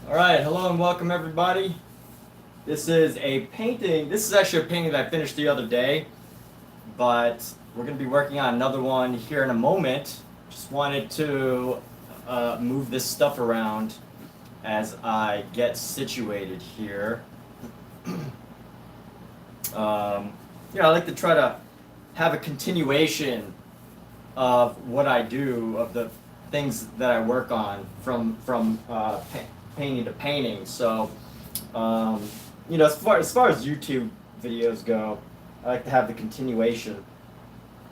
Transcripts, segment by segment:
Alright, hello and welcome everybody. This is a painting. This is actually a painting that I finished the other day, but we're going to be working on another one here in a moment. Just wanted to move this stuff around as I get situated here. I like to try to have a continuation of what I do, of the things that I work on from painting to painting. So, as far as YouTube videos go, I like to have the continuation.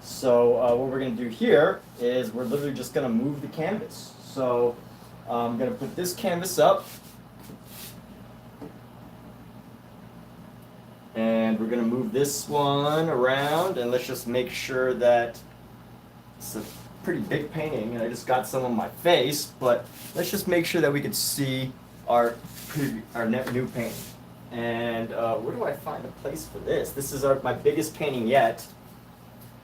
So what we're going to do here is we're literally just going to move the canvas. So I'm going to put this canvas up, and we're going to move this one around, and let's just make sure that it's a pretty big painting, and I just got some on my face, but let's just make sure that we can see our new painting. And where do I find a place for this? This is my biggest painting yet,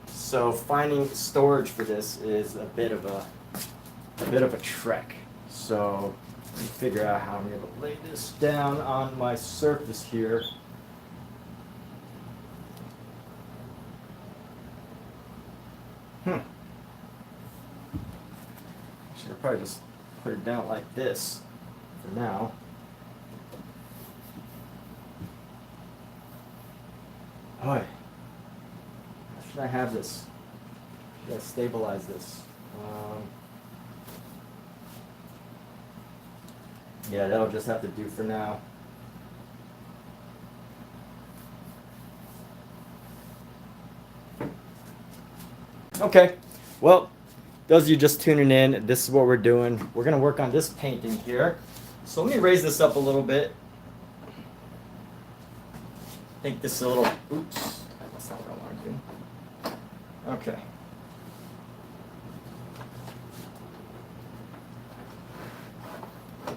so finding storage for this is a bit of a trek. So let me figure out how I'm going to lay this down on my surface here. Should probably just put it down like this for now. Boy, how should I have this? Should I stabilize this? Yeah, that'll just have to do for now. Okay, well, those of you just tuning in, this is what we're doing. We're going to work on this painting here. So let me raise this up a little bit. I think this is a little, oops, that's not what I want to do. Okay.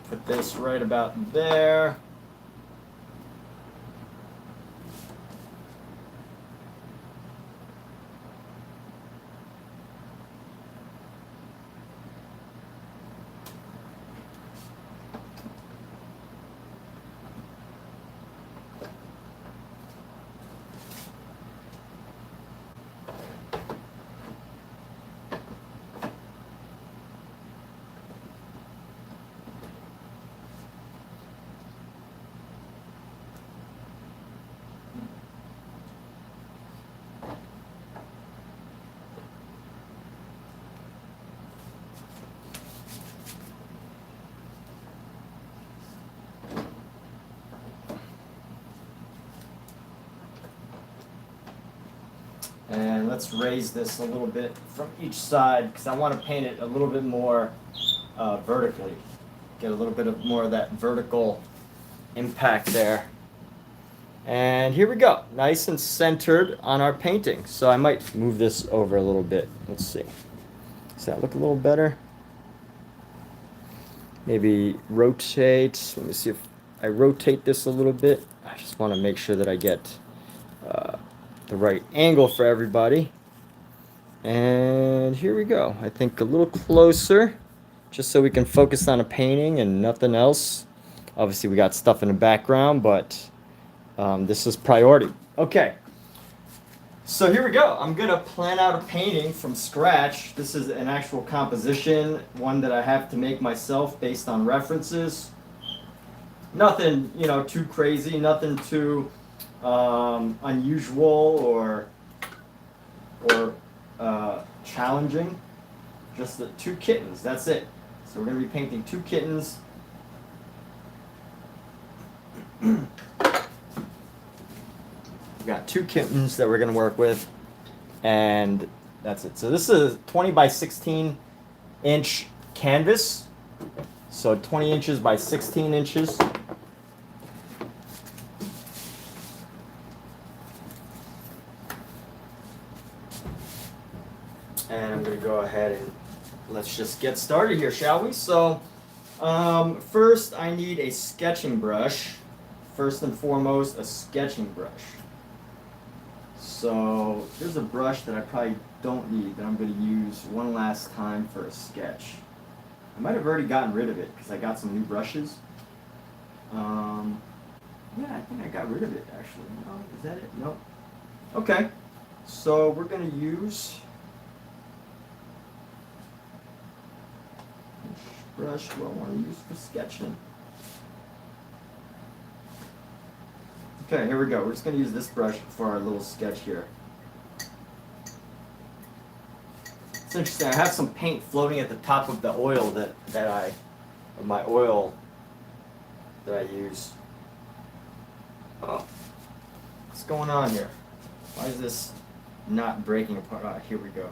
Put this right about there. And let's raise this a little bit from each side because I want to paint it a little bit more vertically. Get a little bit more of that vertical impact there. And here we go, nice and centered on our painting. So I might move this over a little bit. Let's see. Does that look a little better? Maybe rotate. Let me see if I rotate this a little bit. I just want to make sure that I get the right angle for everybody. And here we go. I think a little closer, just so we can focus on a painting and nothing else. Obviously we got stuff in the background, but this is priority. Okay, so here we go. I'm gonna plan out a painting from scratch. This is an actual composition, one that I have to make myself based on references. Nothing, too crazy, nothing too unusual or challenging. Just the two kittens, that's it. So we're going to be painting two kittens. We've got two kittens that we're going to work with, and that's it. So this is a 20 by 16 inch canvas. So 20 inches by 16 inches. And I'm going to go ahead and let's just get started here, shall we? So first I need a sketching brush. First and foremost, a sketching brush. So here's a brush that I probably don't need, that I'm going to use one last time for a sketch. I might have already gotten rid of it because I got some new brushes. Yeah, I think I got rid of it actually. No, is that it? Nope. Okay. So we're gonna use which brush do I want to use for sketching? Okay, here we go. We're just gonna use this brush for our little sketch here. It's interesting. I have some paint floating at the top of the oil my oil that I use. Oh, what's going on here? Why is this not breaking apart? Ah, here we go.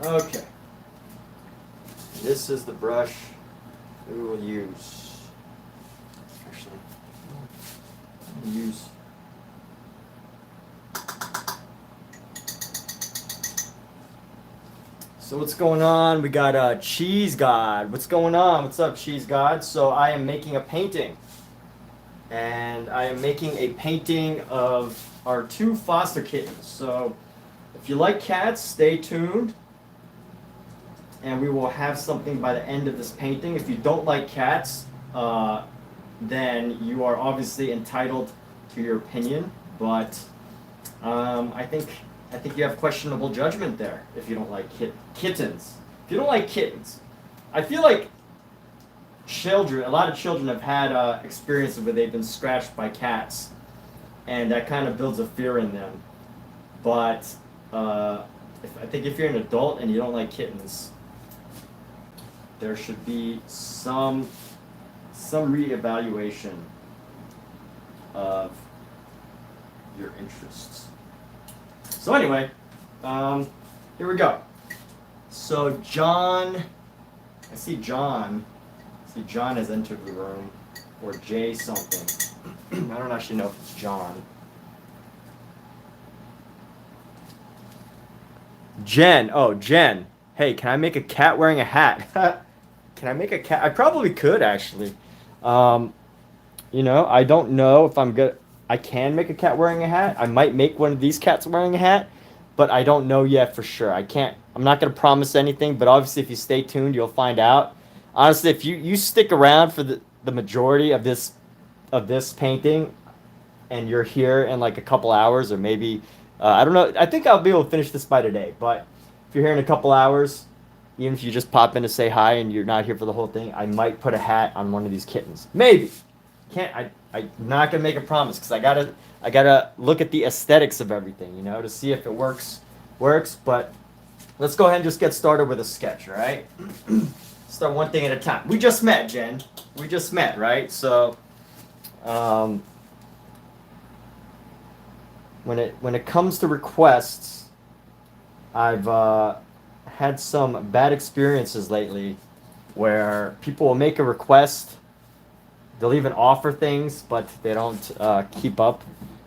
Okay. This is the brush we will use. Actually, I'm gonna use. So what's going on? We got Cheese God. What's going on? What's up, Cheese God? So I am making a painting. And I am making a painting of our 2 foster kittens. So if you like cats, stay tuned. And we will have something by the end of this painting. If you don't like cats, then you are obviously entitled to your opinion. But I think you have questionable judgment there if you don't like kittens. If you don't like kittens, I feel like a lot of children have had experiences where they've been scratched by cats, and that kind of builds a fear in them. But I think if you're an adult and you don't like kittens, there should be some reevaluation of your interests. So anyway, here we go. So John has entered the room, or Jay something. I don't actually know if it's John. Jen. Hey, can I make a cat wearing a hat? Can I make a cat? I probably could actually. I don't know if I'm good. I can make a cat wearing a hat. I might make one of these cats wearing a hat, but I don't know yet for sure. I'm not going to promise anything, but obviously if you stay tuned, you'll find out. Honestly, if you stick around for the majority of this painting and you're here in like a couple hours or maybe, I don't know. I think I'll be able to finish this by today, but if you're here in a couple hours, even if you just pop in to say hi and you're not here for the whole thing, I might put a hat on one of these kittens. Maybe. I'm not gonna make a promise because I gotta look at the aesthetics of everything, to see if it works. But let's go ahead and just get started with a sketch, all right? Start one thing at a time. We just met, Jen. We just met, right? So, when it comes to requests, I've had some bad experiences lately where people will make a request. They'll even offer things, but they don't keep up,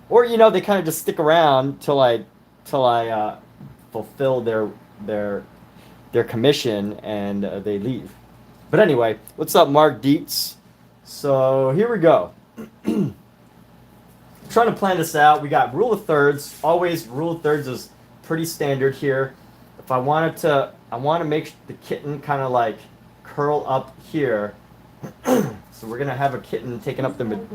or they kind of just stick around till I fulfill their commission and they leave. But anyway, what's up, Mark Dietz? So here we go. Trying to plan this out. We got rule of thirds. Always rule of thirds is pretty standard here. If I want to make the kitten kind of like curl up here. So we're gonna have a kitten taking up the.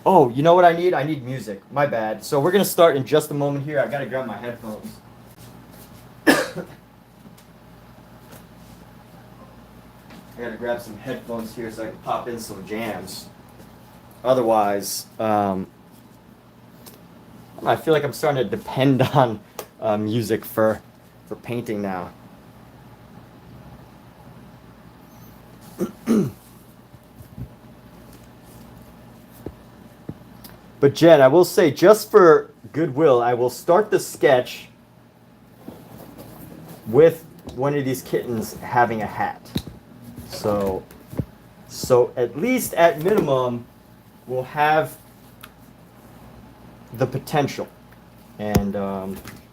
Oh, you know what I need? I need music. My bad. So we're gonna start in just a moment here. I gotta grab my headphones. I gotta grab some headphones here so I can pop in some jams. Otherwise, I feel like I'm starting to depend on music for painting now. But Jen, I will say, just for goodwill, I will start the sketch with one of these kittens having a hat. So at least at minimum, we'll have the potential. And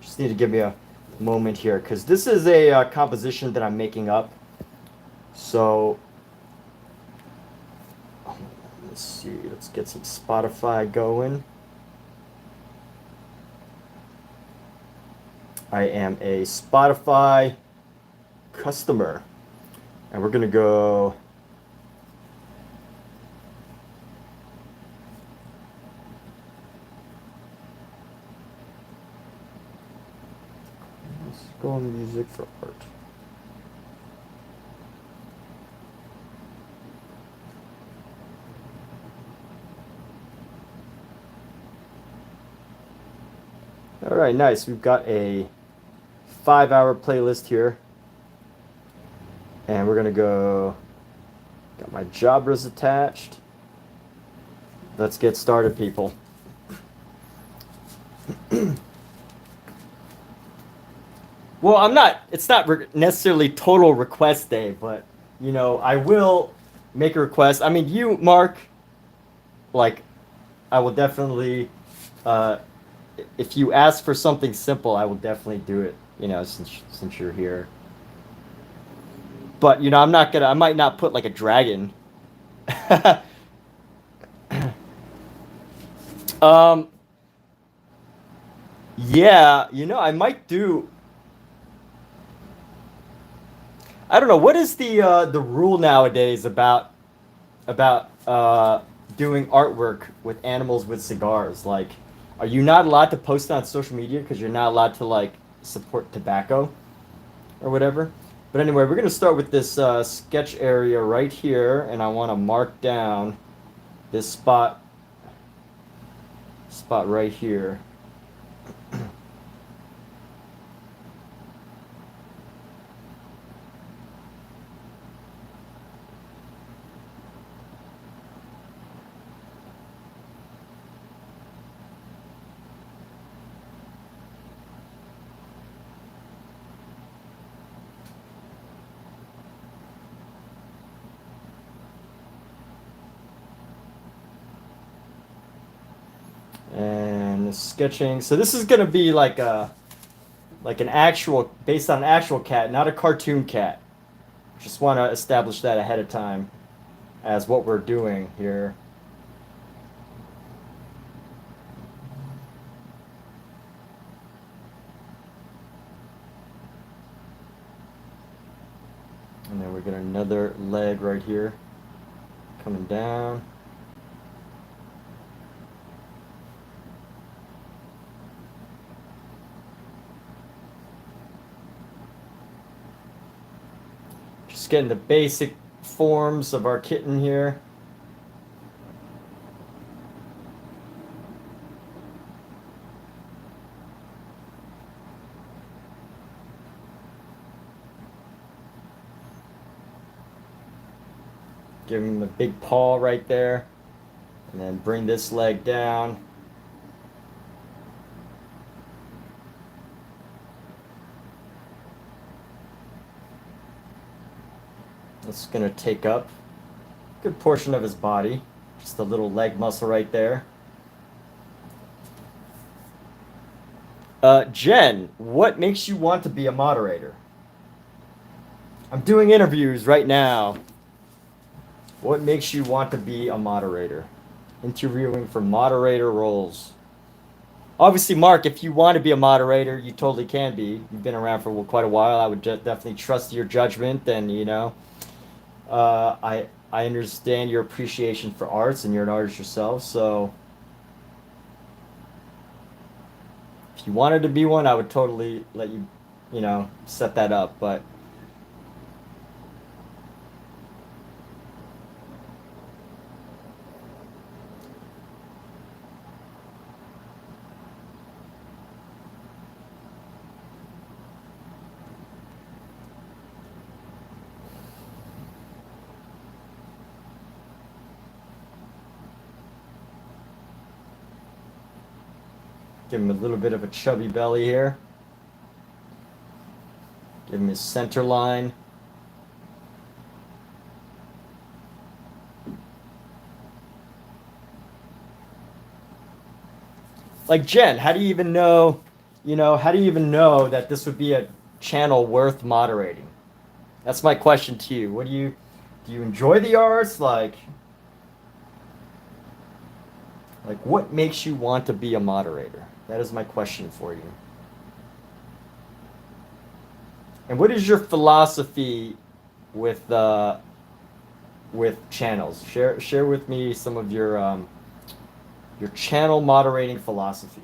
just need to give me a moment here, because this is a composition that I'm making up. So let's see, let's get some Spotify going. I am a Spotify customer. And we're going to go... Let's go on music for art. All right, nice. We've got a 5-hour playlist here. And we're going to go... Got my Jabras attached. Let's get started, people. Well, it's not necessarily total request day, but, you know, I will make a request. I mean, you, Mark, like, I will definitely, if you ask for something simple, I will definitely do it, you know, since you're here. But, you know, I might not put, like, a dragon. Yeah, you know, I might do... I don't know, what is the rule nowadays about doing artwork with animals with cigars? Like, are you not allowed to post on social media because you're not allowed to, like, support tobacco or whatever? But anyway, we're going to start with this sketch area right here, and I want to mark down this spot right here. And sketching. So this is gonna be like an actual, based on an actual cat, not a cartoon cat. Just want to establish that ahead of time as what we're doing here. And then we get another leg right here coming down. Just getting the basic forms of our kitten here. Give him the big paw right there. And then bring this leg down. It's going to take up a good portion of his body. Just a little leg muscle right there. Jen, what makes you want to be a moderator? I'm doing interviews right now. What makes you want to be a moderator? Interviewing for moderator roles. Obviously, Mark, if you want to be a moderator, you totally can be. You've been around for quite a while. I would definitely trust your judgment, and, you know, I understand your appreciation for arts, and you're an artist yourself, so if you wanted to be one, I would totally let you, you know, set that up, but give him a little bit of a chubby belly here. Give him his center line. Like, Jen, how do you even know, you know, how do you even know that this would be a channel worth moderating? That's my question to you. What do you enjoy the arts? Like what makes you want to be a moderator? That is my question for you. And what is your philosophy with channels? Share with me some of your channel moderating philosophy.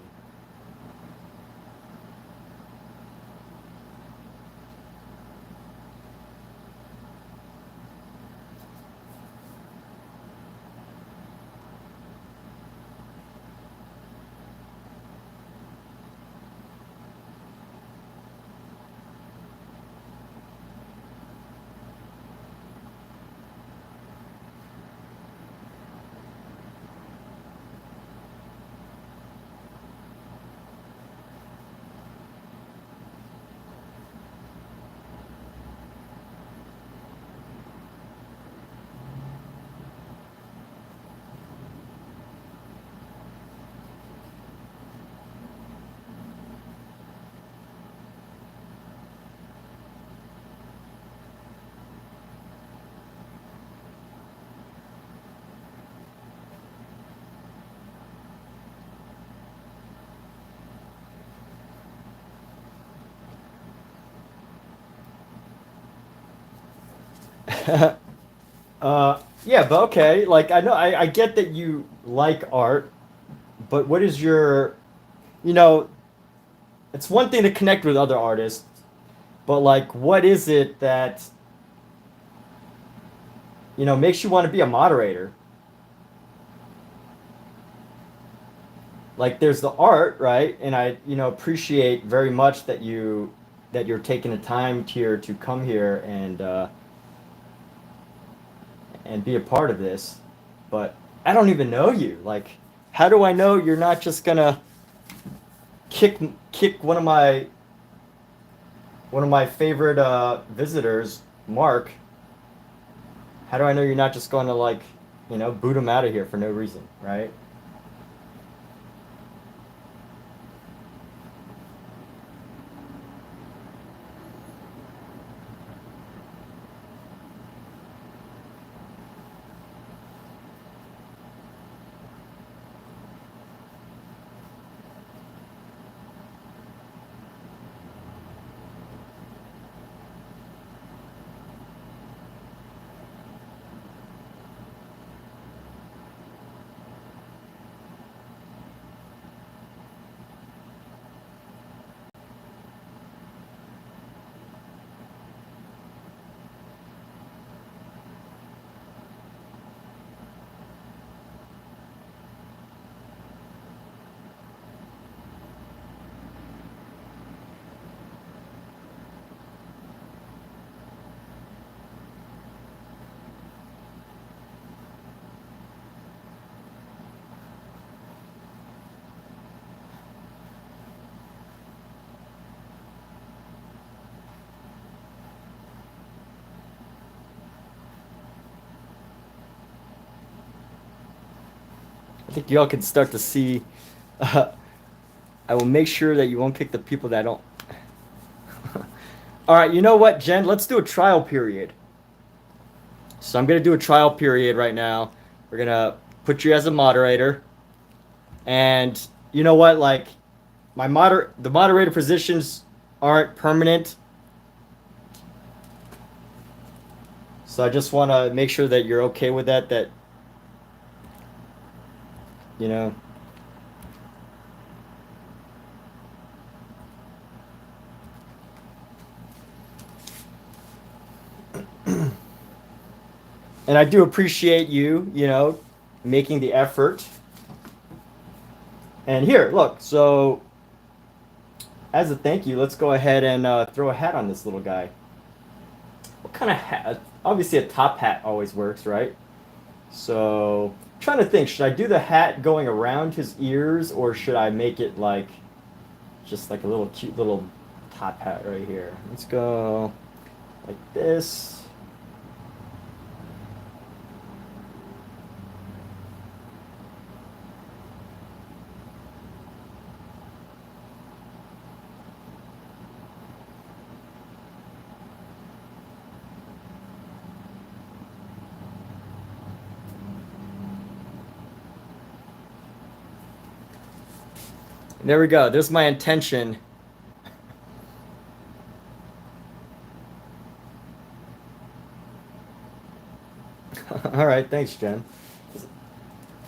Yeah, but okay. Like I know, I get that you like art, but what is your, you know, it's one thing to connect with other artists, but like, what is it that, makes you want to be a moderator? Like, there's the art, right? And I, appreciate very much that you're taking the time here to come here and be a part of this. But I don't even know you. Like, how do I know you're not just gonna kick kick one of my favorite visitors, Mark? How do I know you're not just going to like, boot him out of here for no reason, right? I think y'all can start to see. Uh, I will make sure that you won't kick the people that don't. All right, you know what, Jen? Let's do a trial period. So I'm gonna do a trial period right now. We're gonna put you as a moderator, and you know what? Like, the moderator positions aren't permanent, so I just want to make sure that you're okay with that. That you know. And I do appreciate you, making the effort. And here, look. So as a thank you, let's go ahead and throw a hat on this little guy. What kind of hat? Obviously, a top hat always works, right? So, I'm trying to think, should I do the hat going around his ears, or should I make it like just like a little cute little top hat right here? Let's go like this. There we go. There's my intention. All right, thanks, Jen.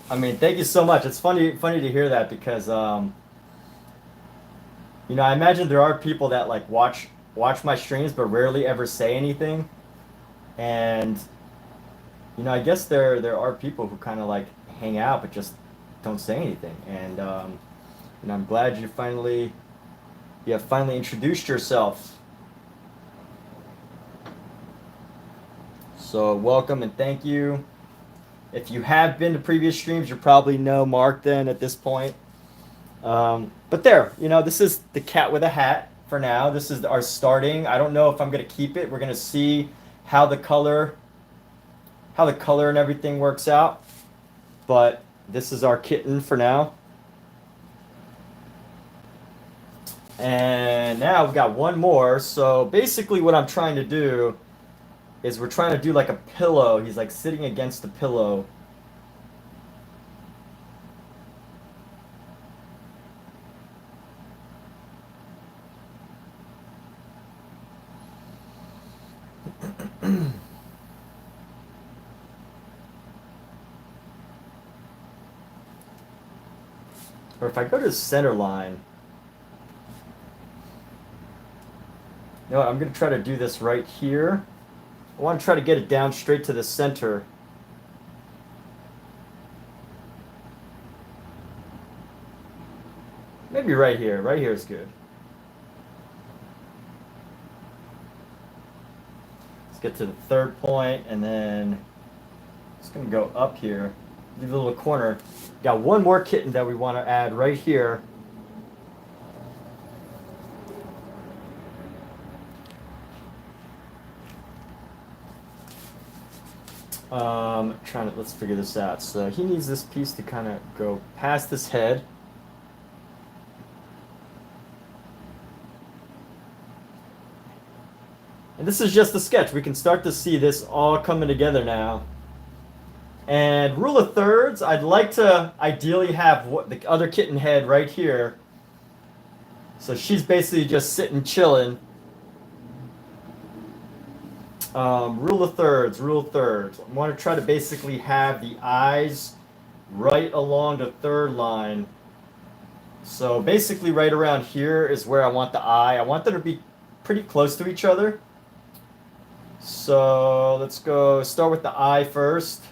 I mean, thank you so much. It's funny to hear that because I imagine there are people that like watch my streams but rarely ever say anything, and I guess there are people who kind of like hang out but just don't say anything, and I'm glad you have finally introduced yourself. So welcome and thank you. If you have been to previous streams, you probably know Mark then at this point. But there, this is the cat with a hat for now. This is our starting. I don't know if I'm gonna keep it. We're gonna see how the color and everything works out. But this is our kitten for now. And now we've got one more. So basically what I'm trying to do is we're trying to do like a pillow. He's like sitting against the pillow. Or if I go to the center line, I'm going to try to do this right here. I want to try to get it down straight to the center. Maybe right here. Right here is good. Let's get to the third point, and then it's going to go up here. Leave a little corner. Got one more kitten that we want to add right here. Let's figure this out. So he needs this piece to kind of go past this head. And this is just a sketch. We can start to see this all coming together now. And rule of thirds, I'd like to ideally have the other kitten head right here. So she's basically just sitting chilling. Rule of thirds. I want to try to basically have the eyes right along the third line. So basically right around here is where I want the eye. I want them to be pretty close to each other. So let's start with the eye first.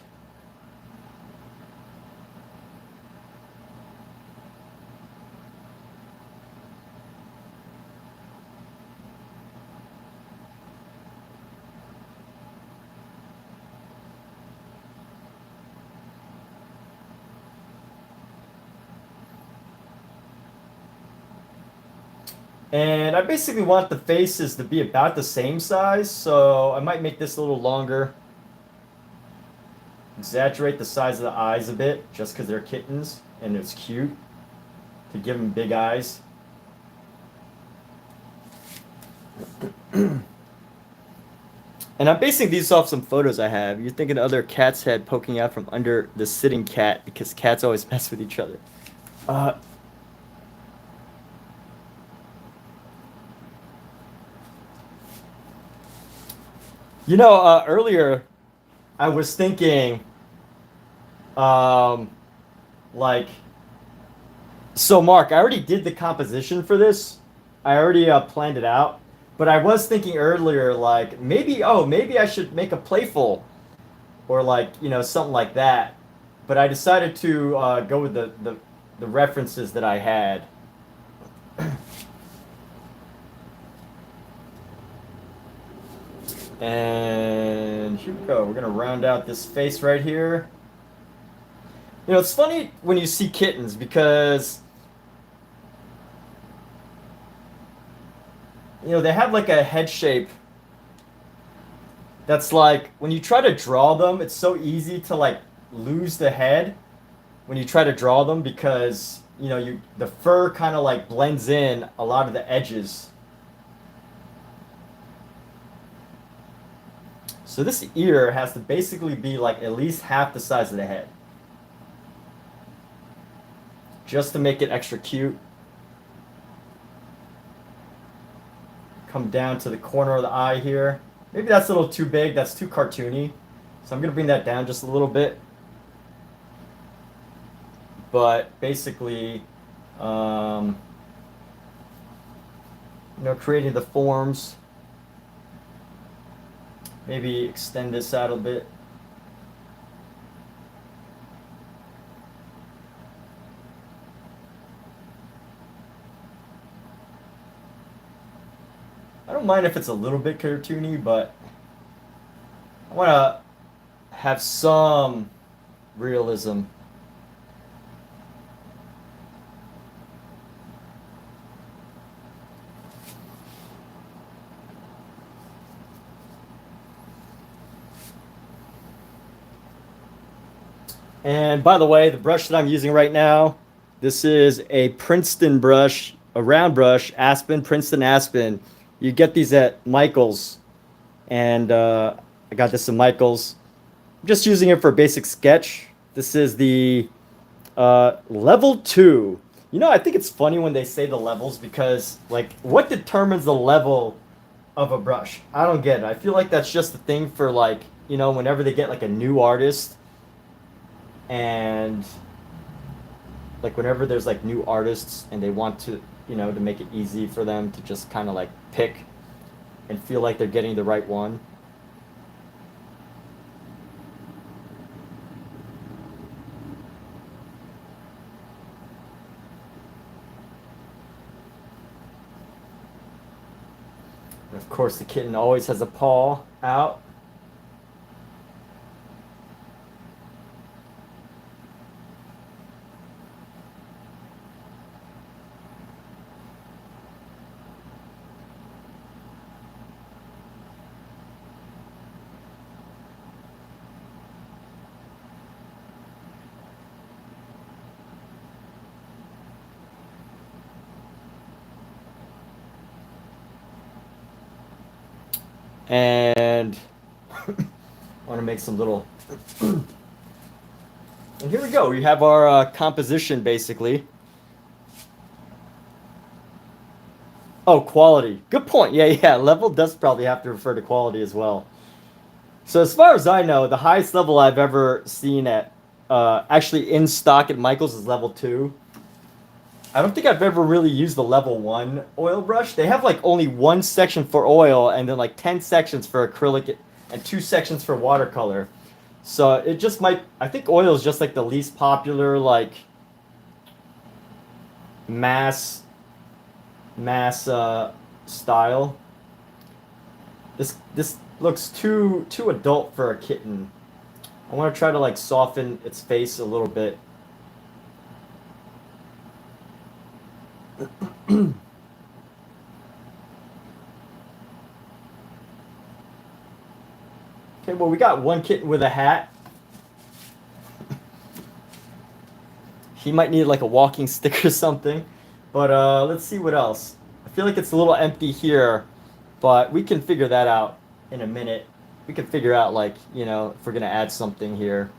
And I basically want the faces to be about the same size, so I might make this a little longer. Exaggerate the size of the eyes a bit, just because they're kittens, and it's cute to give them big eyes. And I'm basing these off some photos I have. You're thinking of other cat's head poking out from under the sitting cat, because cats always mess with each other. Earlier I was thinking, like, so Mark, I already did the composition for this. I already planned it out. But I was thinking earlier, like, maybe I should make a playful, or like, something like that. But I decided to go with the references that I had. And here we go. We're gonna round out this face right here. It's funny when you see kittens because they have like a head shape that's like, when you try to draw them, it's so easy to like lose the head when you try to draw them, because the fur kind of like blends in a lot of the edges. So this ear has to basically be like at least half the size of the head, just to make it extra cute. Come down to the corner of the eye here. Maybe that's a little too big. That's too cartoony. So I'm going to bring that down just a little bit. But basically, creating the forms. Maybe extend this out a bit. I don't mind if it's a little bit cartoony, but I want to have some realism. And by the way, the brush that I'm using right now, this is a Princeton brush, a round brush, Aspen, Princeton Aspen. You get these at Michael's, and I got this at Michael's. I'm just using it for a basic sketch. This is the level 2. I think it's funny when they say the levels because, like, what determines the level of a brush? I don't get it. I feel like that's just a thing for, like, whenever they get, like, a new artist. And like whenever there's like new artists and they want to to make it easy for them to just kind of like pick and feel like they're getting the right one. And of course the kitten always has a paw out. And I want to make some little and here we go. We have our composition basically. Oh, quality. Good point. Yeah. Level does probably have to refer to quality as well. So as far as I know, the highest level I've ever seen at actually in stock at Michael's is level 2. I don't think I've ever really used the level 1 oil brush. They have like only one section for oil and then like 10 sections for acrylic and 2 sections for watercolor. So it just might, I think oil is just like the least popular like mass style. This looks too adult for a kitten. I want to try to like soften its face a little bit. Okay, well we got one kitten with a hat. He might need like a walking stick or something. But let's see what else. I feel like it's a little empty here, but we can figure that out in a minute. We can figure out like, if we're gonna add something here.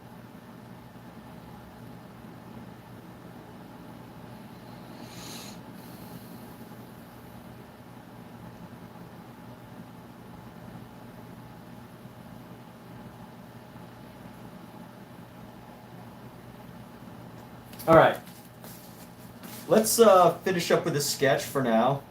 All right. Let's finish up with a sketch for now.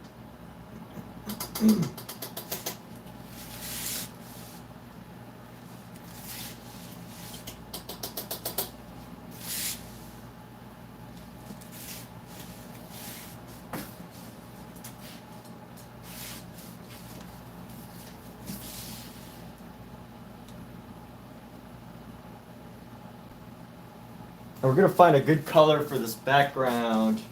And we're going to find a good color for this background.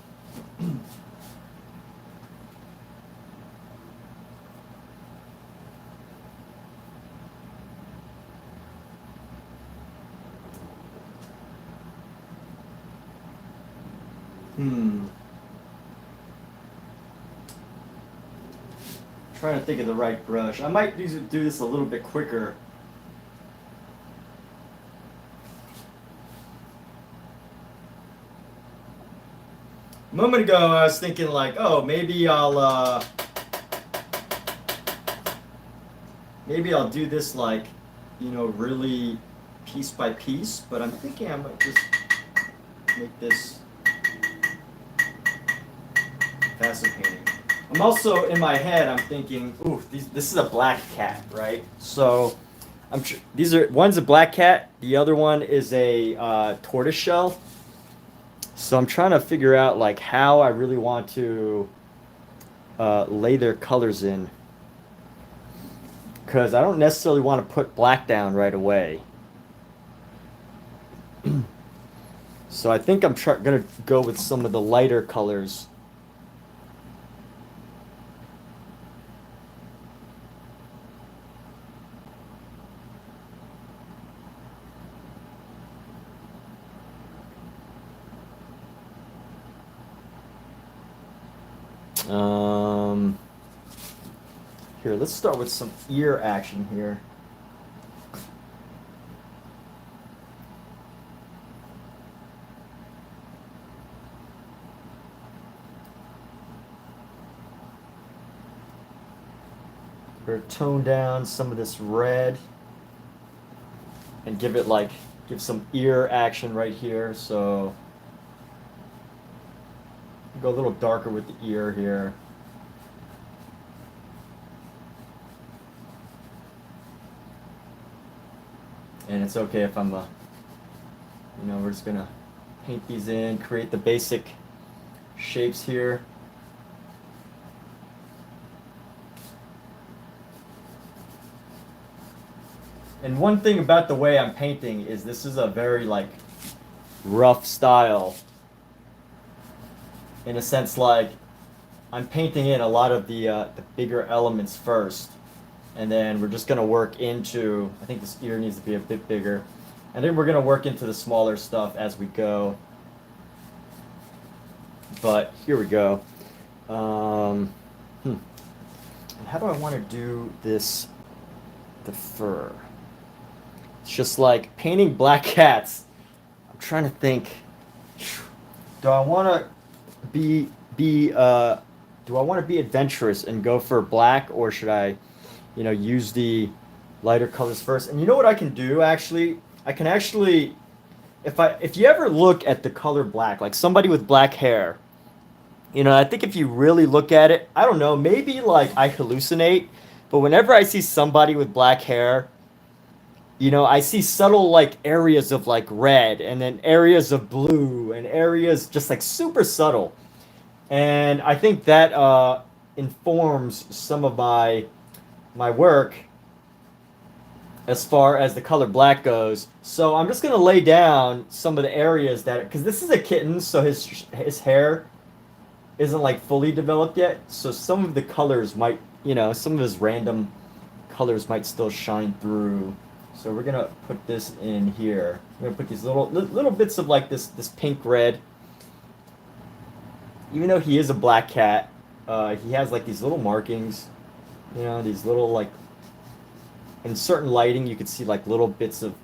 Trying to think of the right brush. I might do this a little bit quicker. A moment ago, I was thinking like, oh, maybe I'll do this like, really piece by piece, but I'm thinking I might just make this facet painting. I'm also, in my head, I'm thinking, ooh, this is a black cat, right? So, one's a black cat, the other one is a tortoise shell. So I'm trying to figure out like how I really want to lay their colors in, because I don't necessarily want to put black down right away. So I think I'm gonna go with some of the lighter colors. Here, let's start with some ear action here. We're gonna tone down some of this red and give some ear action right here. So go a little darker with the ear here. And it's okay if I'm we're just gonna paint these in, create the basic shapes here. And one thing about the way I'm painting is this is a very like rough style. In a sense, like I'm painting in a lot of the bigger elements first, and then we're just gonna work into. I think this ear needs to be a bit bigger, and then we're gonna work into the smaller stuff as we go. But here we go. And how do I want to do this? The fur. It's just like painting black cats. I'm trying to think. Do I want to do I want to be adventurous and go for black, or should I, use the lighter colors first? And you know what I can do actually? I can actually, if you ever look at the color black, like somebody with black hair, I think if you really look at it, I don't know, maybe like I hallucinate, but whenever I see somebody with black hair, I see subtle like areas of like red and then areas of blue and areas just like super subtle. And I think that informs some of my work as far as the color black goes. So I'm just gonna lay down some of the areas because this is a kitten, so his hair isn't like fully developed yet. So some of the colors might, some of his random colors might still shine through. So we're gonna put this in here. We're gonna put these little bits of like this pink red. Even though he is a black cat, he has like these little markings, these little like, in certain lighting you could see like little bits of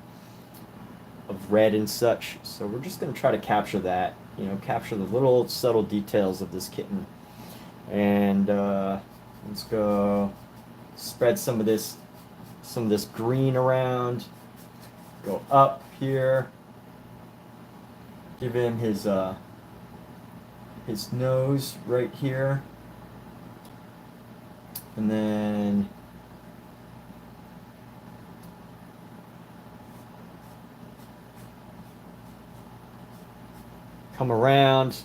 red and such. So we're just gonna try to capture that, capture the little subtle details of this kitten. And let's go spread some of this green around. Go up here. Give him his nose right here, and then come around.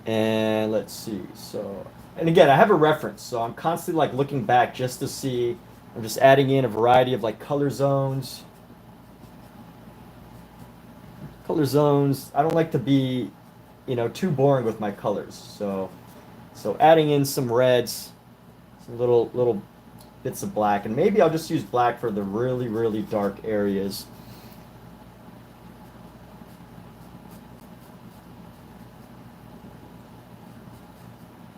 And let's see. So, and again, I have a reference, so I'm constantly like looking back just to see. I'm just adding in a variety of like color zones. I don't like to be, too boring with my colors. So adding in some reds, some little bits of black, and maybe I'll just use black for the really, really dark areas.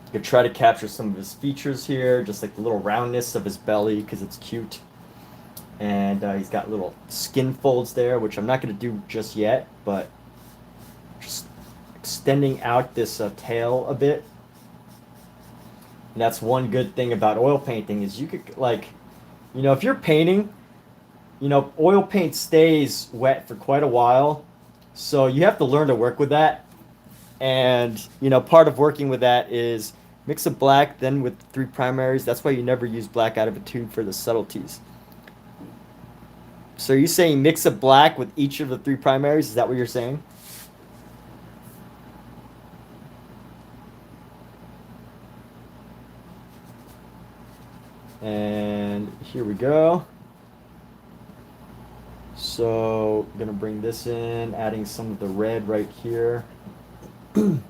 You could try to capture some of his features here, just like the little roundness of his belly, because it's cute. And he's got little skin folds there, which I'm not going to do just yet, but just extending out this tail a bit. And that's one good thing about oil painting is you could like, if you're painting, oil paint stays wet for quite a while. So you have to learn to work with that. And, part of working with that is mix a black, then with three primaries. That's why you never use black out of a tube for the subtleties. So are you saying mix a black with each of the three primaries? Is that what you're saying? And here we go. So I'm gonna bring this in, adding some of the red right here. And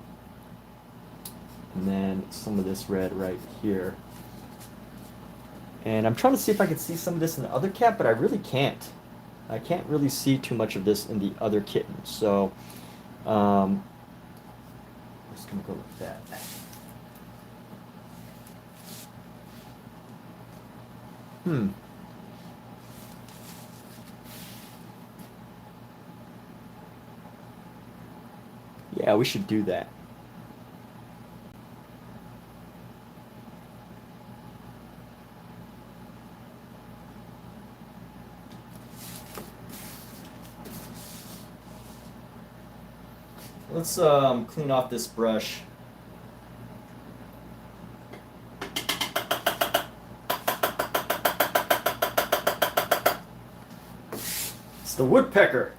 then some of this red right here. And I'm trying to see if I can see some of this in the other cat, but I really can't. I can't really see too much of this in the other kitten. So I'm just gonna go with that. Yeah, we should do that. Let's clean off this brush. It's the woodpecker.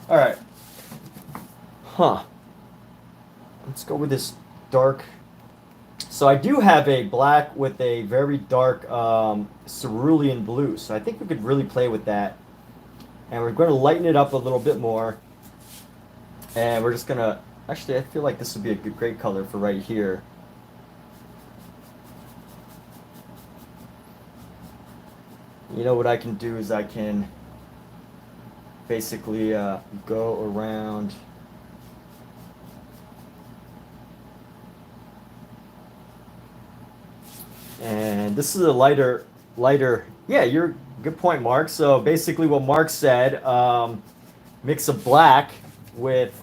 All right. Let's go with this dark. So I do have a black with a very dark cerulean blue. So I think we could really play with that. And we're going to lighten it up a little bit more. And we're just going to... Actually, I feel like this would be a great color for right here. You know what I can do is I can basically go around... And this is a lighter, yeah, you're good point, Mark. So basically what Mark said, mix a black with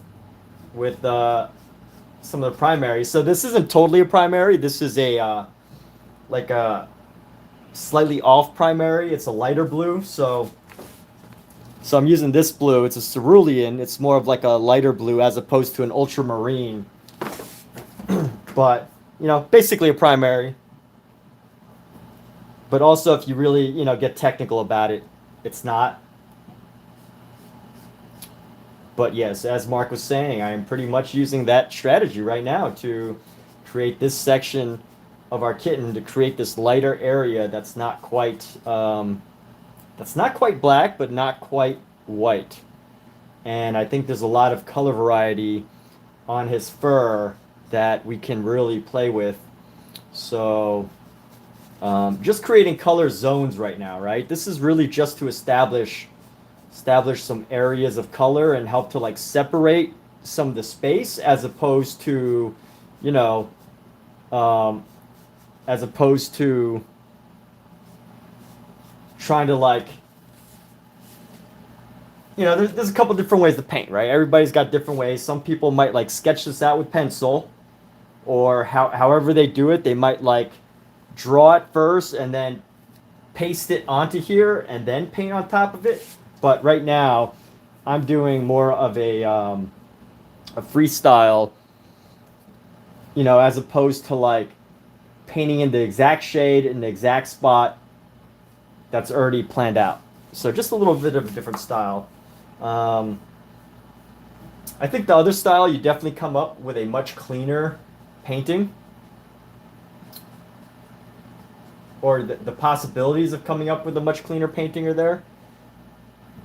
some of the primaries. So this isn't totally a primary. This is a like a slightly off primary. It's a lighter blue. So I'm using this blue. It's a cerulean. It's more of like a lighter blue as opposed to an ultramarine. But, basically a primary. But also, if you really, get technical about it, it's not. But yes, as Mark was saying, I am pretty much using that strategy right now to create this section of our kitten, to create this lighter area that's not quite black, but not quite white. And I think there's a lot of color variety on his fur that we can really play with. So... just creating color zones right now, right? This is really just to establish some areas of color and help to like separate some of the space as opposed to, trying to like, there's a couple different ways to paint, right? Everybody's got different ways. Some people might like sketch this out with pencil, or however they do it, they might like draw it first and then paste it onto here and then paint on top of it. But right now I'm doing more of a freestyle, as opposed to like painting in the exact shade in the exact spot that's already planned out. So just a little bit of a different style. I think the other style, you definitely come up with a much cleaner painting. Or the possibilities of coming up with a much cleaner painting are there.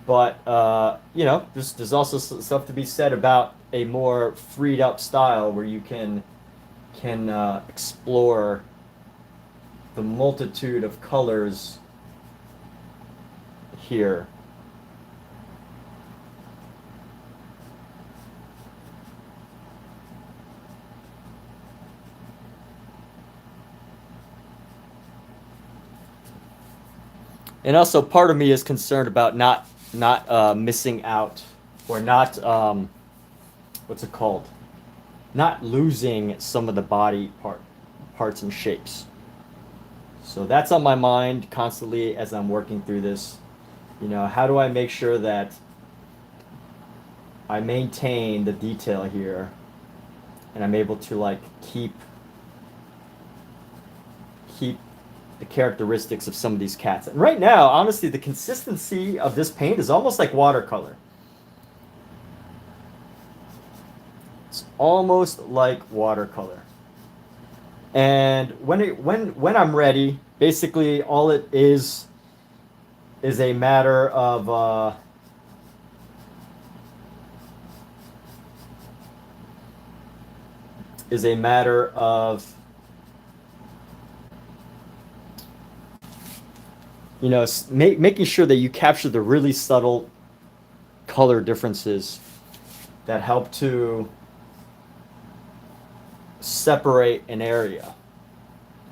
But, there's also stuff to be said about a more freed up style where you can explore the multitude of colors here. And also, part of me is concerned about not missing out, or not what's it called? not losing some of the body parts and shapes. So that's on my mind constantly as I'm working through this. You know, how do I make sure that I maintain the detail here and I'm able to like keep the characteristics of some of these cats. And right now, honestly, the consistency of this paint is almost like watercolor. It's almost like watercolor. And when I'm ready, basically all it is a matter of you know, making sure that you capture the really subtle color differences that help to separate an area.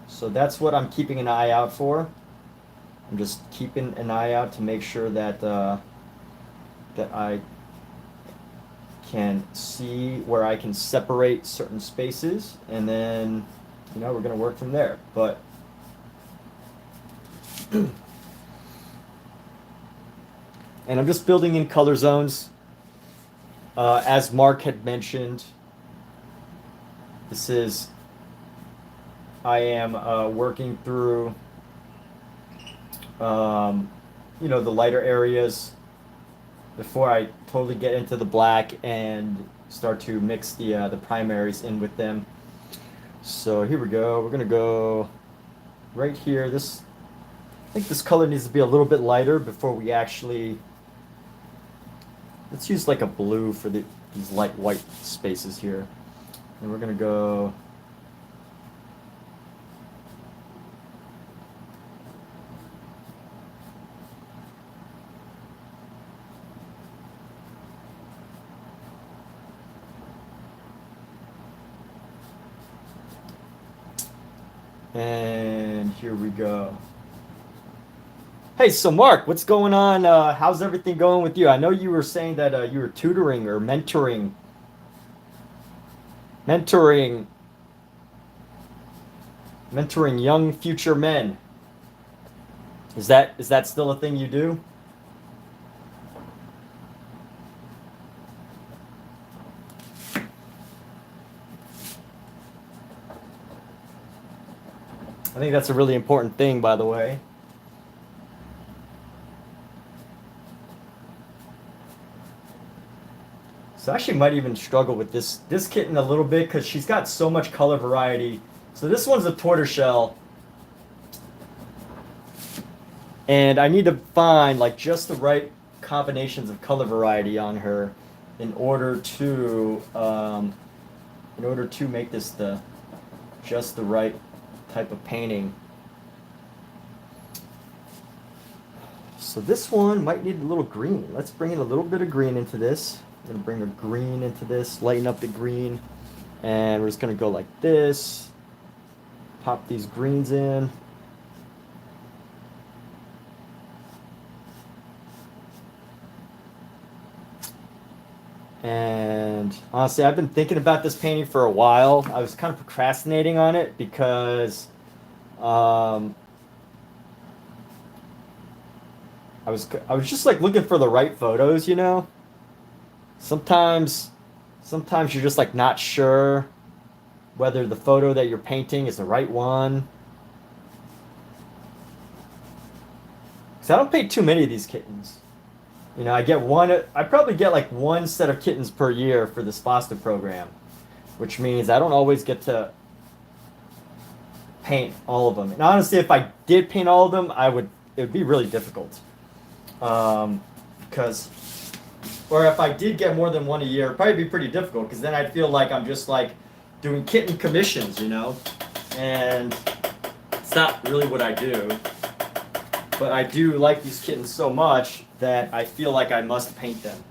So that's what I'm keeping an eye out for. I'm just keeping an eye out to make sure that that I can see where I can separate certain spaces, and then, you know, we're going to work from there. But and I'm just building in color zones. As Mark had mentioned, I am working through, you know, the lighter areas before I totally get into the black and start to mix the primaries in with them. So here we go. We're gonna go right here. I think this color needs to be a little bit lighter before we actually. Let's use like a blue for these light white spaces here. And we're gonna go. And here we go. Hey, so Mark, what's going on? How's everything going with you? I know you were saying that you were tutoring or mentoring young future men. Is that still a thing you do? I think that's a really important thing, by the way. So I actually might even struggle with this kitten a little bit because she's got so much color variety. So this one's a tortoiseshell. And I need to find like just the right combinations of color variety on her in order to make this just the right type of painting. So this one might need a little green. Let's bring in a little bit of green into this. I'm going to bring a green into this, lighten up the green, and we're just going to go like this. Pop these greens in. And honestly, I've been thinking about this painting for a while. I was kind of procrastinating on it because I was just like looking for the right photos, you know. Sometimes you're just like not sure whether the photo that you're painting is the right one. Because I don't paint too many of these kittens. You know, I probably get like one set of kittens per year for this foster program, which means I don't always get to paint all of them. And honestly, if I did paint all of them, it would be really difficult. Or if I did get more than one a year, it'd probably be pretty difficult because then I'd feel like I'm just like doing kitten commissions, you know? And it's not really what I do. But I do like these kittens so much that I feel like I must paint them.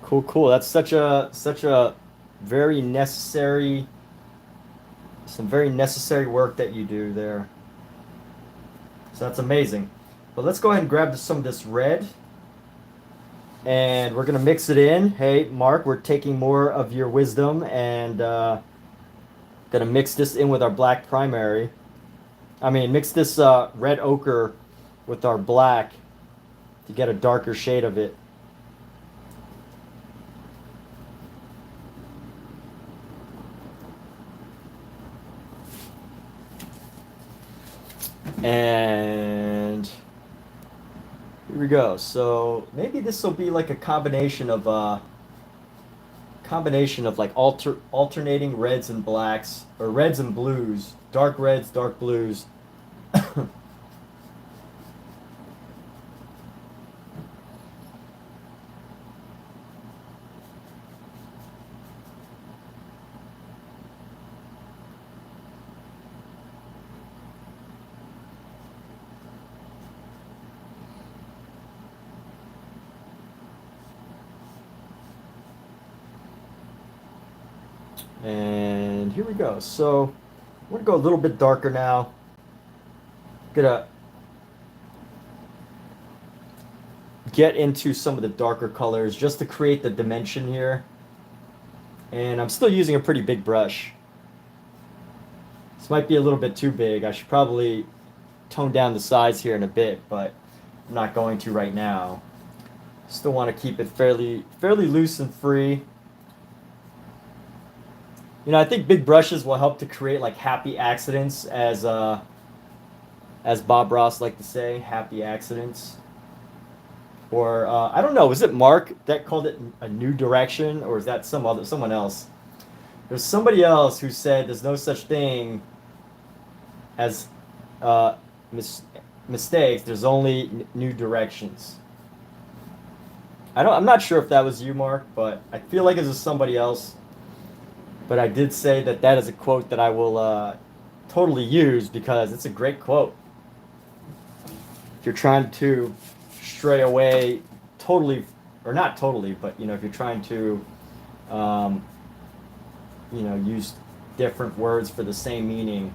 Cool, cool. That's such a very necessary, some very necessary work that you do there. So that's amazing. But let's go ahead and grab some of this red, and we're gonna mix it in. Hey, Mark, we're taking more of your wisdom and gonna mix this in with our black primary. I mean, mix this red ochre with our black to get a darker shade of it. And here we go. So maybe this will be like a combination of like alternating reds and blacks, or reds and blues, dark reds, dark blues. And here we go. So I'm gonna go a little bit darker now. Gonna get into some of the darker colors just to create the dimension here. And I'm still using a pretty big brush. This might be a little bit too big. I should probably tone down the size here in a bit, but I'm not going to right now. Still want to keep it fairly loose and free. You know, I think big brushes will help to create like happy accidents, as Bob Ross liked to say, happy accidents. Or I don't know, was it Mark that called it a new direction, or is that someone else? There's somebody else who said there's no such thing as mistakes. There's only new directions. I'm not sure if that was you, Mark, but I feel like it was somebody else. But I did say that that is a quote that I will totally use, because it's a great quote. If you're trying to stray away totally, or not totally, but you know, if you're trying to, you know, use different words for the same meaning,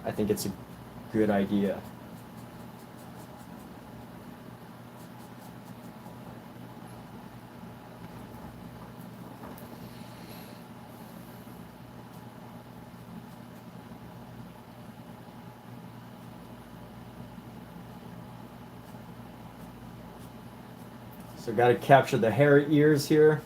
I think it's a good idea. So got to capture the hairy ears here.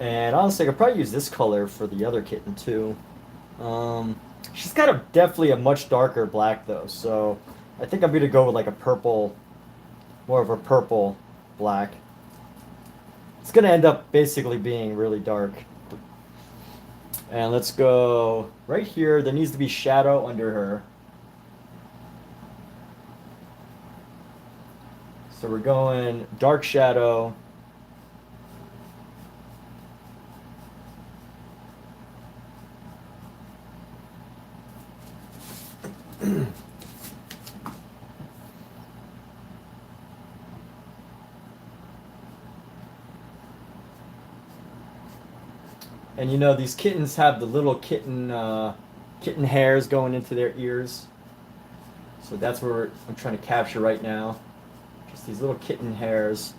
And honestly, I could probably use this color for the other kitten too. She's got definitely a much darker black though, so I think I'm gonna go with like a purple, more of a purple black. It's gonna end up basically being really dark. And let's go right here. There needs to be shadow under her. So we're going dark shadow. And you know, these kittens have the little kitten hairs going into their ears. So that's where I'm trying to capture right now. Just these little kitten hairs.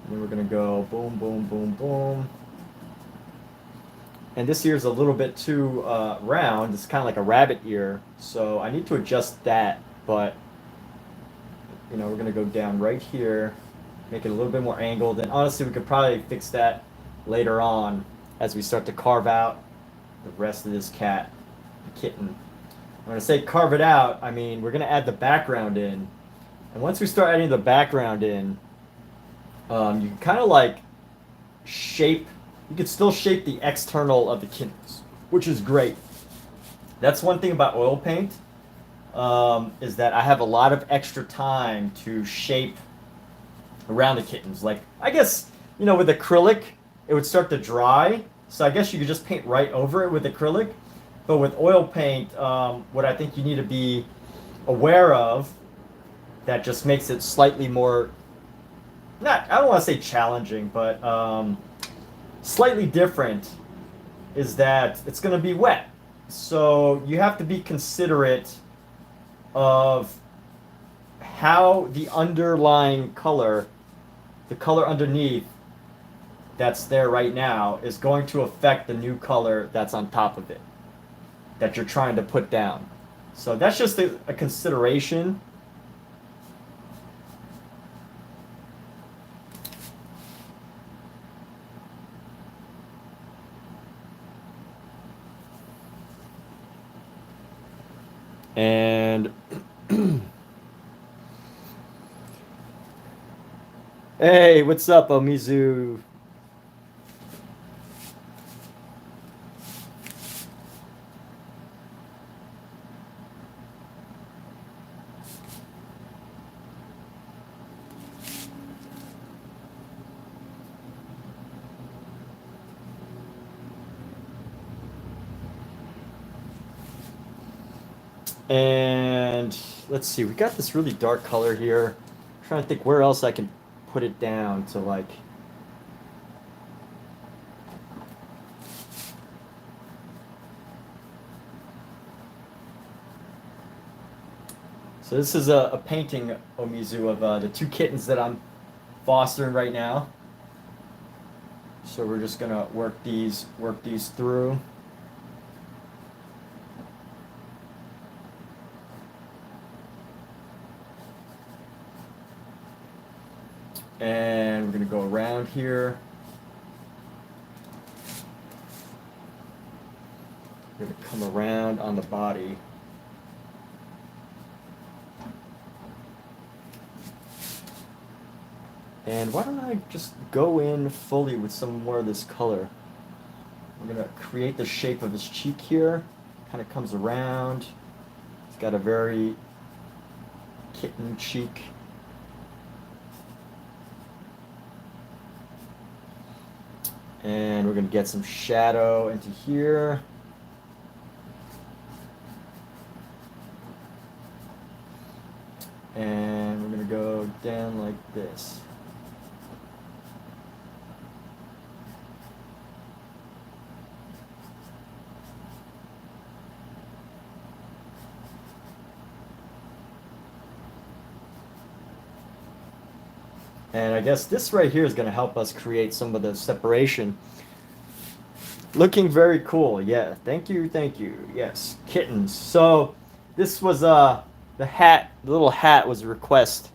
And then we're gonna go boom, boom, boom, boom. And this ear is a little bit too round. It's kind of like a rabbit ear. So I need to adjust that, but you know, we're gonna go down right here, make it a little bit more angled. And honestly, we could probably fix that later on as we start to carve out the rest of this cat, the kitten. When I say carve it out, I mean we're gonna add the background in. And once we start adding the background in, you can kind of like shape, you can still shape the external of the kittens, which is great. That's one thing about oil paint, is that I have a lot of extra time to shape around the kittens. Like, I guess, with acrylic, it would start to dry. So I guess you could just paint right over it with acrylic. But with oil paint, what I think you need to be aware of that just makes it slightly more, I don't want to say challenging, but slightly different, is that it's going to be wet. So you have to be considerate of how the underlying color, the color underneath that's there right now, is going to affect the new color that's on top of it that you're trying to put down. So that's just a consideration. And hey, what's up, Omizu? And let's see, we got this really dark color here. I'm trying to think where else I can put it down to, like, so this is a painting, Omizu, of the two kittens that I'm fostering right now. So we're just gonna work these through. And we're going to go around here. We're going to come around on the body. And why don't I just go in fully with some more of this color. We're going to create the shape of his cheek here. Kind of comes around. It's got a very kitten cheek. And we're going to get some shadow into here. And we're going to go down like this. And I guess this right here is going to help us create some of the separation. Looking very cool. Yeah, thank you, thank you. Yes, kittens. So this was the little hat was a request.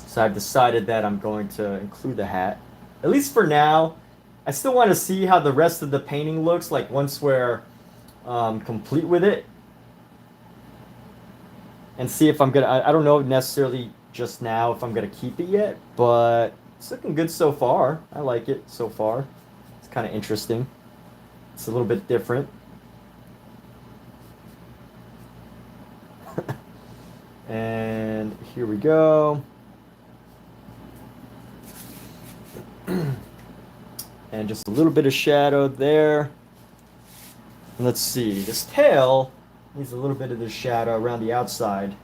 So I've decided that I'm going to include the hat. At least for now. I still want to see how the rest of the painting looks like once we're complete with it. And see if I'm going to, I don't know necessarily just now if I'm going to keep it yet, but it's looking good so far. I like it so far. It's kind of interesting. It's a little bit different. And here we go. And just a little bit of shadow there. And let's see, this tail needs a little bit of the shadow around the outside.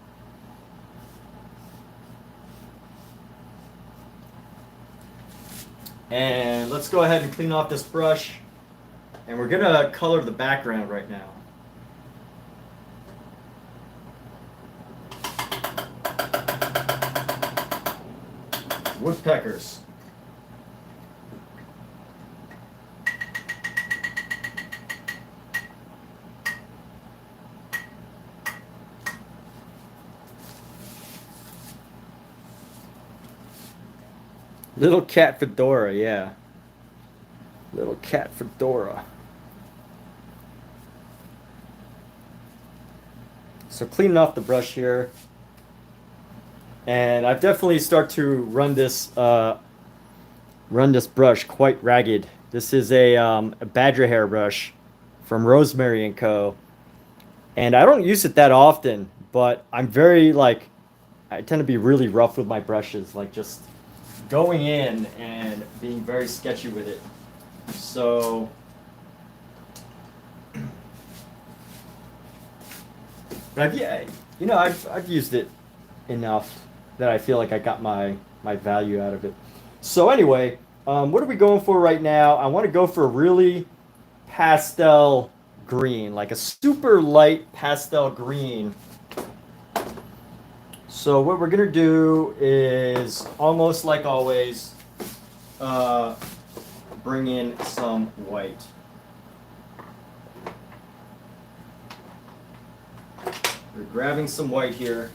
And let's go ahead and clean off this brush. And we're going to color the background right now. Woodpeckers. Little cat fedora, yeah. Little cat fedora. So cleaning off the brush here. And I've definitely start to run this run this brush quite ragged. This is a badger hair brush from Rosemary Co. And I don't use it that often, but I'm very like, I tend to be really rough with my brushes, like just going in and being very sketchy with it. So, but I've used it enough that I feel like I got my value out of it. So anyway, what are we going for right now? I want to go for a really pastel green, like a super light pastel green. So what we're gonna do is, almost like always, bring in some white. We're grabbing some white here.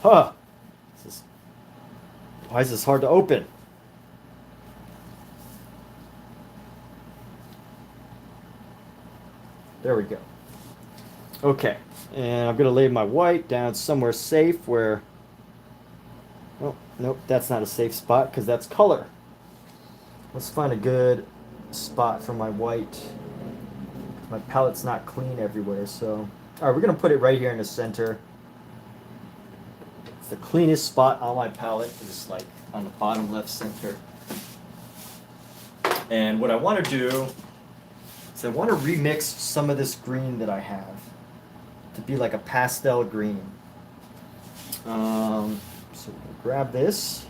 Huh. Why is this hard to open? There we go. Okay. And I'm going to lay my white down somewhere safe where... Oh, nope, that's not a safe spot because that's color. Let's find a good spot for my white. My palette's not clean everywhere, so... Alright, we're going to put it right here in the center. The cleanest spot on my palette is like on the bottom left center. And what I want to do is I want to remix some of this green that I have to be like a pastel green. So we're going to grab this.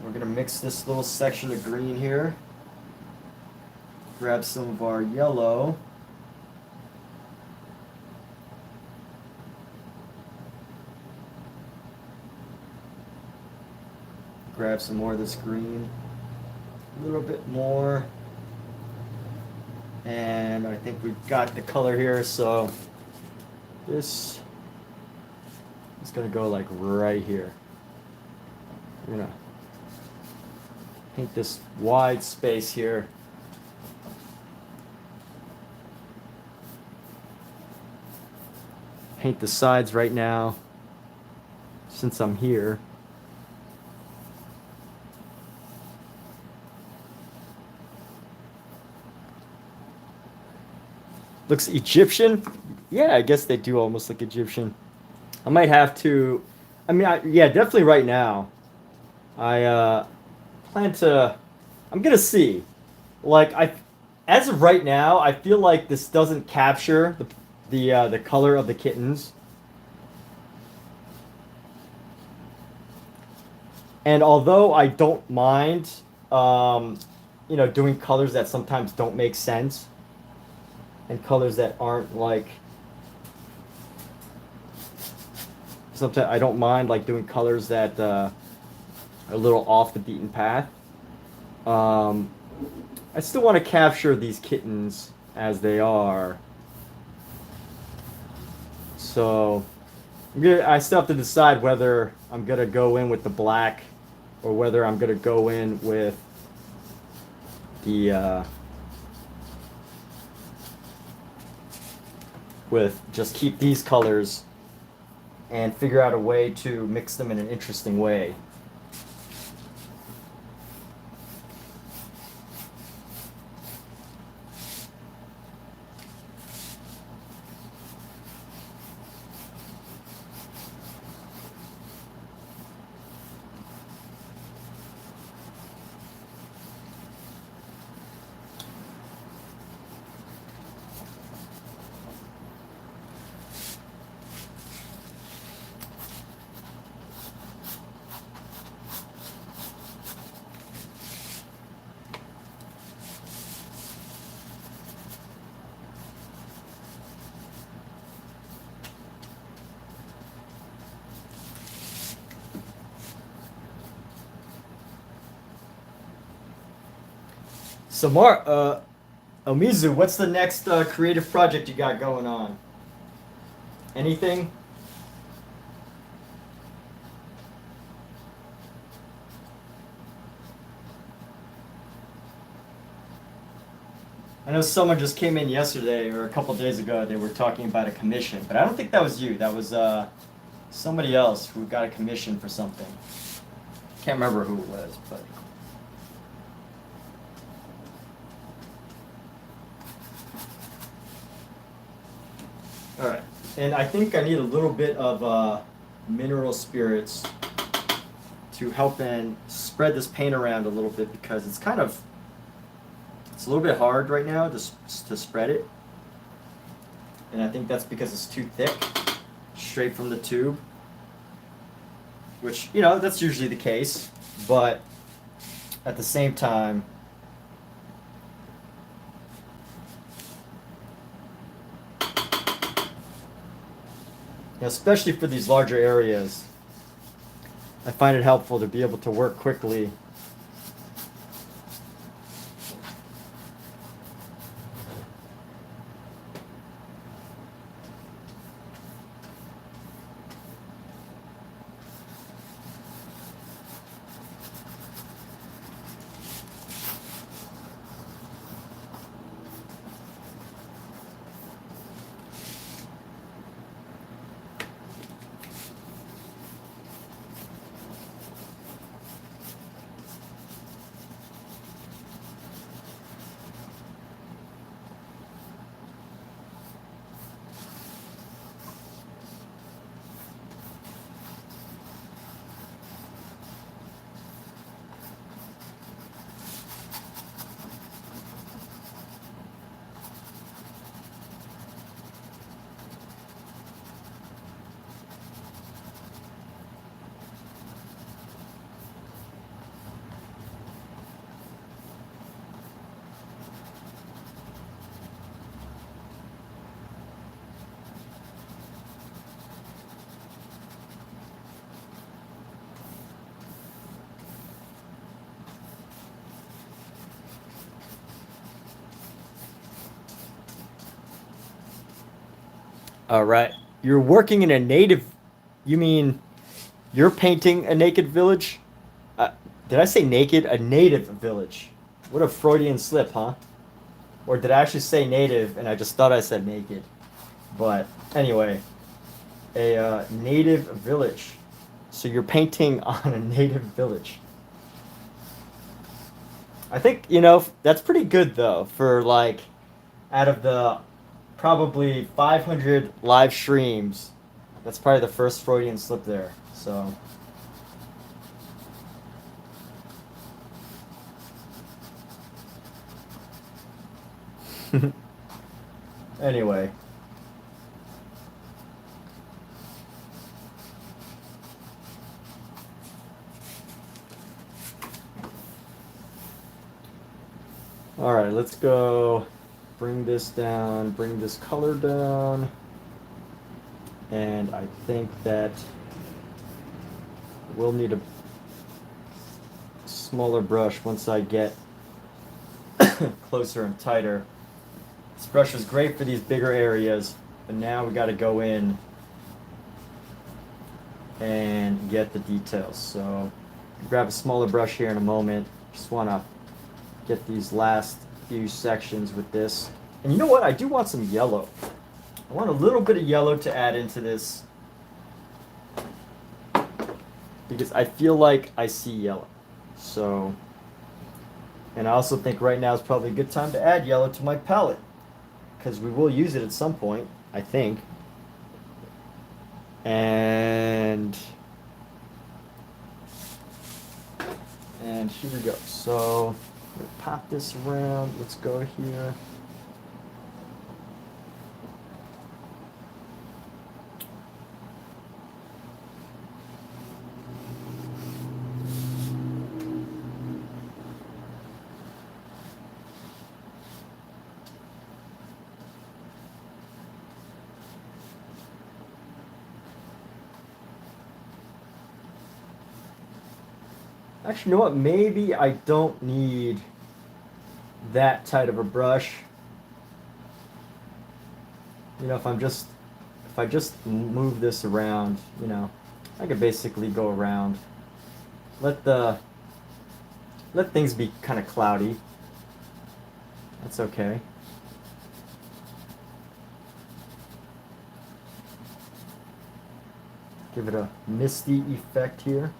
We're going to mix this little section of green here. Grab some of our yellow. Grab some more of this green, a little bit more, and I think we've got the color here, so this is going to go like right here. I'm going to paint this wide space here. Paint the sides right now, since I'm here. Looks Egyptian. Yeah, I guess they do almost look Egyptian. I might have to. I mean, yeah, definitely right now. I plan to. I'm gonna see. Like as of right now, I feel like this doesn't capture the color of the kittens. And although I don't mind, doing colors that sometimes don't make sense. And colors that aren't like, sometimes I don't mind like doing colors that are a little off the beaten path. I still want to capture these kittens as they are. So I still have to decide whether I'm gonna go in with the black or whether I'm gonna go in with the with just keep these colors and figure out a way to mix them in an interesting way. So Omizu, what's the next creative project you got going on? Anything? I know someone just came in yesterday or a couple days ago. They were talking about a commission, but I don't think that was you. That was somebody else who got a commission for something. Can't remember who it was, but. All right, and I think I need a little bit of mineral spirits to help and spread this paint around a little bit because it's kind of, it's a little bit hard right now to spread it. And I think that's because it's too thick, straight from the tube. Which, you know, that's usually the case, but at the same time, especially for these larger areas, I find it helpful to be able to work quickly. All right. You're working in a native. You mean you're painting a naked village? Did I say naked? A native village. What a Freudian slip, huh? Or did I actually say native and I just thought I said naked? But anyway, a native village. So you're painting on a native village. I think, you know, that's pretty good though for like out of the probably 500 live streams. That's probably the first Freudian slip there. So anyway. All right, let's go bring this down, bring this color down. And I think that we'll need a smaller brush once I get closer and tighter. This brush is great for these bigger areas, but now we got to go in and get the details. So grab a smaller brush here in a moment. Just want to get these last few sections with this. And you know what? I do want some yellow. I want a little bit of yellow to add into this because I feel like I see yellow. So, and I also think right now is probably a good time to add yellow to my palette because we will use it at some point, I think. And here we go. So pop this around. Let's go here. Actually, you know what? Maybe I don't need that tight of a brush. You know, if I just move this around, you know, I could basically go around. Let things be kind of cloudy. That's okay. Give it a misty effect here.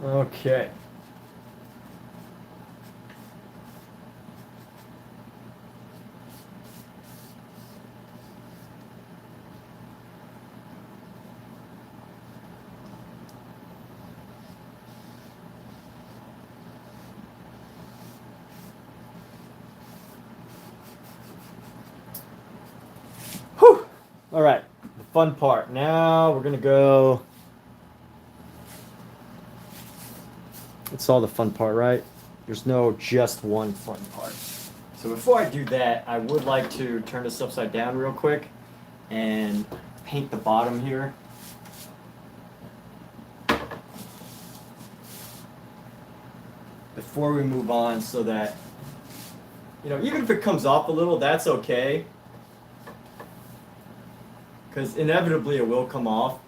Okay. Whew. All right, the fun part. Now we're gonna go. It's all the fun part, right? There's no just one fun part. So before I do that, I would like to turn this upside down real quick and paint the bottom here. Before we move on, so that, you know, even if it comes off a little, that's okay. Because inevitably it will come off.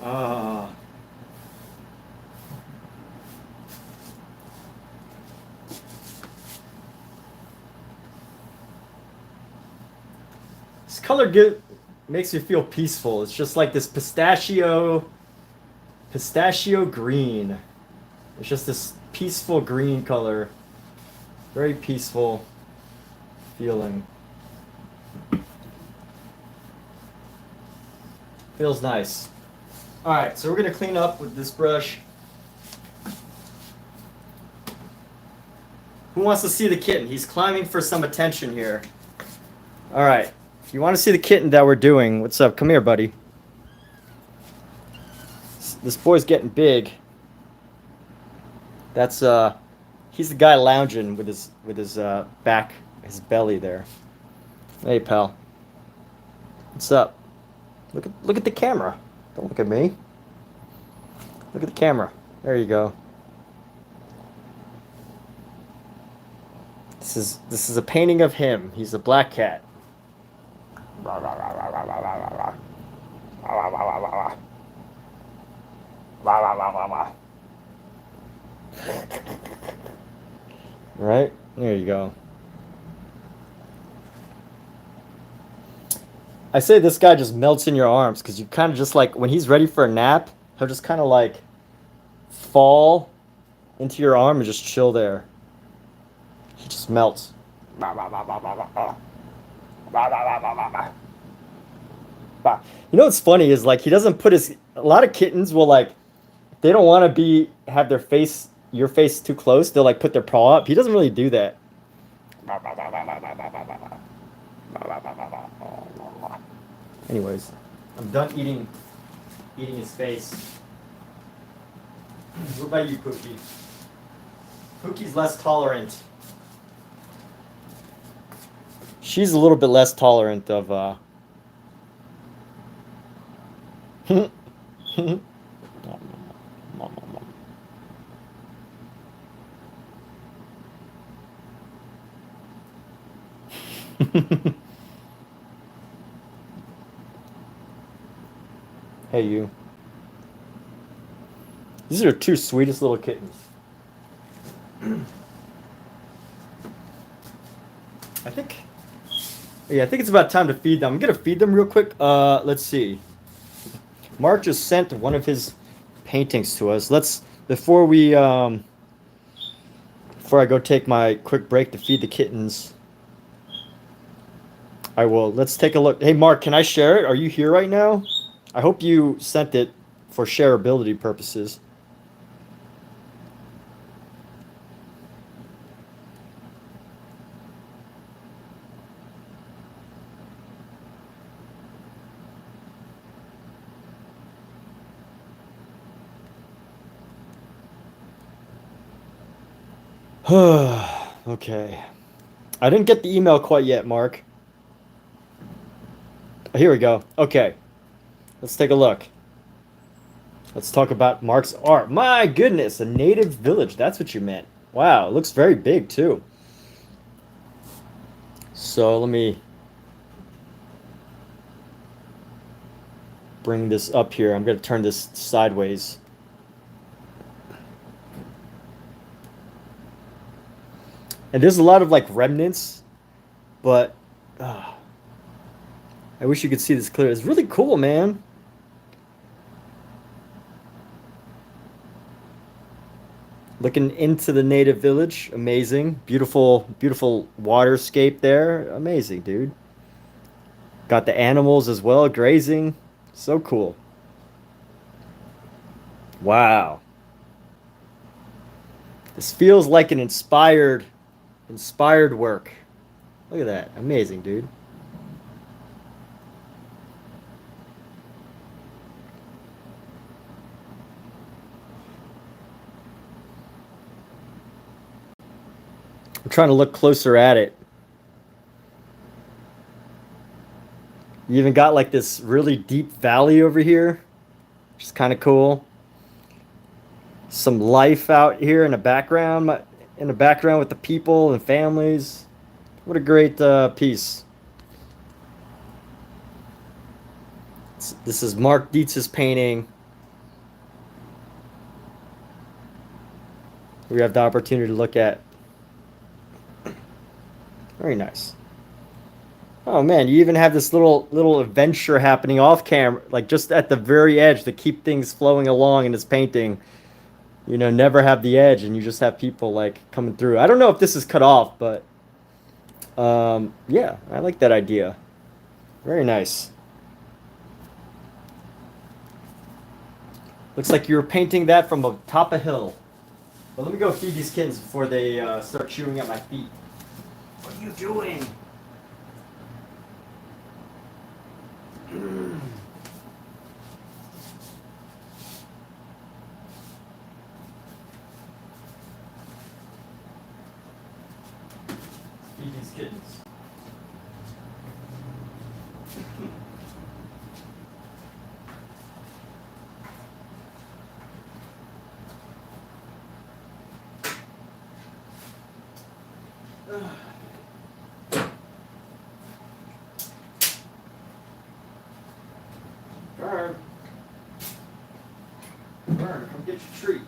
Ah. This color makes me feel peaceful. It's just like this pistachio green. It's just this peaceful green color. Very peaceful feeling. Feels nice. All right, so we're gonna clean up with this brush. Who wants to see the kitten? He's climbing for some attention here. All right, if you want to see the kitten that we're doing, what's up? Come here, buddy. This boy's getting big. That's he's the guy lounging with his back, his belly there. Hey, pal. What's up? Look at the camera. Don't look at me. Look at the camera. There you go. This is a painting of him. He's a black cat. Right? There you go. I say this guy just melts in your arms because you kind of just like, when he's ready for a nap, he'll just kind of like fall into your arm and just chill there. He just melts. You know what's funny is like he doesn't put his, a lot of kittens will like, they don't want to have your face too close. They'll like put their paw up. He doesn't really do that. Anyways, I'm done eating his face. What about you, Pookie? Pookie's less tolerant. She's a little bit less tolerant of Hey, you. These are two sweetest little kittens. I think, yeah, I think it's about time to feed them. I'm gonna feed them real quick. Let's see. Mark just sent one of his paintings to us. Let's before we before I go take my quick break to feed the kittens. I will. Let's take a look. Hey, Mark, can I share it? Are you here right now? I hope you sent it for shareability purposes. Okay. I didn't get the email quite yet, Mark. Here we go. Okay. Let's take a look. Let's talk about Mark's art. My goodness, a native village. That's what you meant. Wow, it looks very big too. So let me bring this up here. I'm going to turn this sideways. And there's a lot of like remnants, but I wish you could see this clear. It's really cool, man. Looking into the native village, amazing. Beautiful, beautiful waterscape there. Amazing, dude. Got the animals as well, grazing. So cool. Wow. This feels like an inspired work. Look at that. Amazing, dude. I'm trying to look closer at it. You even got like this really deep valley over here, which is kind of cool. Some life out here in the background with the people and families. What a great piece. This is Mark Dietz's painting. We have the opportunity to look at. Very nice. Oh man, you even have this little adventure happening off camera, like just at the very edge to keep things flowing along in this painting. You know, never have the edge, and you just have people like coming through. I don't know if this is cut off, but yeah, I like that idea. Very nice. Looks like you were painting that from atop a hill. But let me go feed these kittens before they start chewing at my feet. What are you doing? Feed these kittens. Vern. Vern, come get your treat.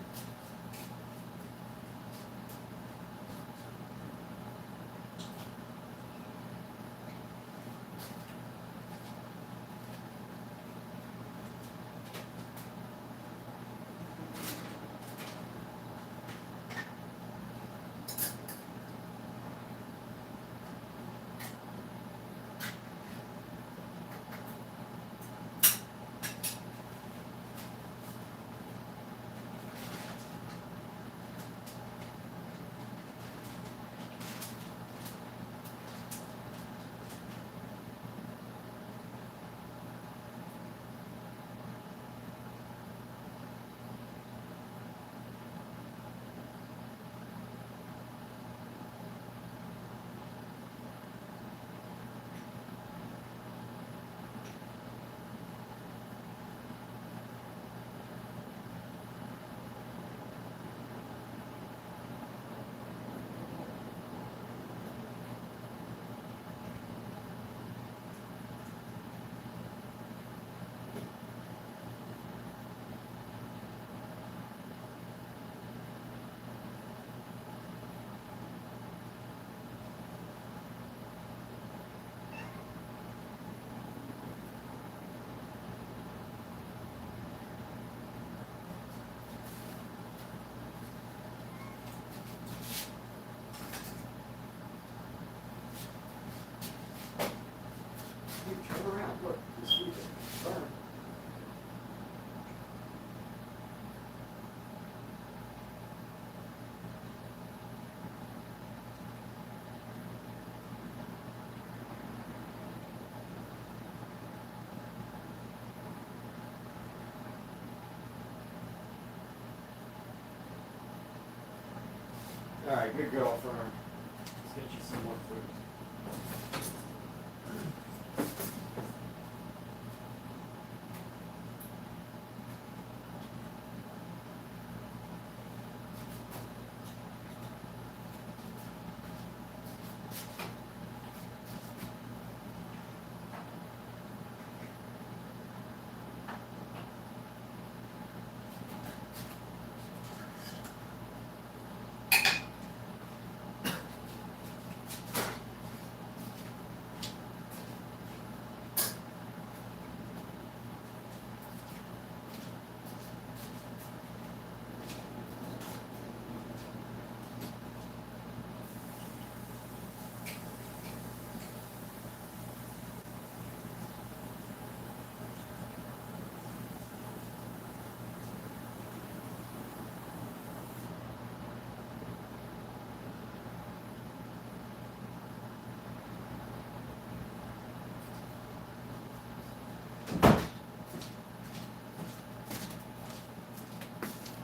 All right, good girlfriend. Let's get you some more food.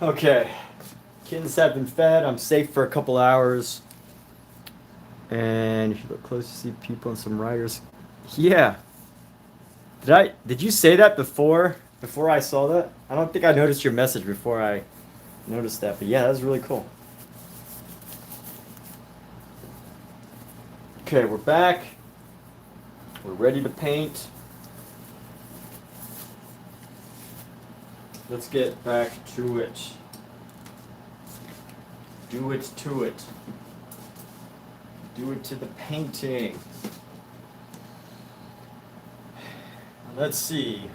Okay, kittens have been fed. I'm safe for a couple hours. And if you look close, you see people and some riders. Yeah. Did you say that before I saw that? I don't think I noticed your message before I noticed that, but yeah, that was really cool. Okay, we're back. We're ready to paint. Let's get back to it. Do it to it. Do it to the painting. Let's see.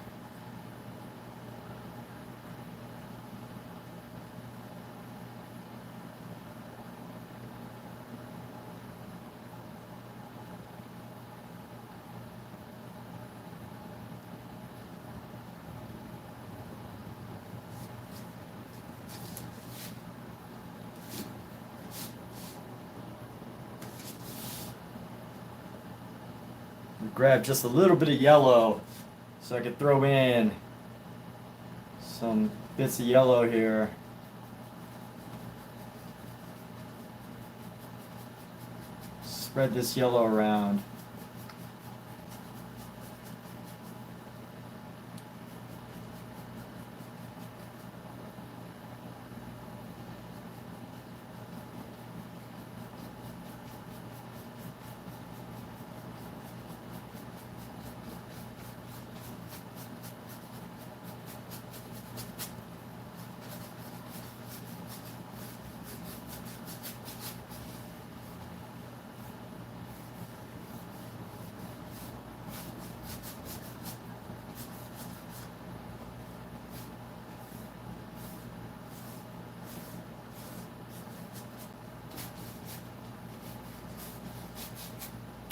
Grab just a little bit of yellow so I can throw in some bits of yellow here. Spread this yellow around.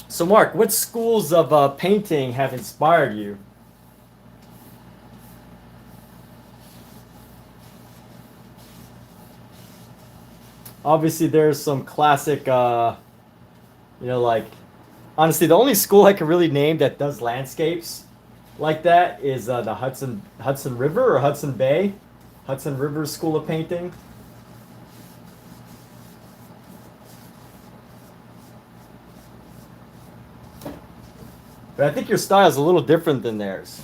So Mark, what schools of painting have inspired you? Obviously, there's some classic, like, honestly, the only school I can really name that does landscapes like that is the Hudson River or Hudson Bay, Hudson River School of Painting. But I think your style is a little different than theirs.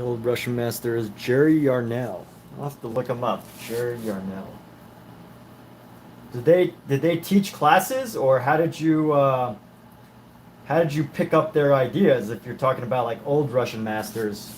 The old Russian master is Jerry Yarnell. I'll have to look him up. Jerry Yarnell. Did they teach classes, or how did you pick up their ideas? If you're talking about like old Russian masters.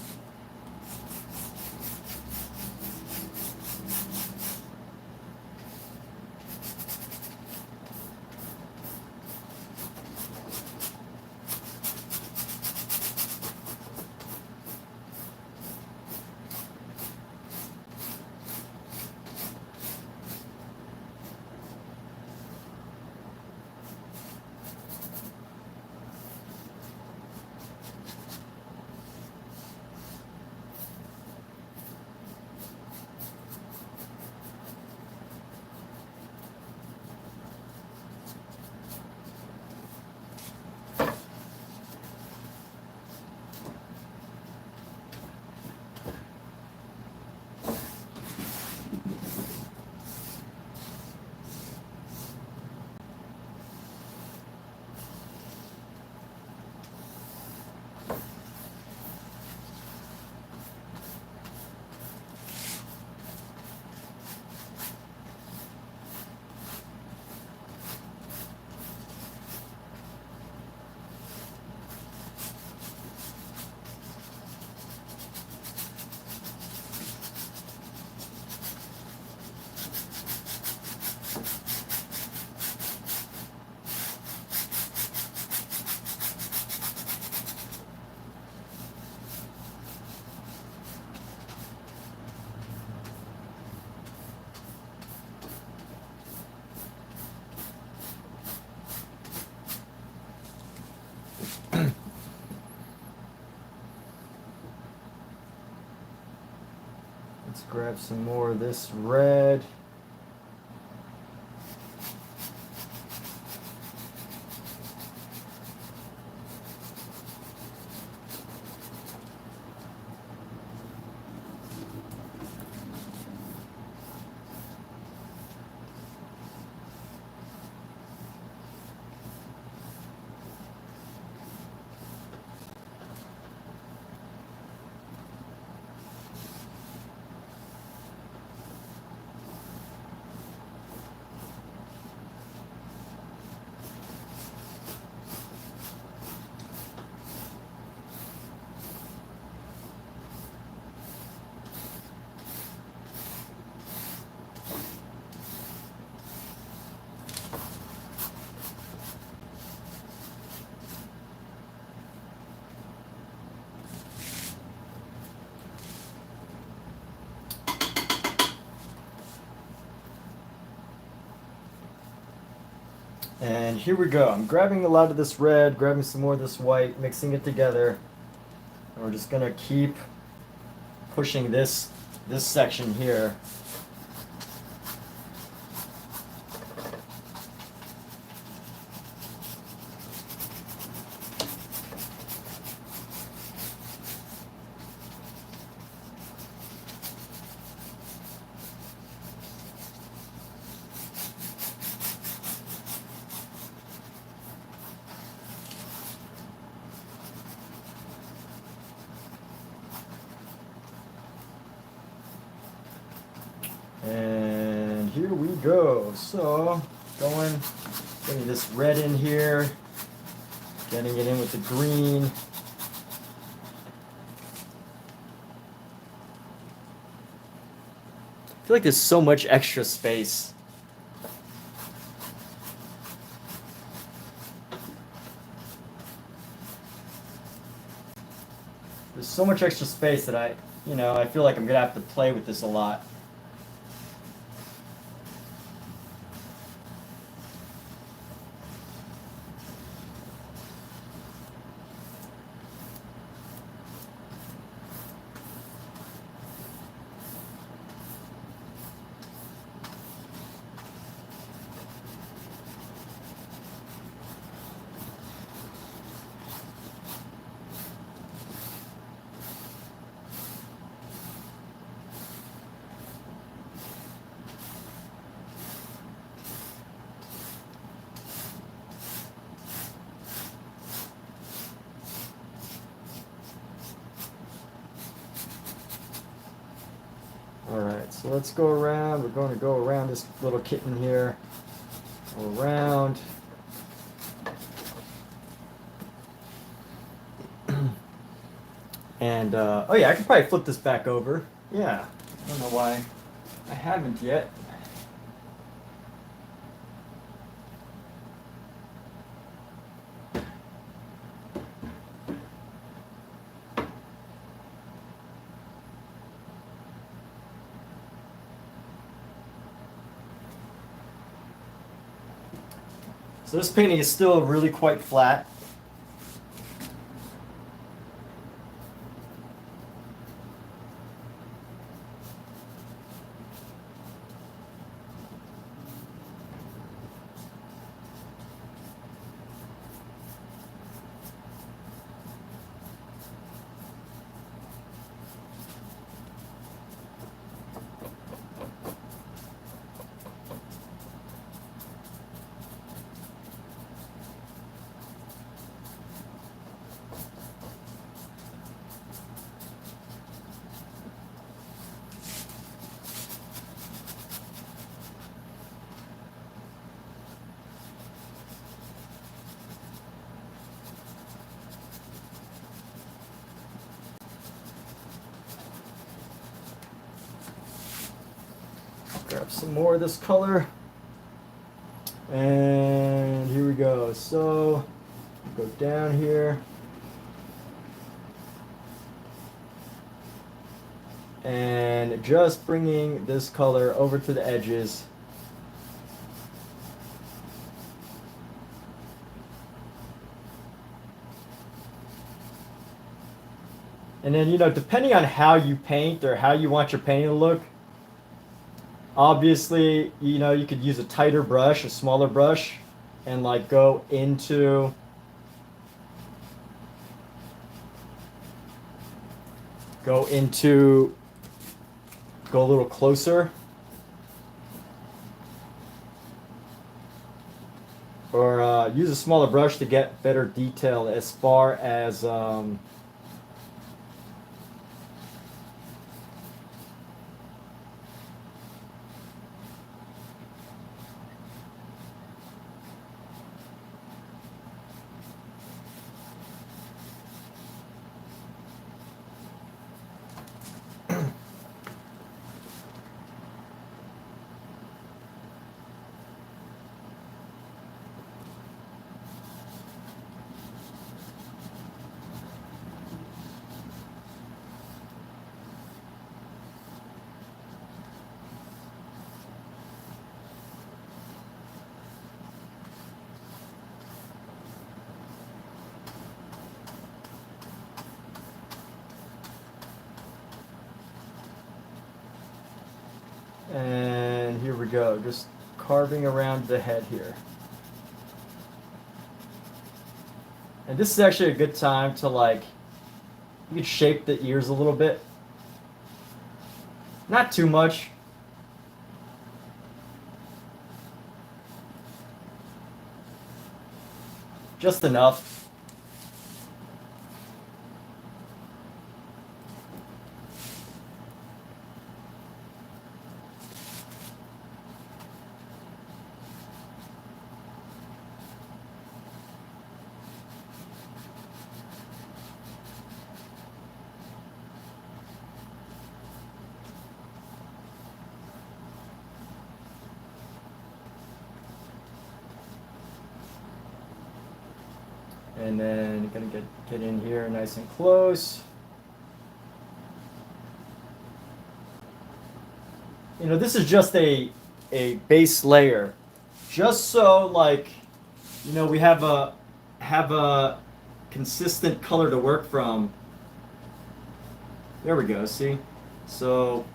Let's grab some more of this red. And here we go. I'm grabbing a lot of this red, grabbing some more of this white, mixing it together. And we're just gonna keep pushing this section here. And here we go. So, getting this red in here, getting it in with the green. I feel like there's so much extra space. There's so much extra space that I feel like I'm gonna have to play with this a lot. So let's go around. We're going to go around this little kitten here. Go around. And, oh yeah, I could probably flip this back over. Yeah, I don't know why I haven't yet. So this painting is still really quite flat. Grab some more of this color. And here we go. So go down here. And just bringing this color over to the edges. And then, you know, depending on how you paint or how you want your painting to look, obviously, you know, you could use a tighter brush, a smaller brush, and like go a little closer. Or use a smaller brush to get better detail as far as and here we go, just carving around the head here. And this is actually a good time to, like, you could shape the ears a little bit. Not too much. Just enough. And then gonna get in here nice and close. You know, this is just a base layer, just so, like, you know, we have a consistent color to work from. There we go. See, so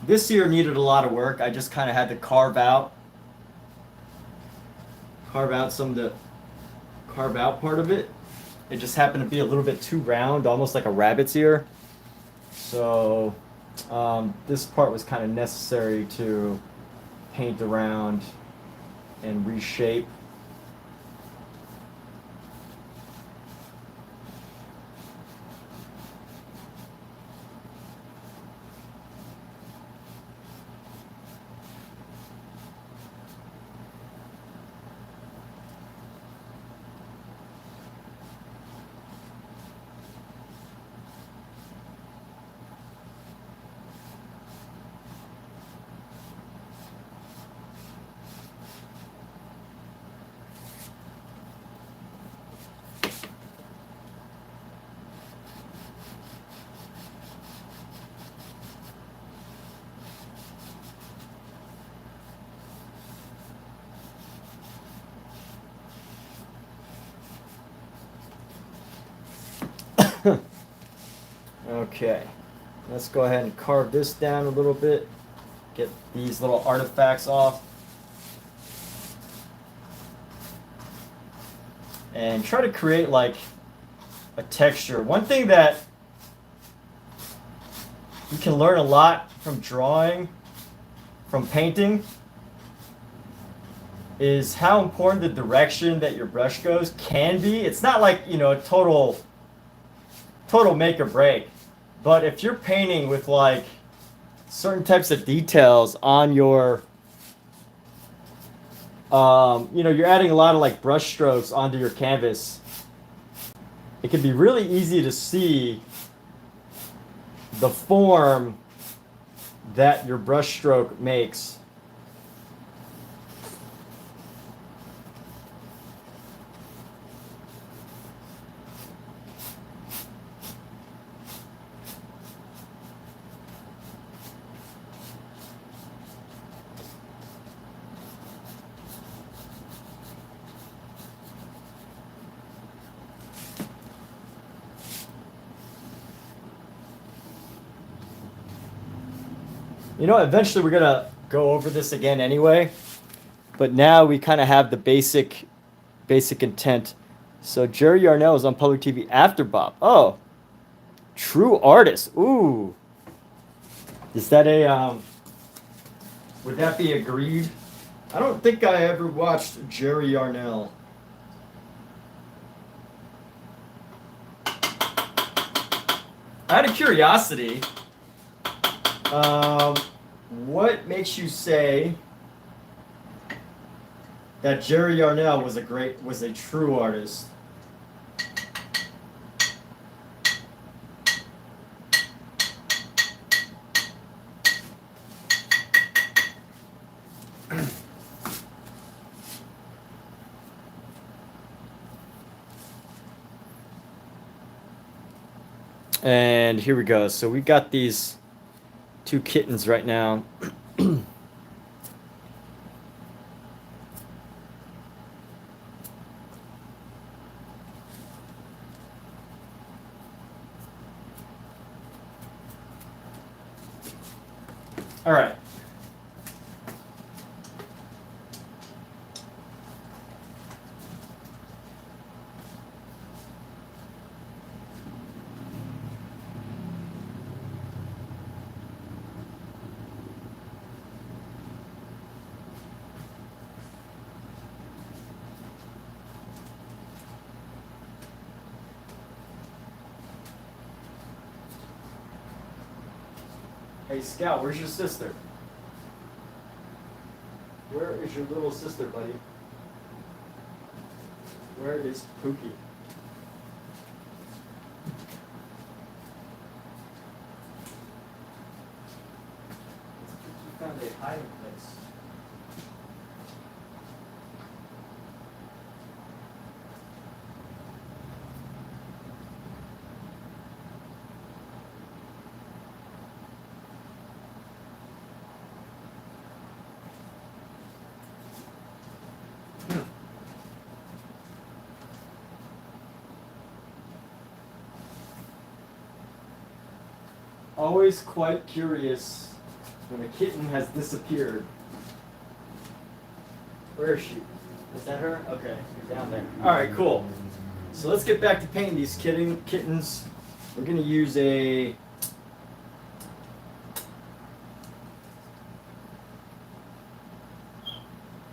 this here needed a lot of work. I just kind of had to carve out part of it. It just happened to be a little bit too round, almost like a rabbit's ear. So this part was kind of necessary to paint around and reshape. Okay, let's go ahead and carve this down a little bit. Get these little artifacts off. And try to create like a texture. One thing that you can learn a lot from drawing, from painting, is how important the direction that your brush goes can be. It's not like, you know, a total make or break. But if you're painting with like certain types of details on your, you know, you're adding a lot of like brush strokes onto your canvas, it can be really easy to see the form that your brush stroke makes. You know, eventually we're gonna go over this again anyway, but now we kind of have the basic intent. So Jerry Yarnell is on public TV after Bob. Oh, true artist. Ooh, is that a would that be agreed? I don't think I ever watched Jerry Yarnell. Out of curiosity, what makes you say that Jerry Yarnell was a true artist? And here we go. So we got these two kittens right now. All right. Hey, Scout, where's your sister? Where is your little sister, buddy? Where is Pookie? Pookie found a hiding place. Always quite curious when a kitten has disappeared. Where is she? Is that her? Okay, she's down there. Alright, cool. So let's get back to painting these kittens. We're going to use a...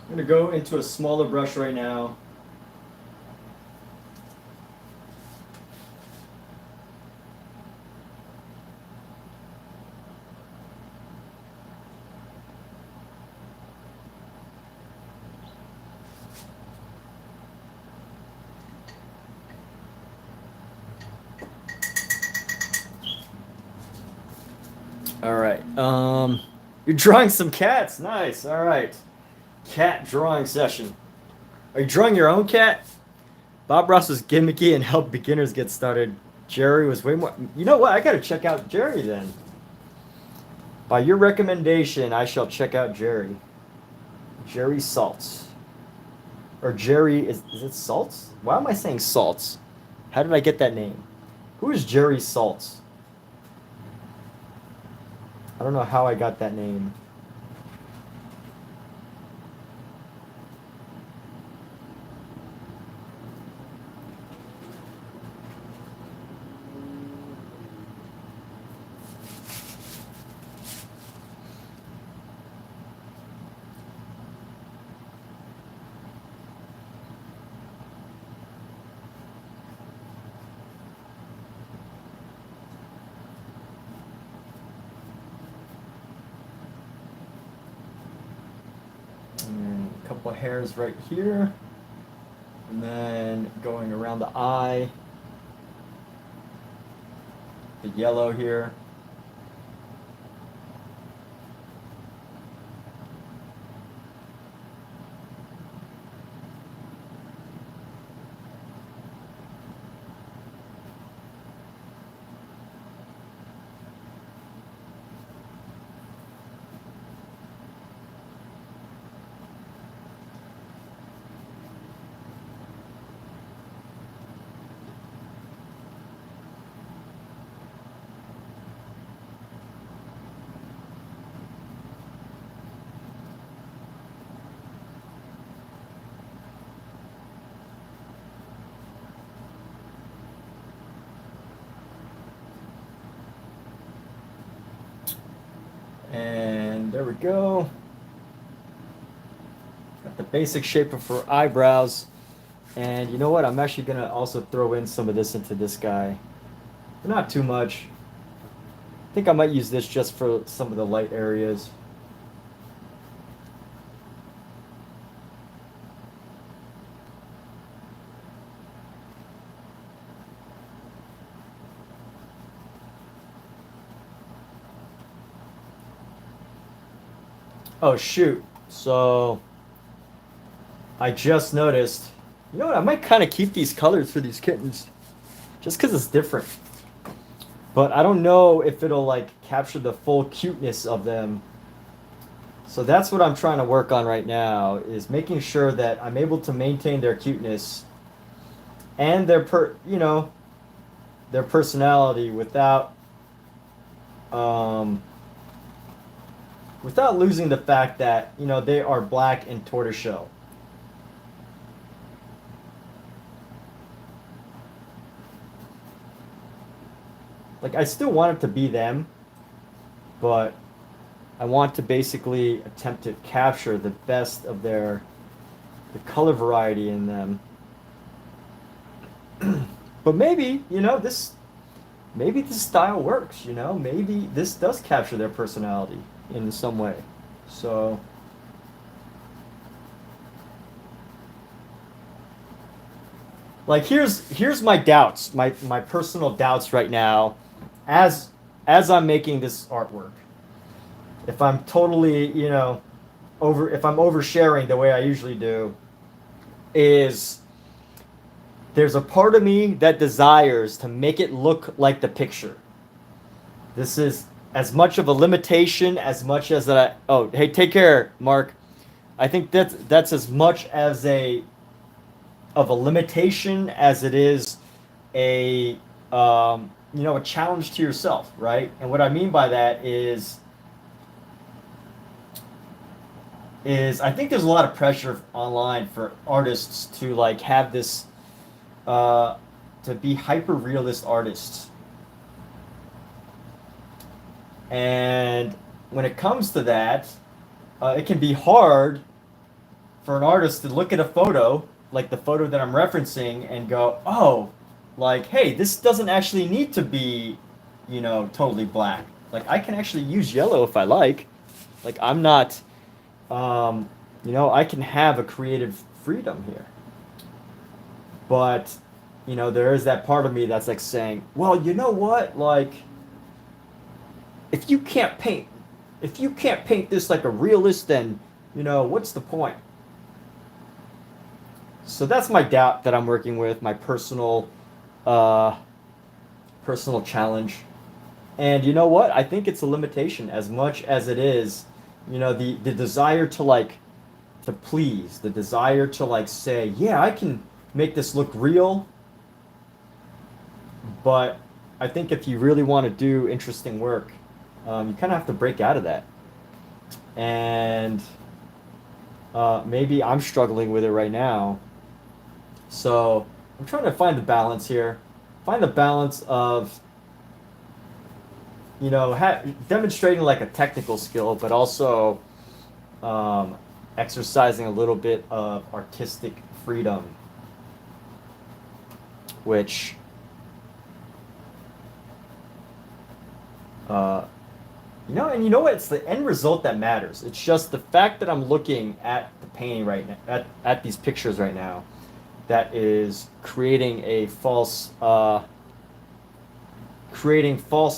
I'm going to go into a smaller brush right now. All right. You're drawing some cats. Nice. All right. Cat drawing session. Are you drawing your own cat? Bob Ross was gimmicky and helped beginners get started. Jerry was way more. You know what? I gotta check out Jerry then. By your recommendation, I shall check out Jerry. Jerry Salts. Or Jerry, is it Salts? Why am I saying Salts? How did I get that name? Who is Jerry Saltz? I don't know how I got that name. A couple of hairs right here, and then going around the eye, the yellow here. And there we go. Got the basic shape of her eyebrows. And you know what? I'm actually going to also throw in some of this into this guy. But not too much. I think I might use this just for some of the light areas. Oh shoot, so I just noticed, you know what, I might kind of keep these colors for these kittens, just because it's different. But I don't know if it'll like capture the full cuteness of them. So that's what I'm trying to work on right now, is making sure that I'm able to maintain their cuteness and their their personality without without losing the fact that, you know, they are black and tortoiseshell. Like, I still want it to be them, but I want to basically attempt to capture the best of the color variety in them. But maybe, you know, maybe this style works, you know, maybe this does capture their personality in some way. So like here's my doubts, my personal doubts right now as I'm making this artwork. If I'm totally, you know, if I'm oversharing the way I usually do, is there's a part of me that desires to make it look like the picture. This is as much of a limitation as much as that oh, hey, take care, Mark. I think that's as much as of a limitation as it is a you know, a challenge to yourself, right? And what I mean by that is I think there's a lot of pressure online for artists to like have this to be hyper realist artists. And when it comes to that, it can be hard for an artist to look at a photo, like the photo that I'm referencing, and go, oh, like, hey, this doesn't actually need to be, you know, totally black. Like, I can actually use yellow if I like. Like, I'm not, you know, I can have a creative freedom here. But, you know, there is that part of me that's like saying, well, you know what, like, if you can't paint this like a realist, then, you know, what's the point? So that's my doubt that I'm working with, my personal challenge. And you know what? I think it's a limitation as much as it is, you know, the desire to like to please, the desire to like say, yeah, I can make this look real, but I think if you really want to do interesting work, you kind of have to break out of that. And maybe I'm struggling with it right now. So I'm trying to find the balance here. Find the balance of, you know, demonstrating like a technical skill, but also um, exercising a little bit of artistic freedom, which you know, and you know what? It's the end result that matters. It's just the fact that I'm looking at the painting right now, at these pictures right now, that is creating false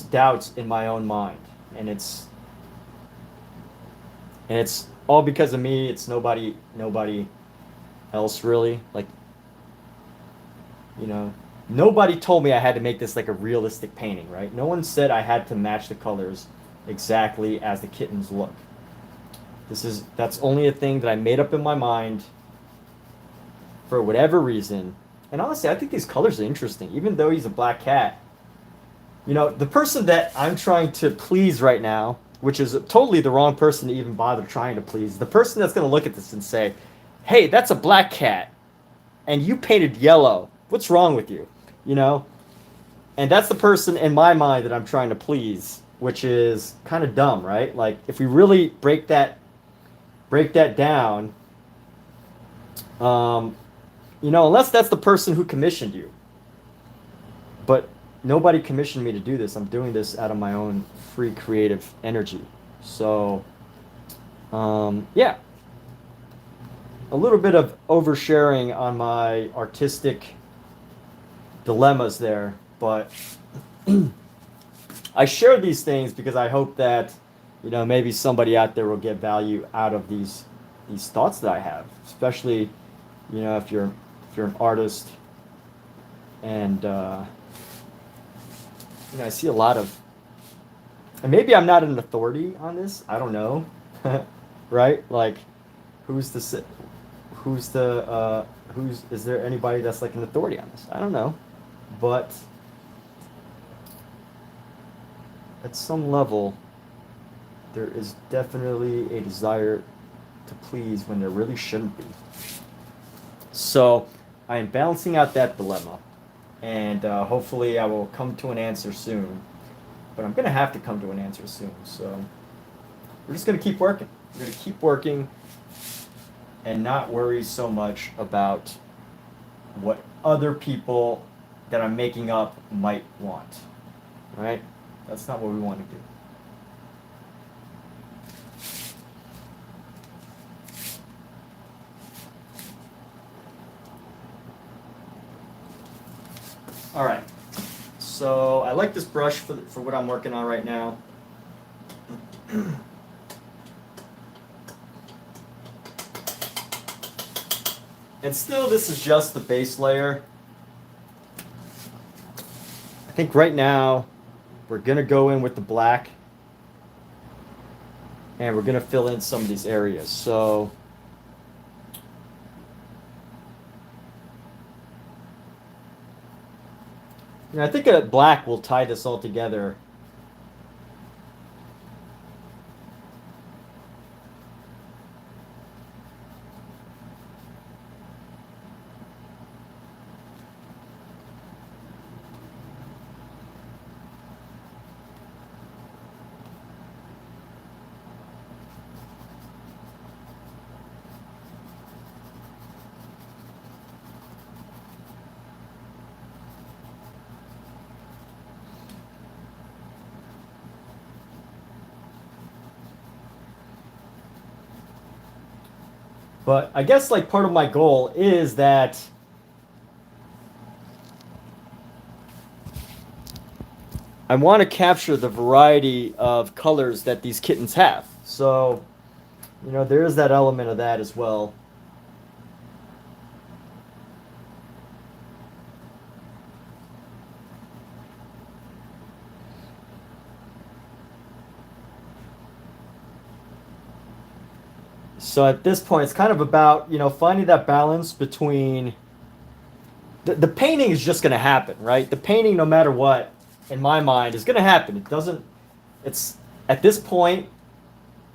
doubts in my own mind, and it's all because of me. It's nobody else really. Like, you know, nobody told me I had to make this like a realistic painting, right? No one said I had to match the colors exactly as the kittens look. That's only a thing that I made up in my mind for whatever reason. And honestly, I think these colors are interesting, even though he's a black cat. You know, the person that I'm trying to please right now, which is totally the wrong person to even bother trying to please, the person that's going to look at this and say, hey, that's a black cat, and you painted yellow. What's wrong with you? You know? And that's the person in my mind that I'm trying to please, which is kind of dumb, right? Like, if we really break that down, you know, unless that's the person who commissioned you. But nobody commissioned me to do this. I'm doing this out of my own free creative energy. So, yeah. A little bit of oversharing on my artistic dilemmas there, but I share these things because I hope that, you know, maybe somebody out there will get value out of these thoughts that I have, especially, you know, if you're an artist. And you know, I see a lot of, and maybe I'm not an authority on this, I don't know. Right? Like, is there anybody that's like an authority on this? I don't know. But at some level, there is definitely a desire to please when there really shouldn't be. So I am balancing out that dilemma, and hopefully I will come to an answer soon. But I'm going to have to come to an answer soon. So we're just going to keep working. We're going to keep working and not worry so much about what other people that I'm making up might want. Right? That's not what we want to do. All right. So I like this brush for what I'm working on right now. And still, this is just the base layer. I think right now we're going to go in with the black, and we're going to fill in some of these areas. So you know, I think a black will tie this all together. But I guess like part of my goal is that I want to capture the variety of colors that these kittens have. So, you know, there is that element of that as well. So at this point, it's kind of about, you know, finding that balance between the painting is just going to happen, right? The painting, no matter what, in my mind, is going to happen. It doesn't, it's at this point,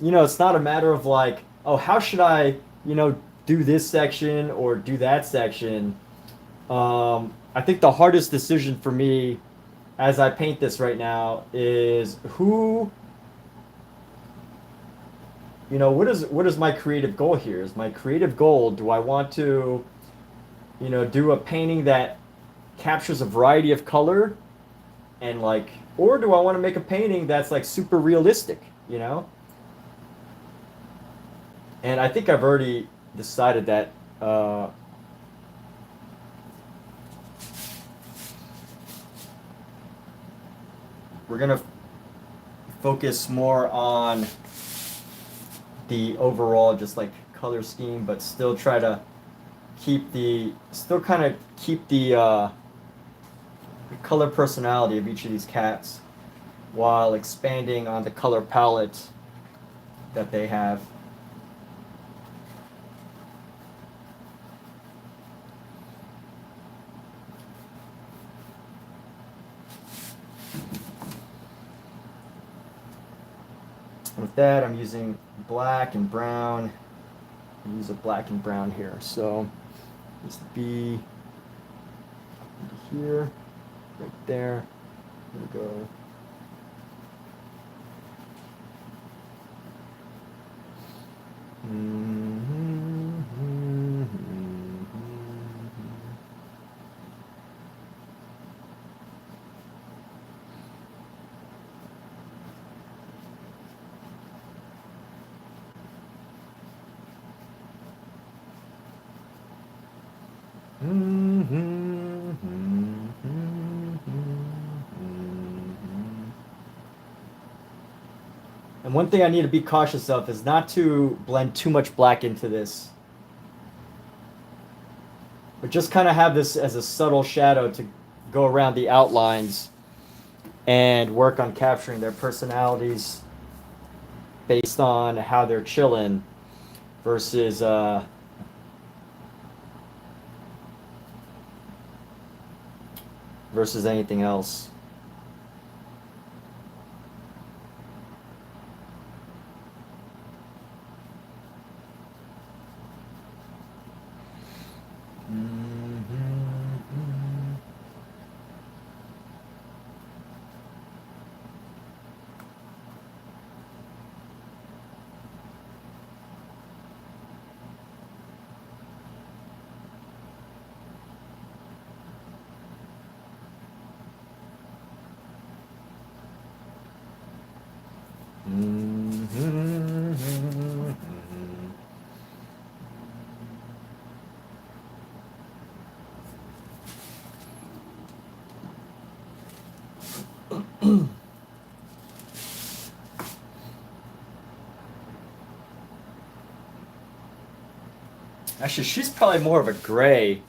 you know, it's not a matter of like, oh, how should I, you know, do this section or do that section. I think the hardest decision for me as I paint this right now is who, you know, what is my creative goal here? Is my creative goal, do I want to, you know, do a painting that captures a variety of color and like, or do I want to make a painting that's like super realistic, you know? And I think I've already decided that we're gonna focus more on the overall just like color scheme, but still try to keep the color personality of each of these cats while expanding on the color palette that they have. With that, I'm using black and brown. I use a black and brown here. So this would be here, right there. Here we go. And one thing I need to be cautious of is not to blend too much black into this, but just kind of have this as a subtle shadow to go around the outlines and work on capturing their personalities based on how they're chilling versus versus anything else. Actually, she's probably more of a gray.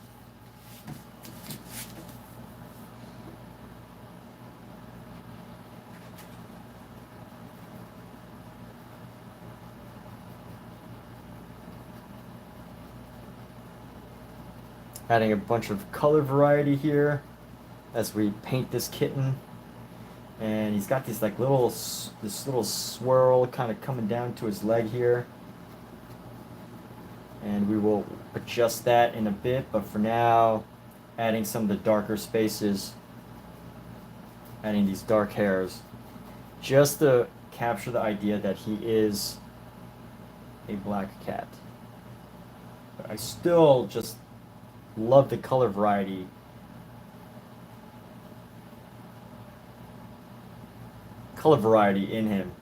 Adding a bunch of color variety here as we paint this kitten. And he's got these like this little swirl kind of coming down to his leg here. And we will adjust that in a bit, but for now, adding some of the darker spaces, adding these dark hairs, just to capture the idea that he is a black cat. But I still just love the color variety. Color variety in him.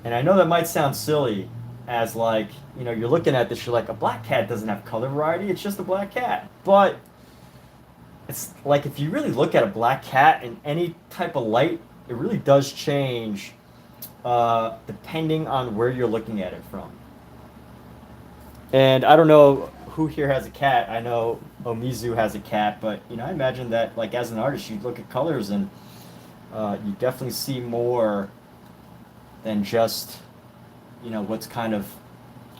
And I know that might sound silly, as like, you know, you're looking at this, you're like, a black cat doesn't have color variety, it's just a black cat. But it's like, if you really look at a black cat in any type of light, it really does change depending on where you're looking at it from. And I don't know who here has a cat. I know Omizu has a cat, but you know, I imagine that like as an artist, you look at colors and you definitely see more than just, you know, what's kind of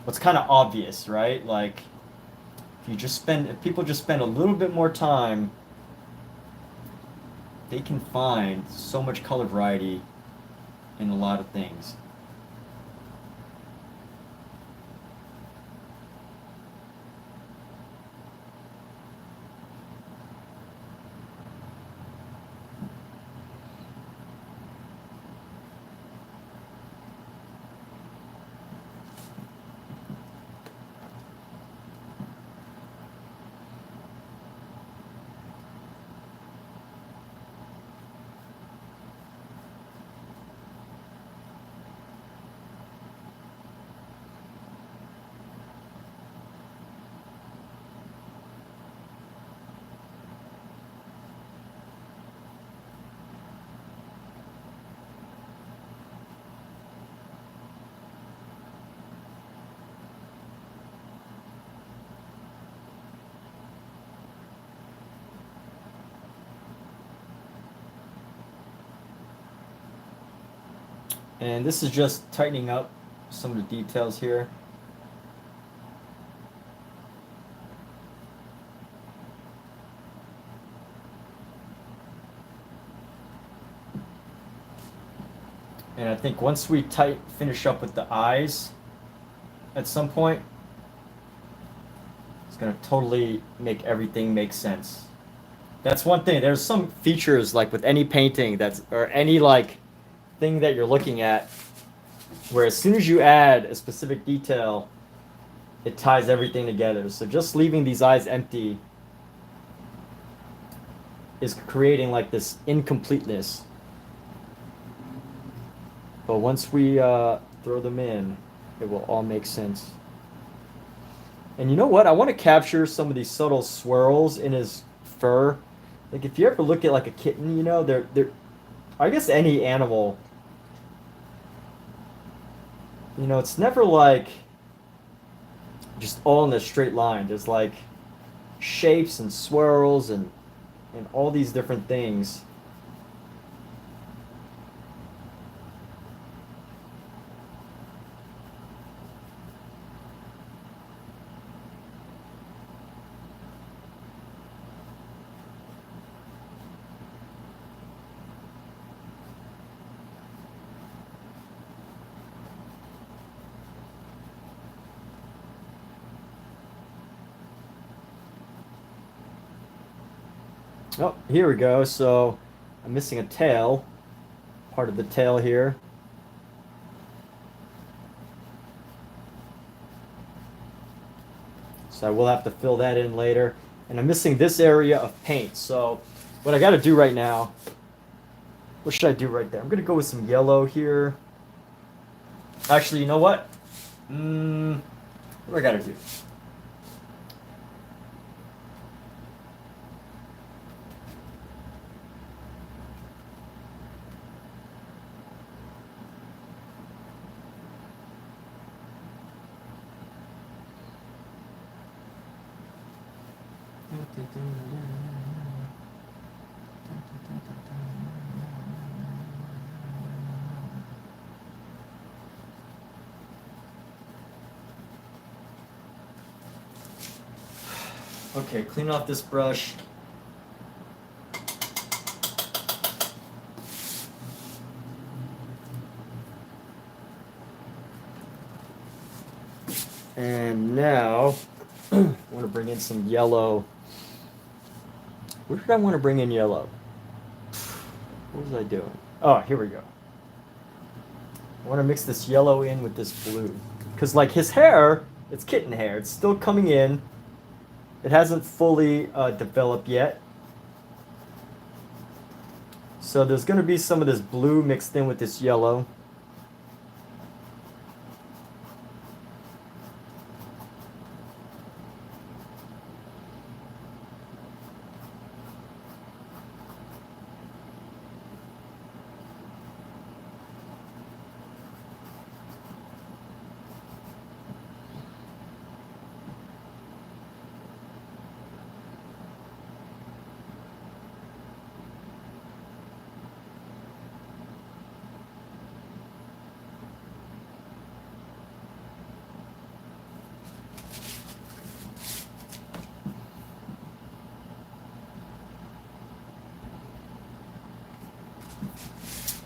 obvious, right? Like if people just spend a little bit more time they can find so much color variety in a lot of things. And this is just tightening up some of the details here. And I think once we finish up with the eyes at some point, it's going to totally make everything make sense. That's one thing. There's some features like with any painting or any like thing that you're looking at where as soon as you add a specific detail, it ties everything together. So just leaving these eyes empty is creating like this incompleteness. But once we throw them in, it will all make sense. And you know what? I want to capture some of these subtle swirls in his fur. Like if you ever look at like a kitten, you know, they're I guess any animal, you know, it's never like just all in a straight line. There's like shapes and swirls and all these different things. Oh, here we go. So I'm missing a tail, part of the tail here. So I will have to fill that in later. And I'm missing this area of paint. So what I got to do right now, what should I do right there? I'm going to go with some yellow here. Actually, you know what? What do I got to do? Okay, clean off this brush. And now I want to bring in some yellow. Where did I want to bring in yellow? What was I doing? Oh, here we go. I want to mix this yellow in with this blue. Because like his hair, it's kitten hair. It's still coming in. It hasn't fully developed yet. So there's going to be some of this blue mixed in with this yellow.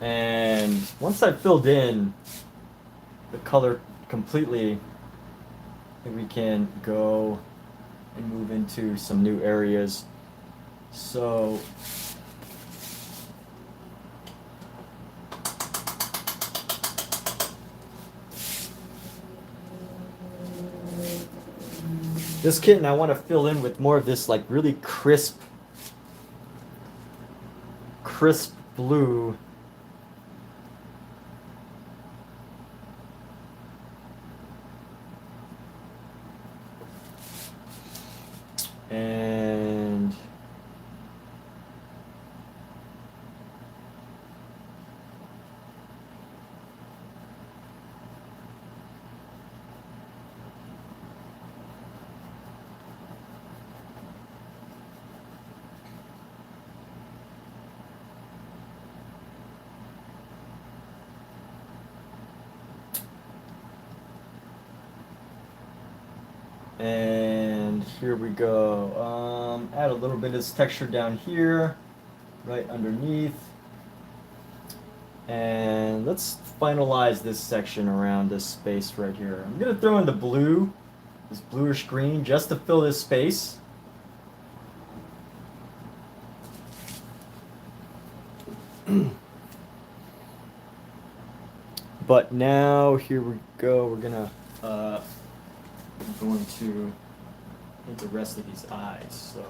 And once I've filled in the color completely, I think we can go and move into some new areas. So this kitten I want to fill in with more of this like really crisp blue. And here we go. Add a little bit of this texture down here, right underneath. And let's finalize this section around this space right here. I'm gonna throw in the blue, this bluish green, just to fill this space. But now here we go. We're gonna going to paint the rest of these eyes. So.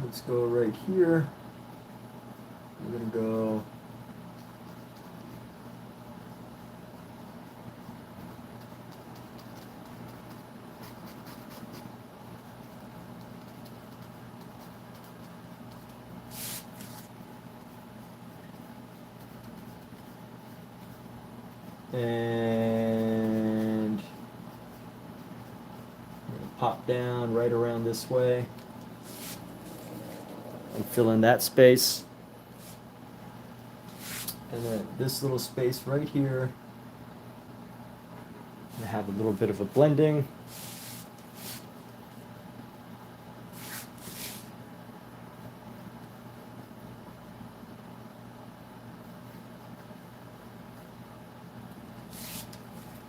Let's go right here. We're gonna go and pop down right around this way and fill in that space. And then this little space right here, I have a little bit of a blending.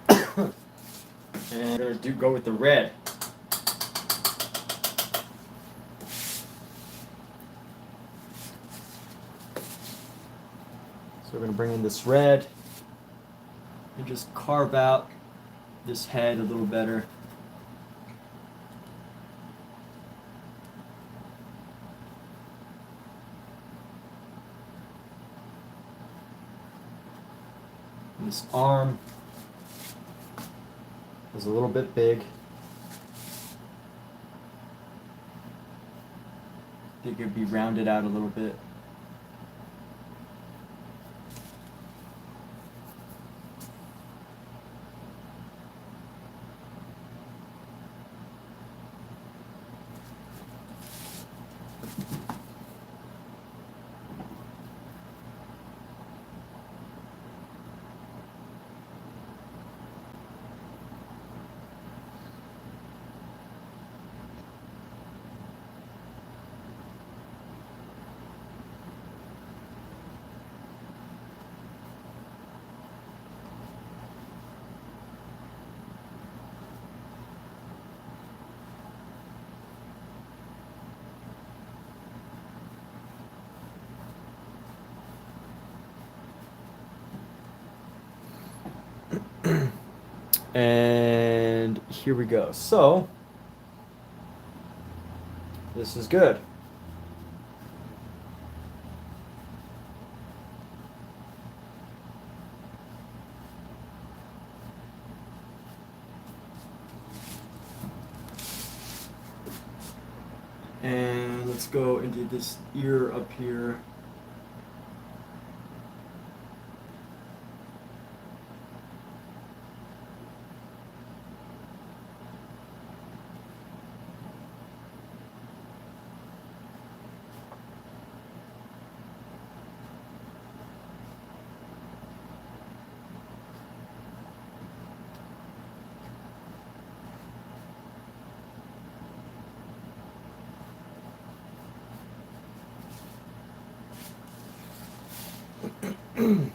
And I'm gonna go with the red. So we're going to bring in this red and just carve out this head a little better. And this arm is a little bit big. I think it could be rounded out a little bit. And here we go. So this is good. And let's go into this ear up here. And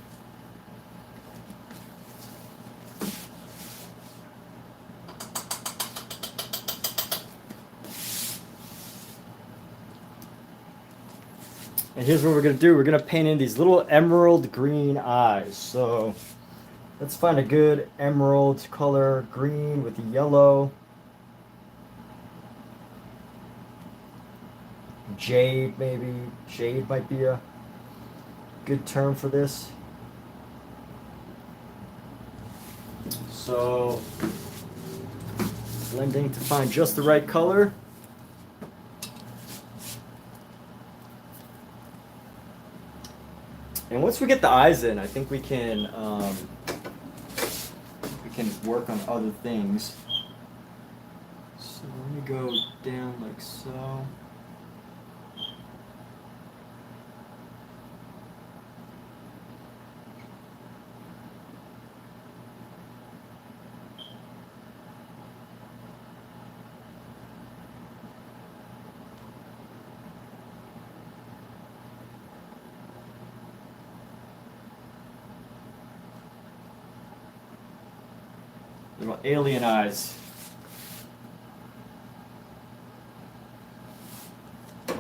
here's what we're going to do. We're going to paint in these little emerald green eyes. So let's find a good emerald color, green with yellow. Jade, maybe. Jade might be a good term for this. So, blending to find just the right color. And once we get the eyes in, I think we can work on other things. So let me go down like so. Little alien eyes. And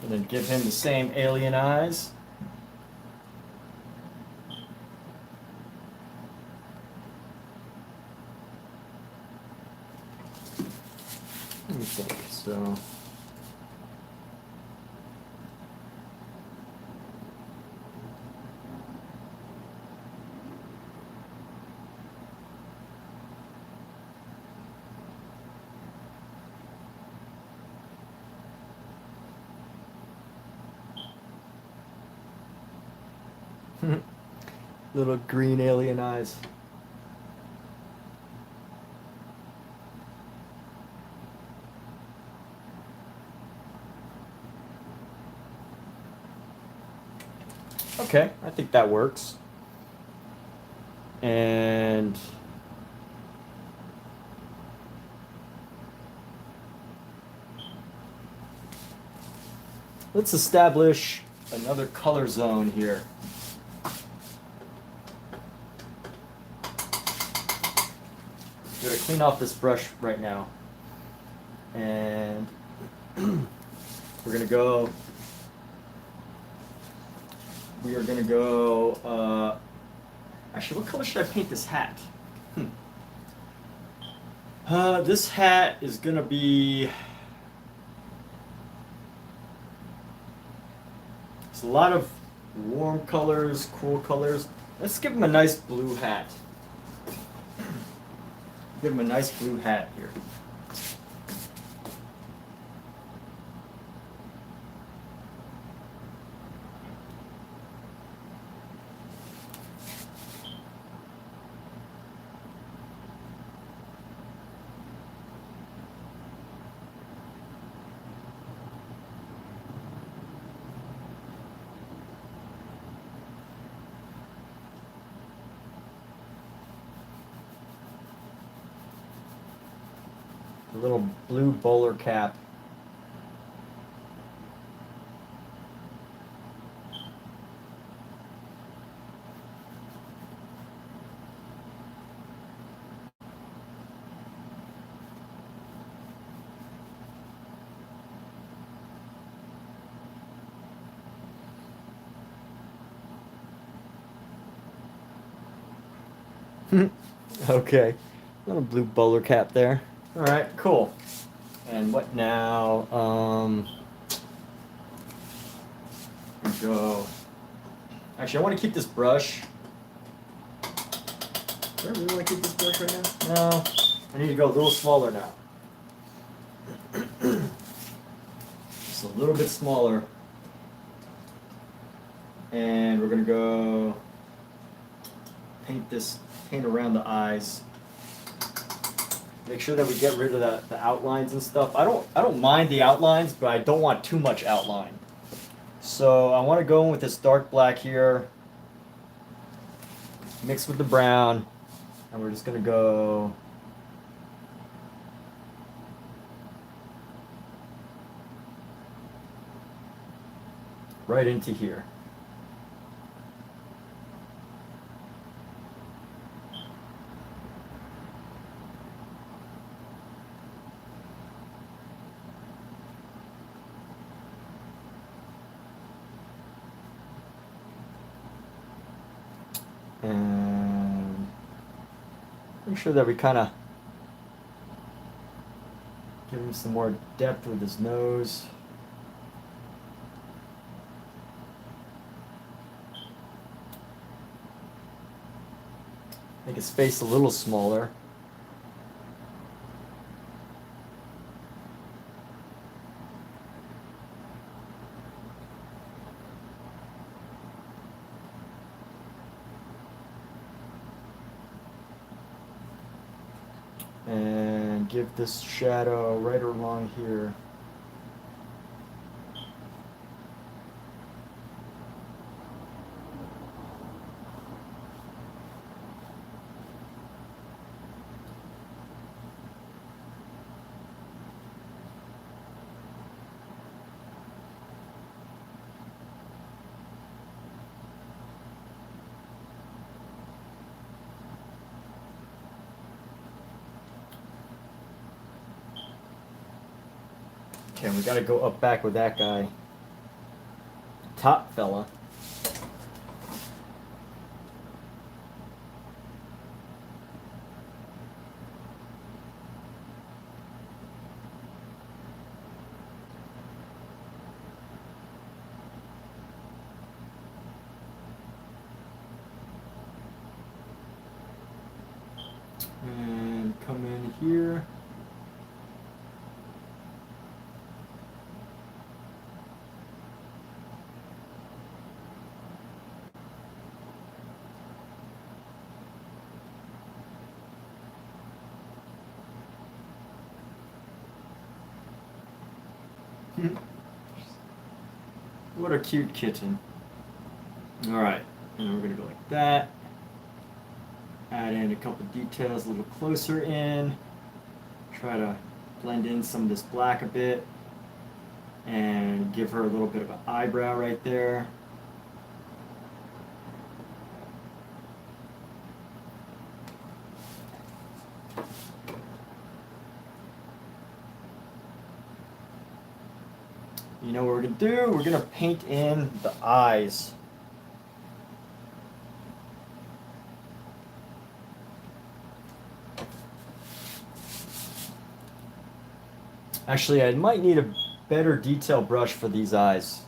then give him the same alien eyes. Let me think. So. Little green alien eyes. Okay, I think that works. And let's establish another color zone here. I'm gonna clean off this brush right now. And we are gonna go, actually, what color should I paint this hat? This hat is gonna be, it's a lot of warm colors, cool colors. Let's give him a nice blue hat. Give him a nice blue hat here. A little blue bowler cap. Okay, little blue bowler cap there. All right, cool. And what now? Go. Actually, I want to keep this brush. Do I really want to keep this brush right now? No, I need to go a little smaller now. Just a little bit smaller. And we're gonna go paint around the eyes. Make sure that we get rid of the outlines and stuff. I don't mind the outlines, but I don't want too much outline. So I want to go in with this dark black here, mix with the brown, and we're just gonna go right into here. Make sure that we kind of give him some more depth with his nose. Make his face a little smaller. And give this shadow right along here. Okay, we gotta go up back with that guy. Top fella. And come in here. What a cute kitten. Alright, and we're going to go like that. Add in a couple details a little closer in. Try to blend in some of this black a bit. And give her a little bit of an eyebrow right there. You know what we're going to do? We're going to paint in the eyes. Actually, I might need a better detail brush for these eyes.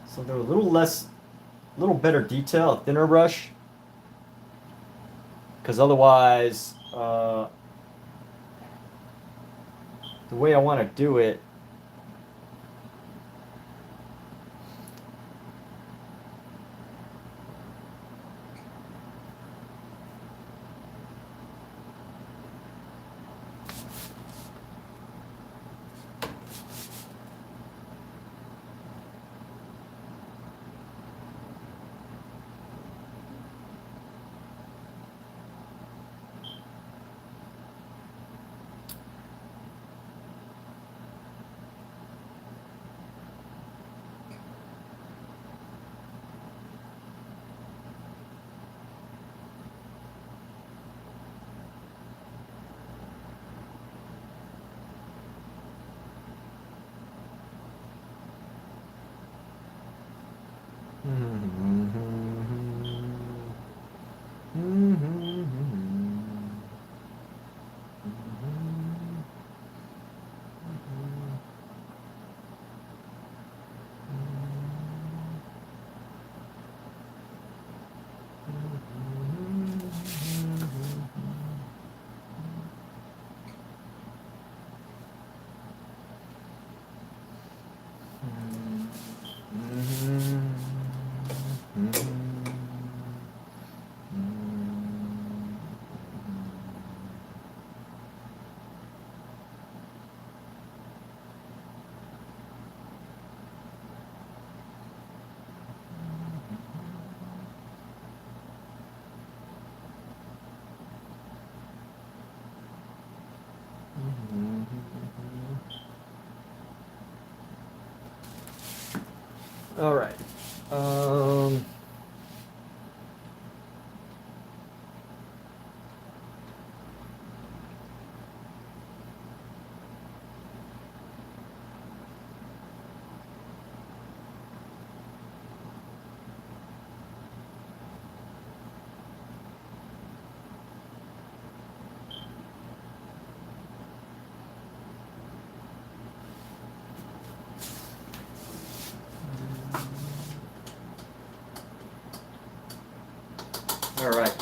So they're a little better detail, a thinner brush. Because otherwise, the way I want to do it, all right.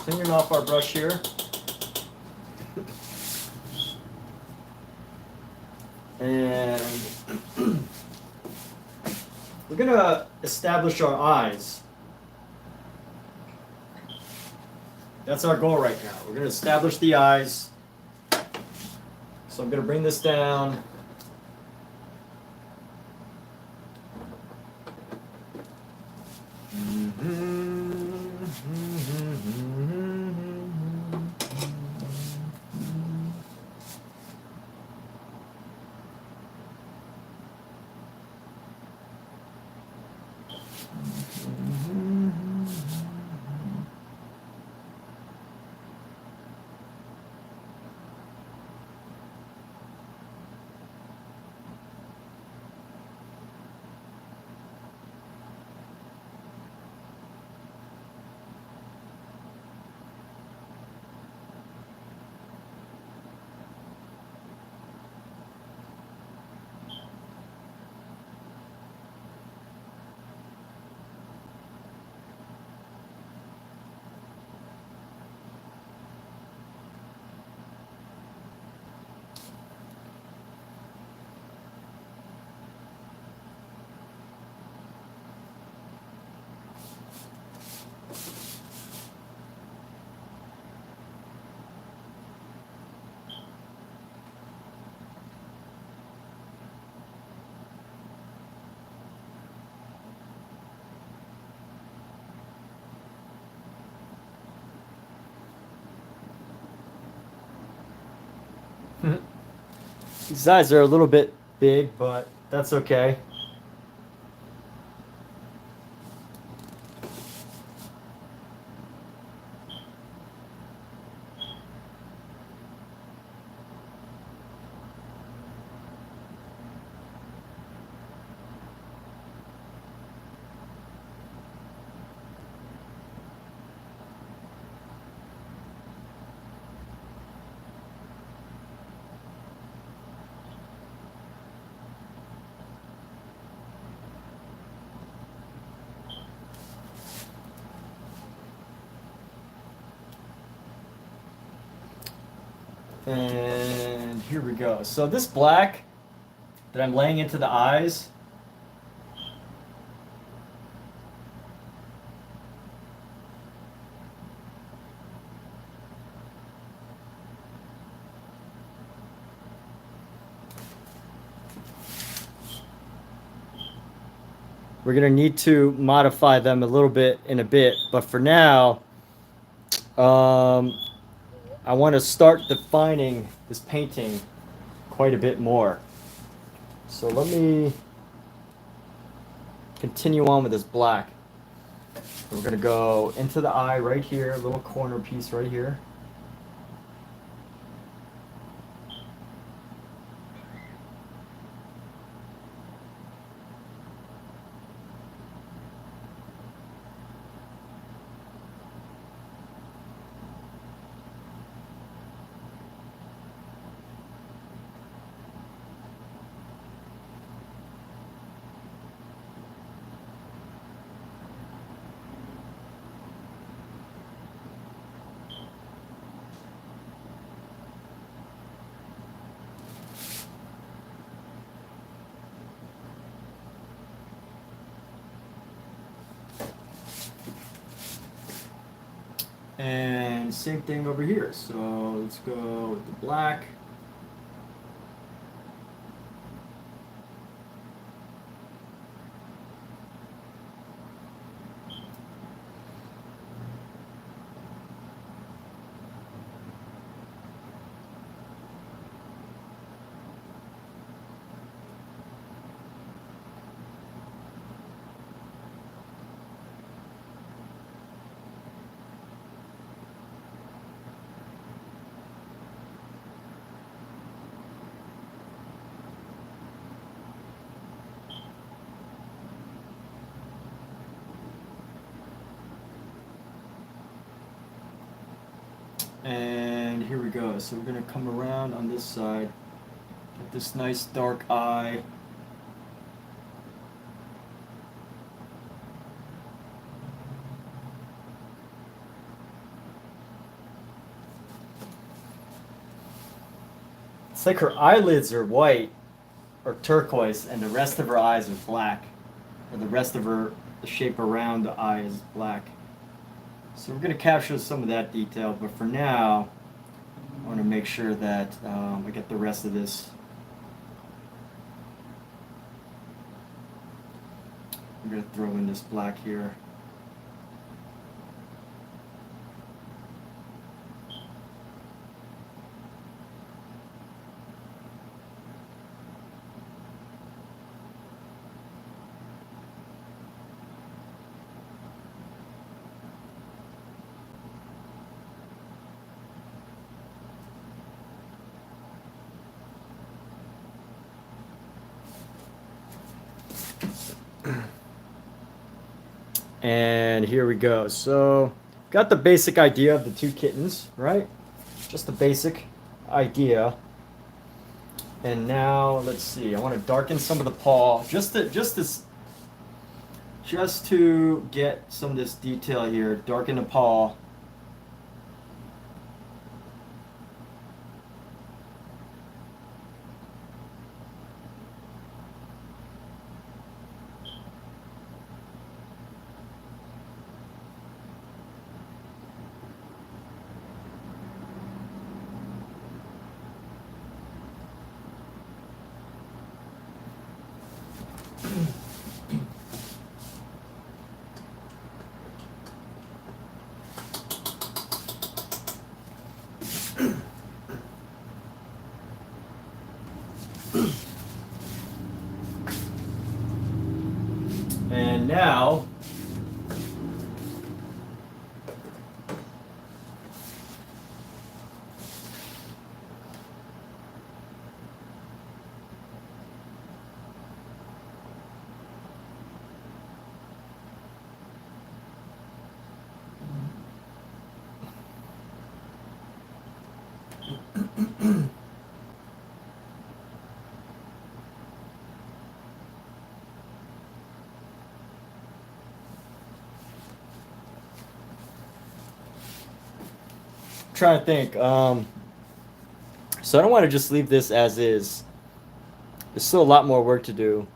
cleaning off our brush here. And we're gonna establish our eyes. That's our goal right now. We're gonna establish the eyes. So I'm gonna bring this down. These eyes are a little bit big, but that's okay. And here we go. So this black that I'm laying into the eyes, we're going to need to modify them a little bit in a bit, but for now, I want to start defining this painting quite a bit more. So let me continue on with this black. We're going to go into the eye right here, a little corner piece right here. And same thing over here. So let's go with the black. And here we go. So we're going to come around on this side, get this nice dark eye. It's like her eyelids are white or turquoise, and the rest of her eyes are black, or the rest of her, the shape around the eye is black. So we're going to capture some of that detail, but for now, I want to make sure that I get the rest of this. I'm going to throw in this black here. And here we go. So, got the basic idea of the two kittens, right? Just the basic idea. And now, let's see. I want to darken some of the paw, just to get some of this detail here. Darken the paw. And now, trying to think. So I don't want to just leave this as is. There's still a lot more work to do.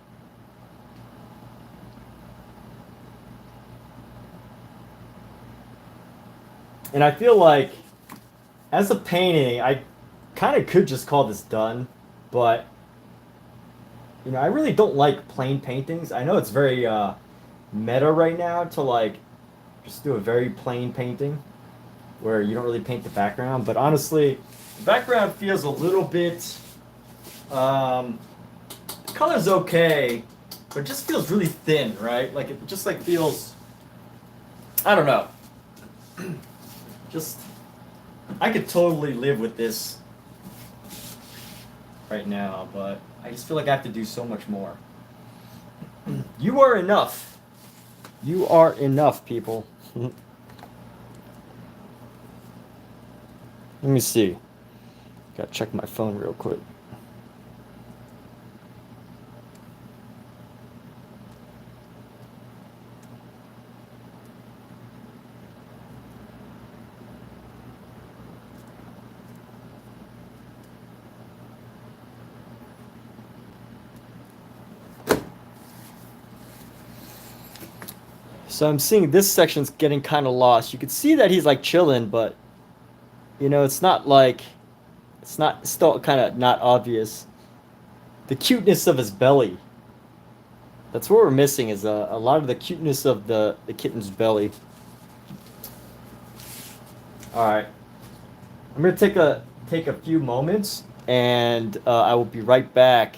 And I feel like, as a painting, I kind of could just call this done, but you know, I really don't like plain paintings. I know it's very meta right now to like just do a very plain painting where you don't really paint the background, but honestly, the background feels a little bit, the color's okay, but it just feels really thin, right? Like it just like feels, I don't know. Just, I could totally live with this right now, but I just feel like I have to do so much more. You are enough. You are enough, people. Let me see. Gotta check my phone real quick. So I'm seeing this section's getting kind of lost. You can see that he's like chilling, but you know, it's not like, it's not, still kind of not obvious. The cuteness of his belly. That's what we're missing, is a lot of the cuteness of the kitten's belly. All right. I'm going to take a few moments, and I will be right back.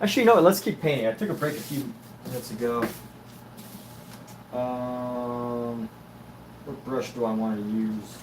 Actually, you know what? Let's keep painting. I took a break a few minutes ago. What brush do I want to use?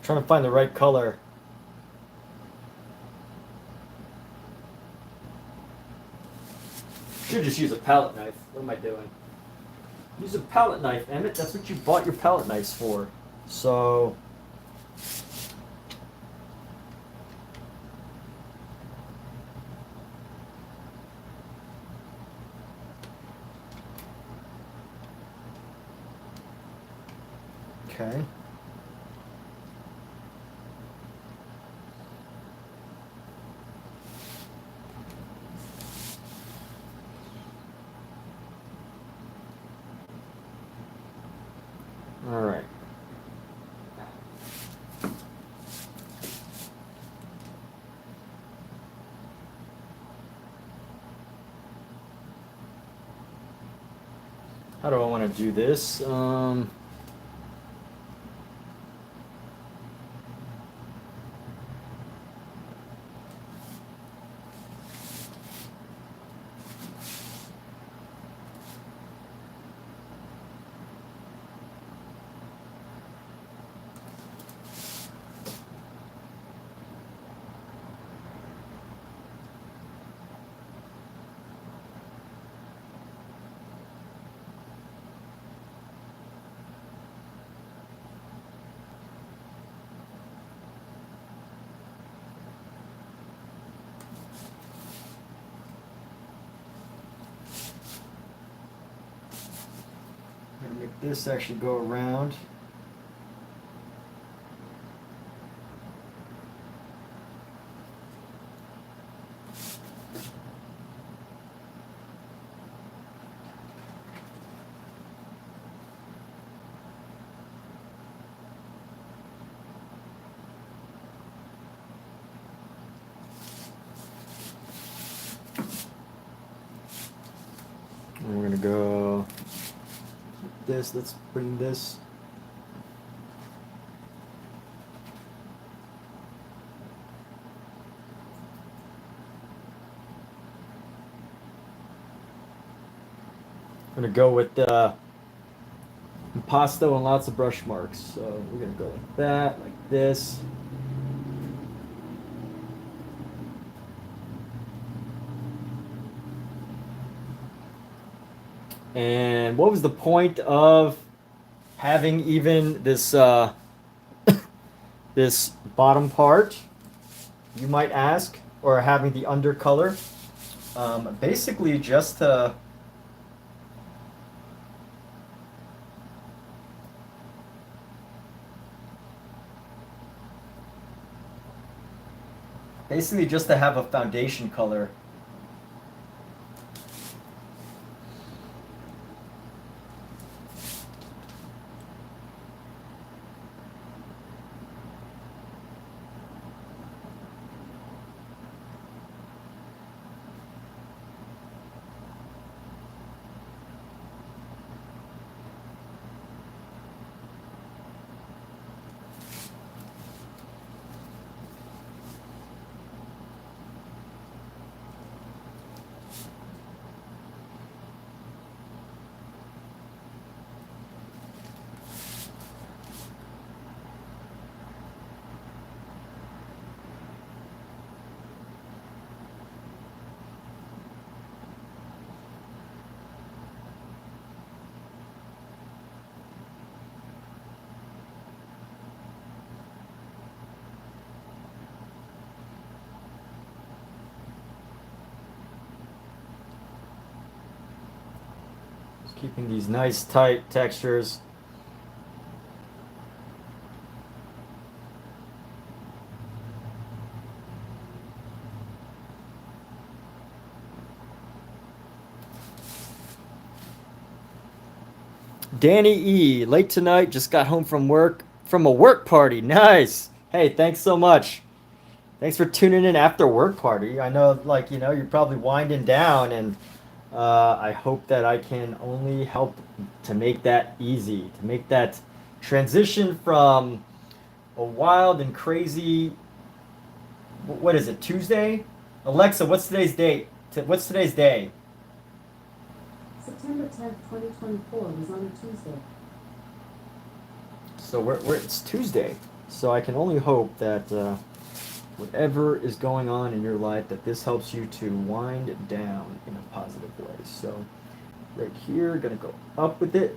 Trying to find the right color. Should just use a palette knife. What am I doing? Use a palette knife, Emmett. That's what you bought your palette knives for. So. Okay. All right. How do I want to do this? I'm gonna make this actually go around. And we're gonna go this. Let's bring this. I'm gonna go with impasto and lots of brush marks. So we're gonna go like that, like this. And what was the point of having even this this bottom part, you might ask, or having the undercolor? Basically just to have a foundation color. Keeping these nice tight textures. Danny E, late tonight, just got home from a work party. Nice. Hey, thanks so much. Thanks for tuning in after work party. I know, like, you're probably winding down, and I hope that I can only help to make that easy, to make that transition from a wild and crazy, what is it, Tuesday? Alexa, what's today's date? What's today's day? September 10th, 2024 was on a Tuesday. So it's Tuesday. So I can only hope that whatever is going on in your life, that this helps you to wind it down in a positive way. So right here, gonna go up with it,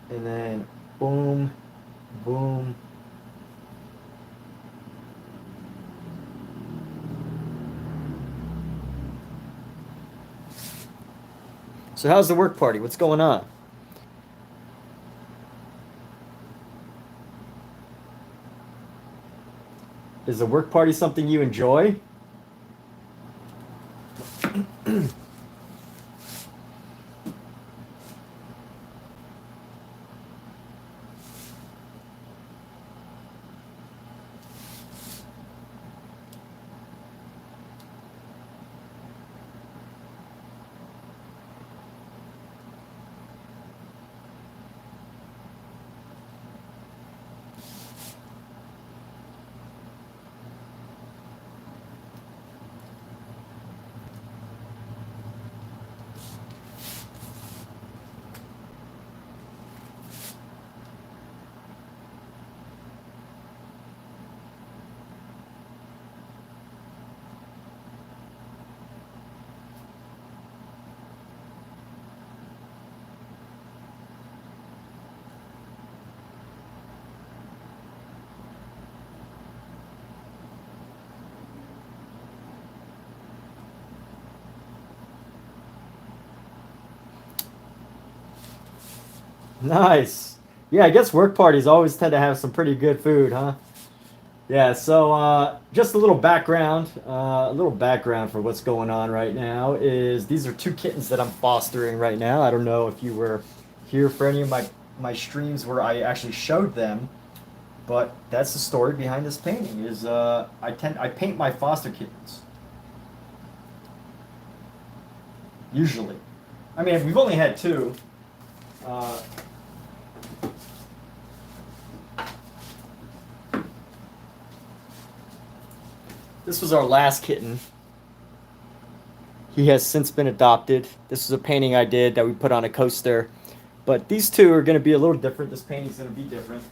and then boom, boom. So how's the work party? What's going on? Is the work party something you enjoy? Nice. Yeah, I guess work parties always tend to have some pretty good food, huh? Yeah, so just a little background for what's going on right now is these are two kittens that I'm fostering right now. I don't know if you were here for any of my streams where I actually showed them, but that's the story behind this painting is I paint my foster kittens. Usually. I mean, we've only had two. Uh, This was our last kitten. He has since been adopted. This was a painting I did that we put on a coaster. But these two are going to be a little different. This painting's going to be different.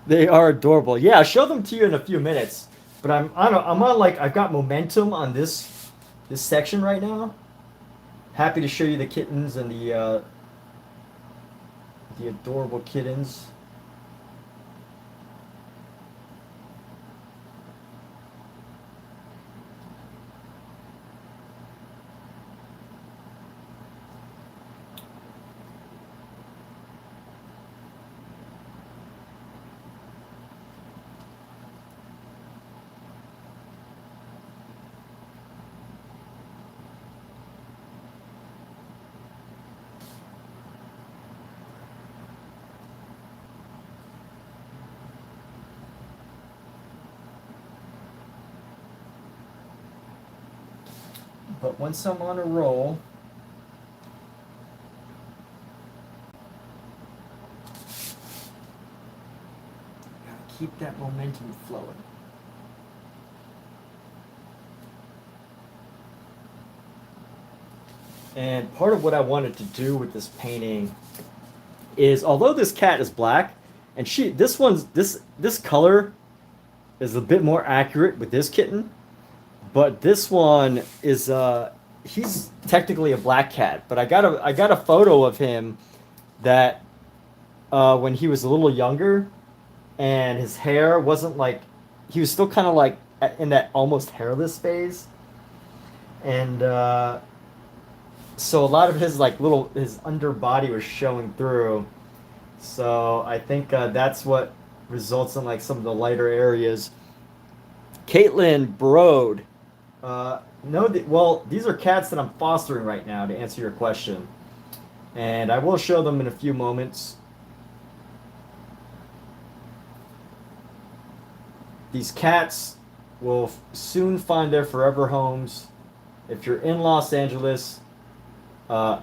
They are adorable. Yeah, I'll show them to you in a few minutes. But I'm on like I've got momentum on this section right now. Happy to show you the kittens and the adorable kittens. But once I'm on a roll, gotta keep that momentum flowing. And part of what I wanted to do with this painting is, although this cat is black, and this color is a bit more accurate with this kitten, but this one is he's technically a black cat. But I got a photo of him that when he was a little younger, and his hair wasn't like he was still kind of like in that almost hairless phase, and so a lot of his his underbody was showing through. So I think that's what results in like some of the lighter areas. Caitlin Brode. No, well, these are cats that I'm fostering right now to answer your question. And I will show them in a few moments. these cats will soon find their forever homes. If you're in Los Angeles,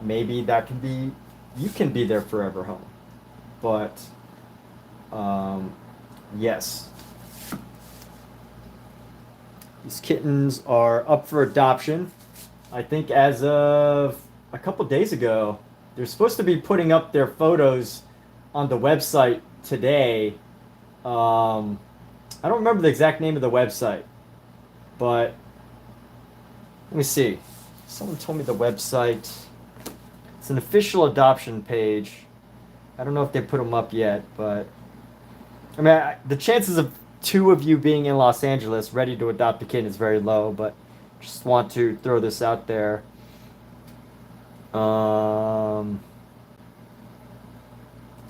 maybe that can be, you can be their forever home. But yes, these kittens are up for adoption. I think as of a couple days ago, they're supposed to be putting up their photos on the website today. I don't remember the exact name of the website, but let me see. Someone told me the website. It's an official adoption page. I don't know if they put them up yet, but I mean, the chances of two of you being in Los Angeles ready to adopt a kitten is very low, but just want to throw this out there.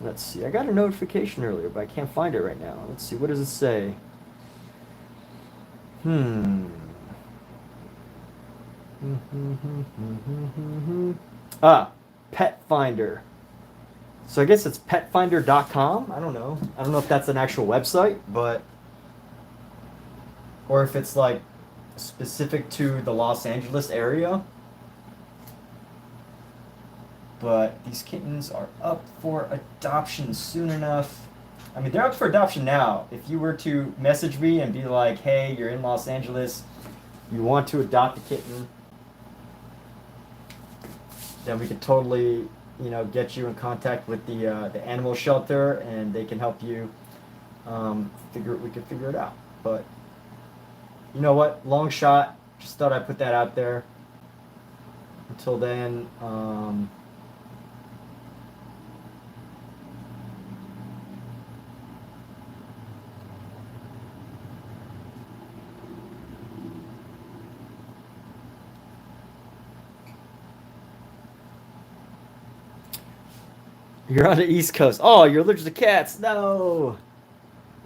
Let's see. I got a notification earlier, but I can't find it right now. Let's see. What does it say? Pet Finder. So I guess it's petfinder.com. I don't know. I don't know if that's an actual website, but or if it's like specific to the Los Angeles area. But these kittens are up for adoption soon enough. I mean, they're up for adoption now. If you were to message me and be like, hey, you're in Los Angeles, you want to adopt a kitten, then we could totally, you know, get you in contact with the animal shelter, and they can help you we could figure it out. But you know what? Long shot. Just thought I'd put that out there. Until then, you're on the East Coast. Oh, you're allergic to cats. No.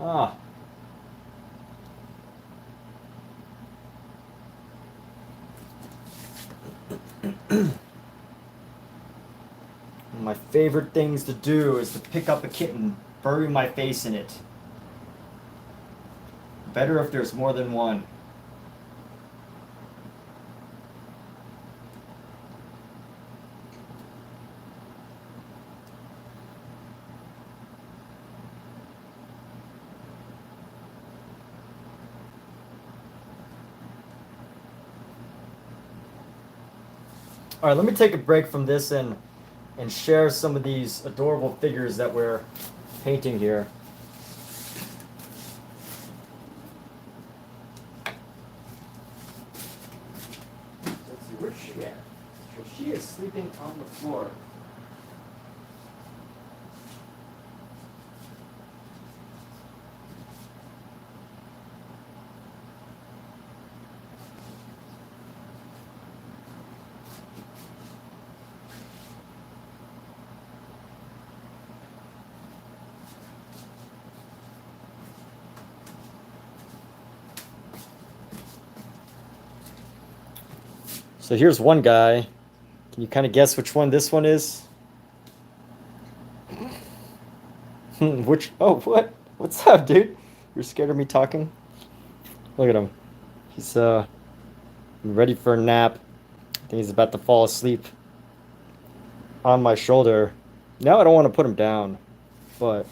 Ah. One of my favorite things to do is to pick up a kitten, bury my face in it. Better if there's more than one. All right, let me take a break from this and share some of these adorable figures that we're painting here. Let's see, where's she at? So she is sleeping on the floor. So here's one guy. Can you kind of guess which one this one is? Which? Oh, what? What's up, dude? You're scared of me talking? Look at him. He's ready for a nap. I think he's about to fall asleep on my shoulder. Now I don't want to put him down, but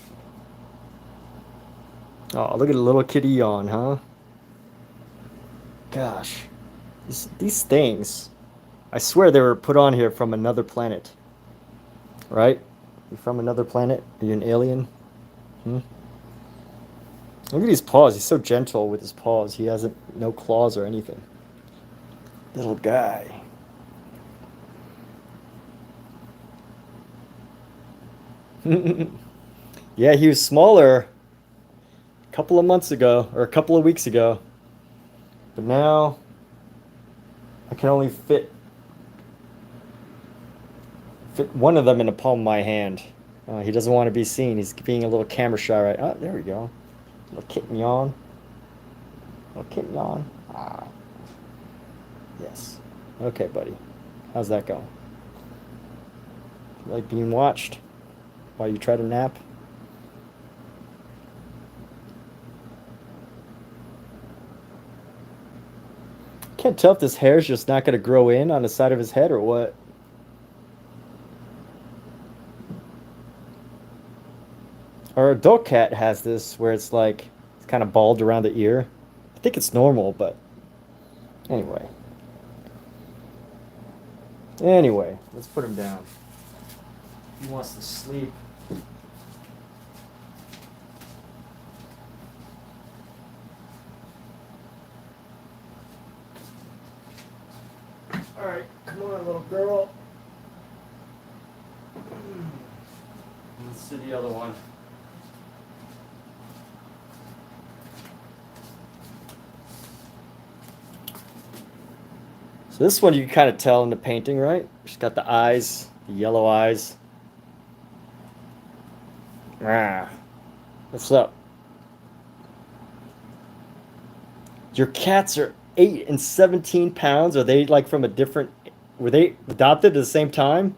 oh, look at the little kitty yawn, huh? Gosh. These things, I swear they were put on here from another planet. Right? You from another planet? Are you an alien? Look at his paws. He's so gentle with his paws. He has no claws or anything. Little guy. Yeah, he was smaller a couple of months ago, or a couple of weeks ago. But now I can only fit one of them in the palm of my hand. He doesn't want to be seen. He's being a little camera shy, right? Oh, there we go. Little kitten yawn. Little kitten yawn. Ah. Yes. Okay, buddy. How's that going? You like being watched while you try to nap? Can't tell if this hair is just not going to grow in on the side of his head or what. Our adult cat has this where it's like, it's kind of bald around the ear. I think it's normal, but anyway. Anyway, let's put him down. He wants to sleep. All right, come on, little girl. Let's see the other one. So this one you can kind of tell in the painting, right? She's got the eyes, the yellow eyes. Ah, what's up? Your cats are 8 and 17 pounds. Are they like from a different, were they adopted at the same time?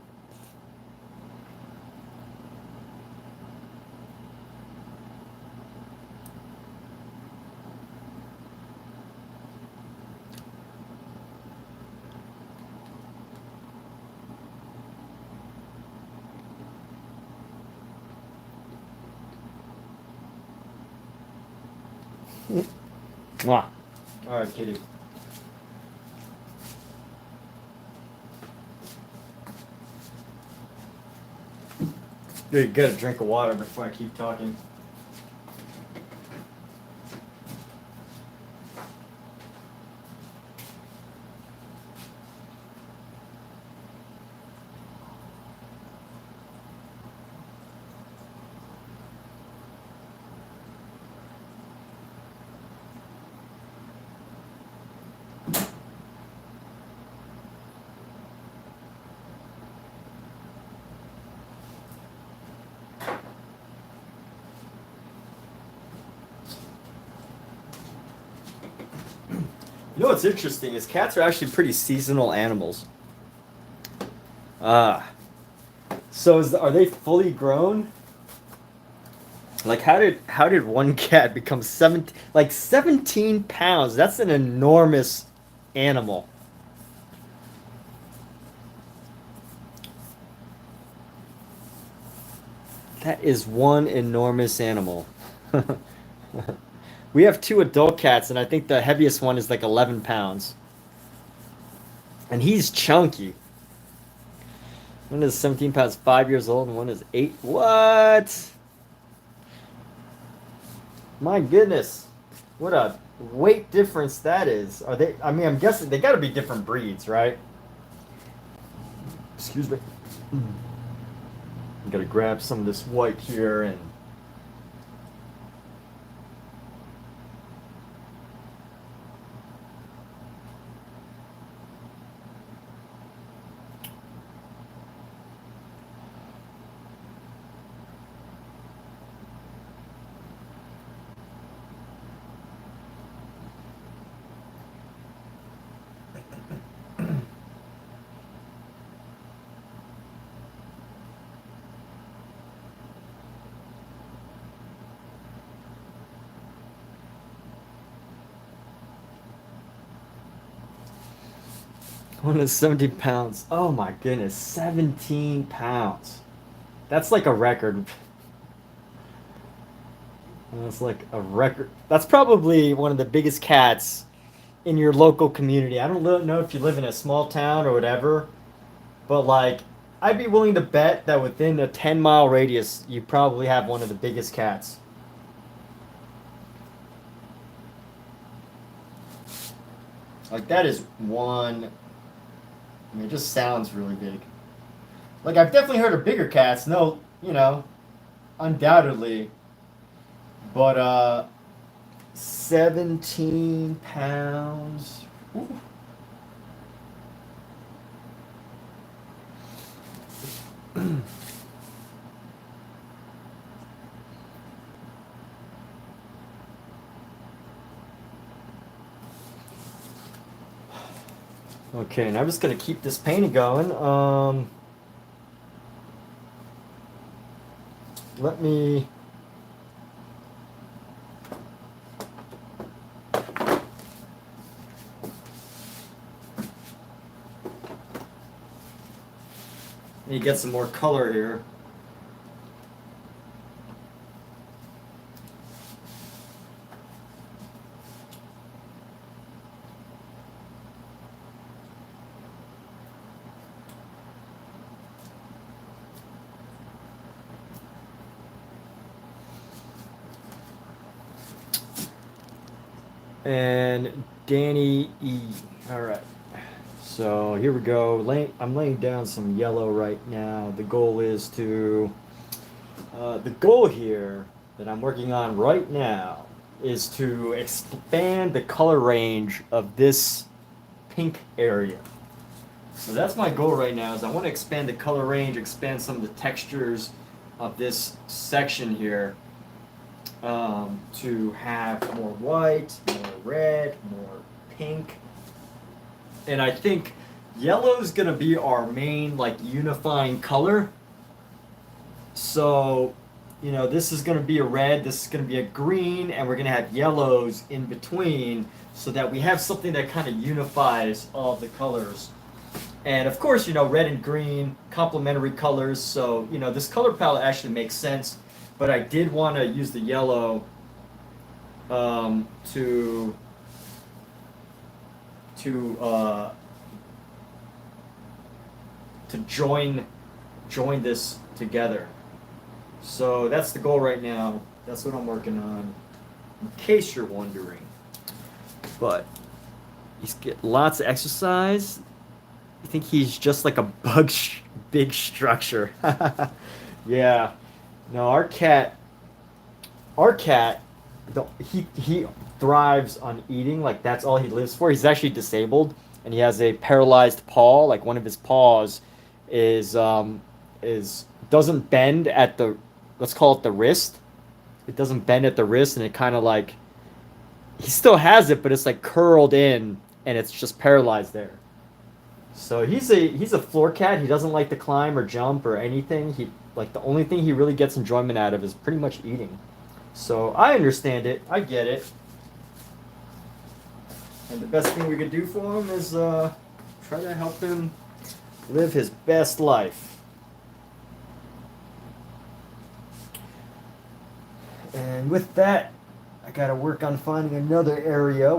Mwah. All right, kitty. You get a drink of water before I keep talking. You know what's interesting is cats are actually pretty seasonal animals. So are they fully grown? Like how did one cat become 17 pounds? That's an enormous animal. That is one enormous animal. We have 2 adult cats, and I think the heaviest one is like 11 pounds. And he's chunky. One is 17 pounds, 5 years old, and one is 8. What? My goodness. What a weight difference that is. Are they, I mean, I'm guessing they gotta be different breeds, right? Excuse me. I'm gonna grab some of this white here and one is 17 pounds. Oh my goodness, 17 pounds. That's like a record. That's like a record. That's probably one of the biggest cats in your local community. I don't know if you live in a small town or whatever, but like, I'd be willing to bet that within a 10-mile radius, you probably have one of the biggest cats. Like, that is one. I mean, it just sounds really big. Like, I've definitely heard of bigger cats, no, undoubtedly. But, 17 pounds. Ooh. Okay, and I'm just gonna keep this painting going. Let me. You get some more color here. And Danny E. All right. So here we go. I'm laying down some yellow right now. The goal is to, the goal here that I'm working on right now is to expand the color range of this pink area. So that's my goal right now is I want to expand the color range, expand some of the textures of this section here. To have more white, more red, more pink. And I think yellow is going to be our main like unifying color. So, you know, this is going to be a red, this is going to be a green, and we're going to have yellows in between so that we have something that kind of unifies all of the colors. And of course, you know, red and green, complementary colors. So, you know, this color palette actually makes sense. But I did want to use the yellow to join this together. So that's the goal right now. That's what I'm working on, in case you're wondering. But he's getting lots of exercise. I think he's just like a big structure. Yeah. No, our cat, he thrives on eating. Like that's all he lives for. He's actually disabled, and he has a paralyzed paw. Like one of his paws is doesn't bend at the, let's call it the wrist. It doesn't bend at the wrist, and it kind of like, he still has it, but it's like curled in, and it's just paralyzed there. So he's a floor cat. He doesn't like to climb or jump or anything. Like the only thing he really gets enjoyment out of is pretty much eating. So I understand it. I get it. And the best thing we could do for him is try to help him live his best life. And with that, I gotta work on finding another area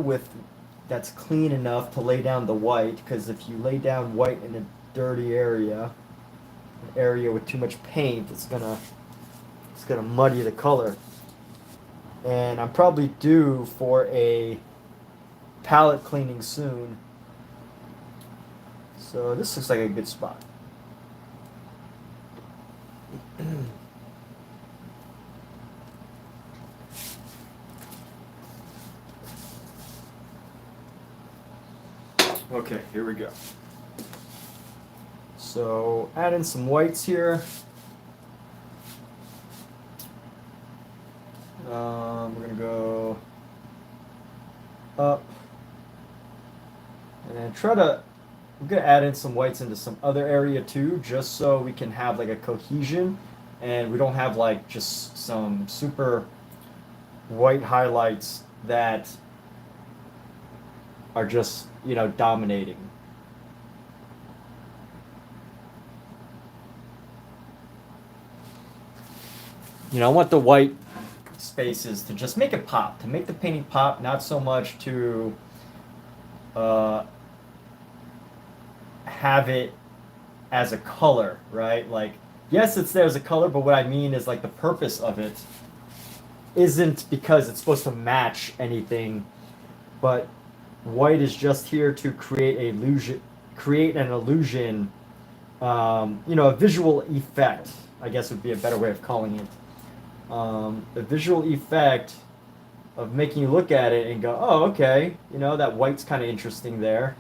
that's clean enough to lay down the white, because if you lay down white in a dirty area, an area with too much paint, it's gonna muddy the color. And I'm probably due for a palette cleaning soon. So this looks like a good spot. Okay, here we go. So add in some whites here. We're gonna go up and then I'm gonna add in some whites into some other area too, just so we can have like a cohesion and we don't have like just some super white highlights that are just, you know, dominating. You know, I want the white spaces to just make it pop, to make the painting pop, not so much to have it as a color, right? Like, yes, it's there as a color, but what I mean is like the purpose of it isn't because it's supposed to match anything, but white is just here to create an illusion, you know, a visual effect, I guess would be a better way of calling it. The visual effect of making you look at it and go, oh, okay, you know, that white's kind of interesting there.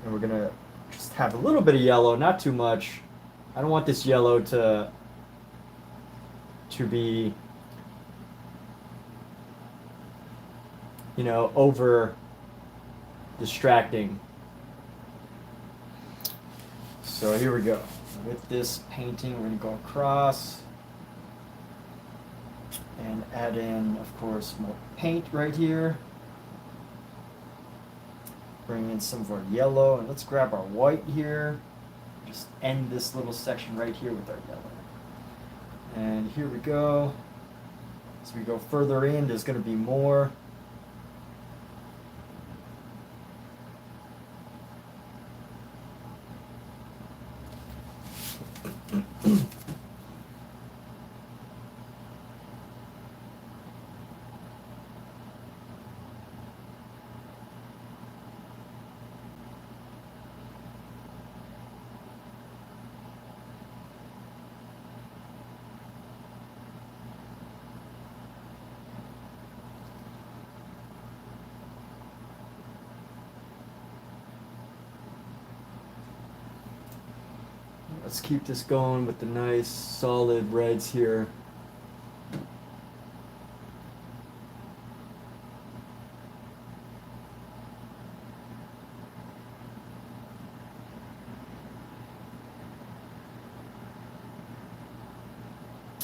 And we're gonna just have a little bit of yellow, not too much. I don't want this yellow to be, you know, over distracting. So here we go. With this painting, we're gonna go across and add in, of course, more paint right here. Bring in some of our yellow, and let's grab our white here. just end this little section right here with our yellow. And here we go. As we go further in, there's going to be more. Let's keep this going with the nice solid reds here.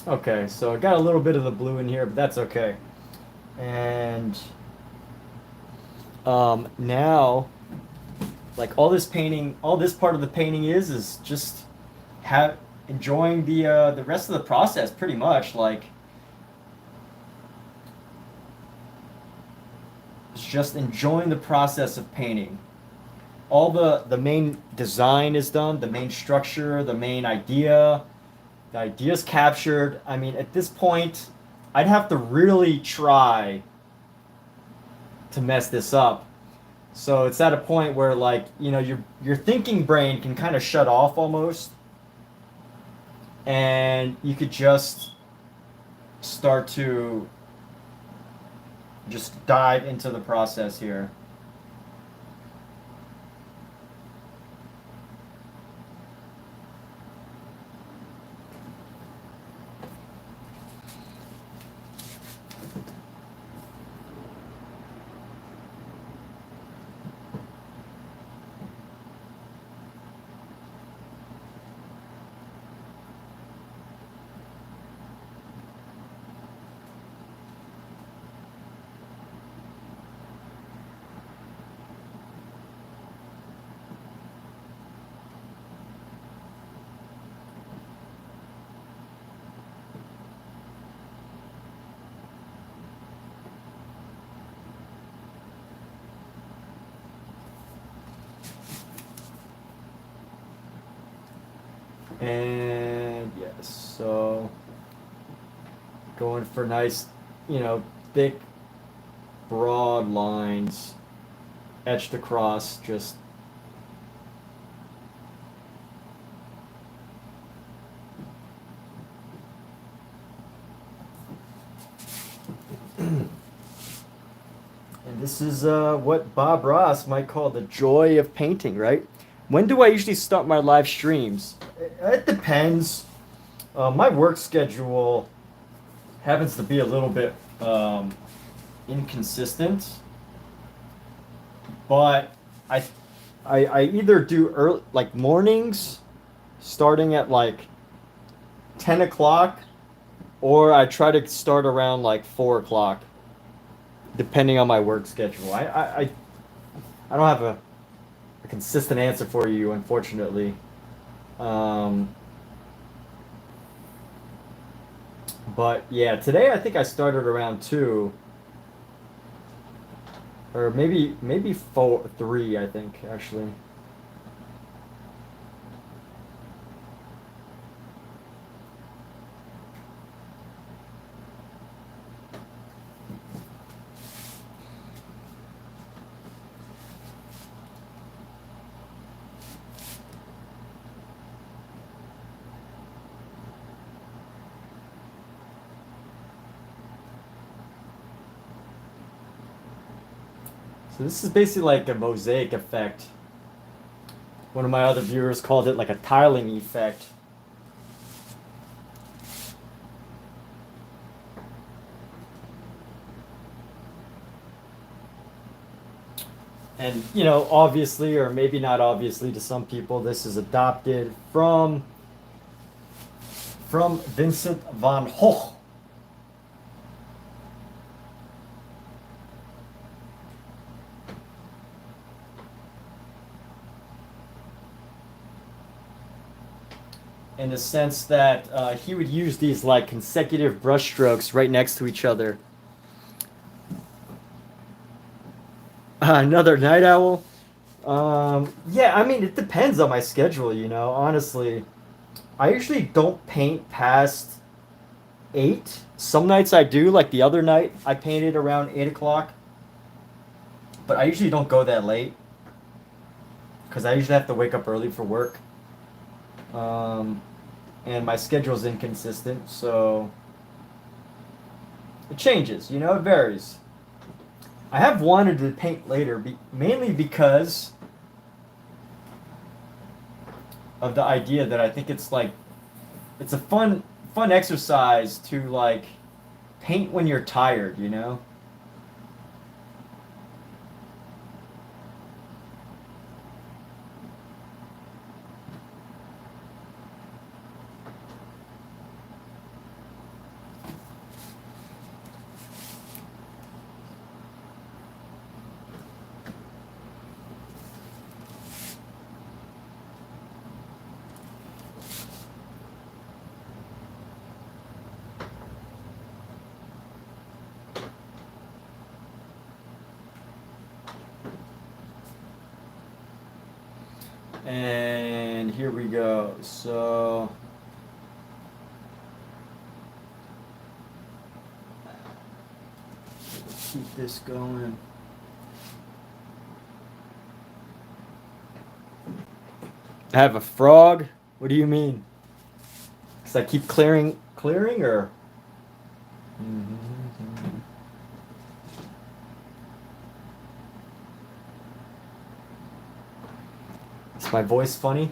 Okay, so I got a little bit of the blue in here, but that's okay. And now, like all this painting, all this part of the painting is just enjoying the rest of the process, pretty much. Like, it's just enjoying the process of painting. All the main design is done, the main structure, the main idea. The idea's captured. I mean, at this point, I'd have to really try to mess this up. So it's at a point where, like, you know, your thinking brain can kind of shut off almost, and you could just start to just dive into the process here. And yes, so going for nice, you know, thick, broad lines etched across, just and this is what Bob Ross might call the joy of painting, right? When do I usually start my live streams? It depends. My work schedule happens to be a little bit inconsistent, but I either do early, like mornings, starting at like 10 o'clock, or I try to start around like 4 o'clock, depending on my work schedule. I don't have a consistent answer for you, unfortunately. But yeah, today I think I started around 2, or maybe 3, I think, actually. So this is basically like a mosaic effect. One of my other viewers called it like a tiling effect. And, you know, obviously, or maybe not obviously to some people, this is adopted from Vincent van Gogh. in the sense that he would use these like consecutive brush strokes right next to each other. Another night owl. Yeah, I mean, it depends on my schedule, you know, honestly. I usually don't paint past 8. Some nights I do, like the other night, I painted around 8 o'clock. But I usually don't go that late because I usually have to wake up early for work. Um, and my schedule's inconsistent, so it changes, you know, it varies. I have wanted to paint later, mainly because of the idea that I think it's like it's a fun exercise to like paint when you're tired, you know? And here we go. So let's keep this going. I have a frog. What do you mean? Cause I keep clearing or. Is my voice funny?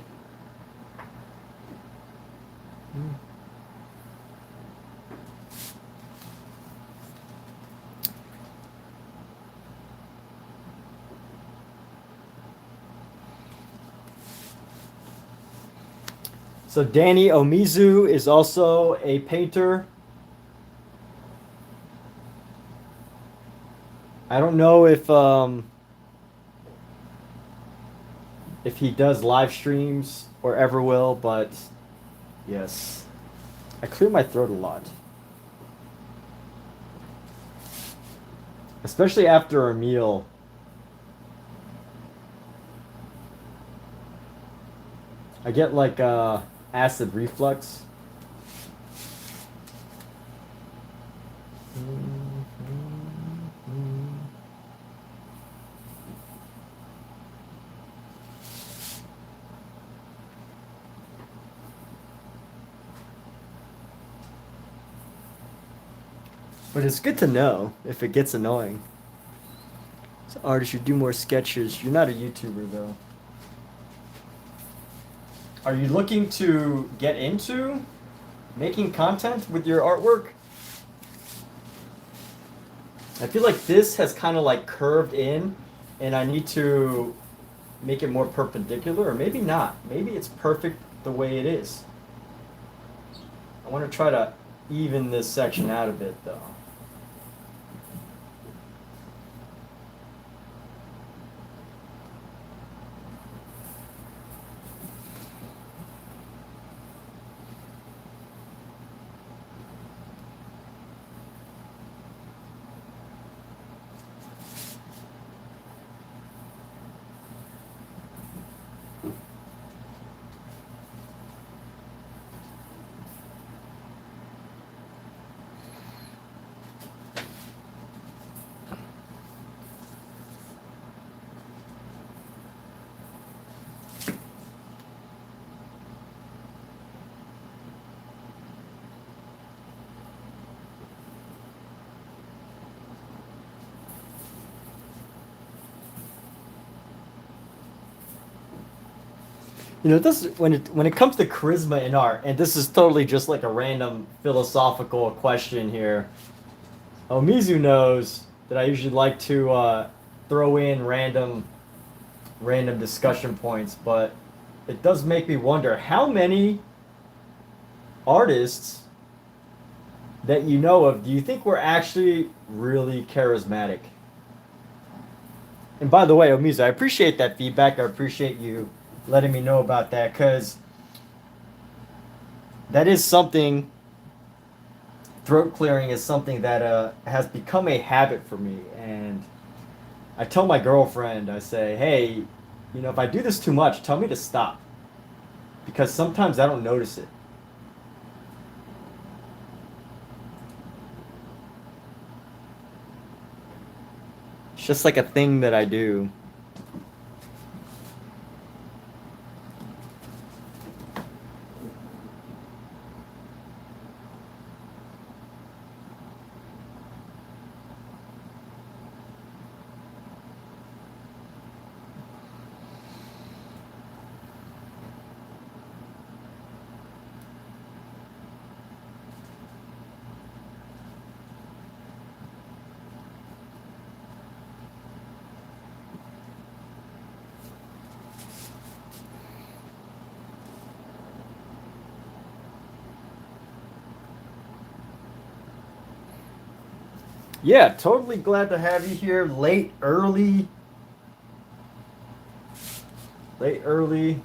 So Danny Omizu is also a painter. I don't know if he does live streams or ever will, but yes. I clear my throat a lot. Especially after a meal. I get like acid reflux. But it's good to know if it gets annoying. So artist, you do more sketches. You're not a YouTuber though. Are you looking to get into making content with your artwork? I feel like this has kind of like curved in and I need to make it more perpendicular, or maybe not. Maybe it's perfect the way it is. I want to try to even this section out a bit though. You know, this when it comes to charisma in art, and this is totally just like a random philosophical question here. Omizu knows that I usually like to throw in random discussion points, but it does make me wonder how many artists that you know of do you think were actually really charismatic? And by the way, Omizu, I appreciate that feedback. I appreciate you letting me know about that because that is something. Throat clearing is something that has become a habit for me, and I tell my girlfriend, I say, hey, you know, if I do this too much, tell me to stop, because sometimes I don't notice it. It's just like a thing that I do. Yeah, totally glad to have you here. Late, early, late, early.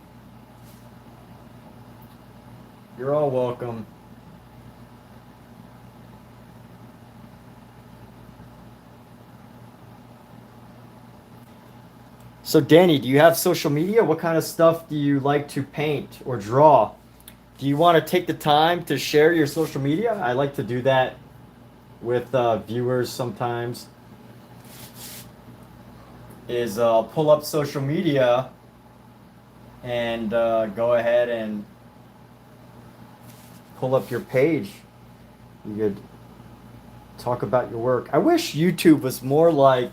You're all welcome. So, Danny, do you have social media? What kind of stuff do you like to paint or draw? Do you want to take the time to share your social media? I like to do that with viewers sometimes. Is pull up social media and go ahead and pull up your page. You could talk about your work. I wish YouTube was more like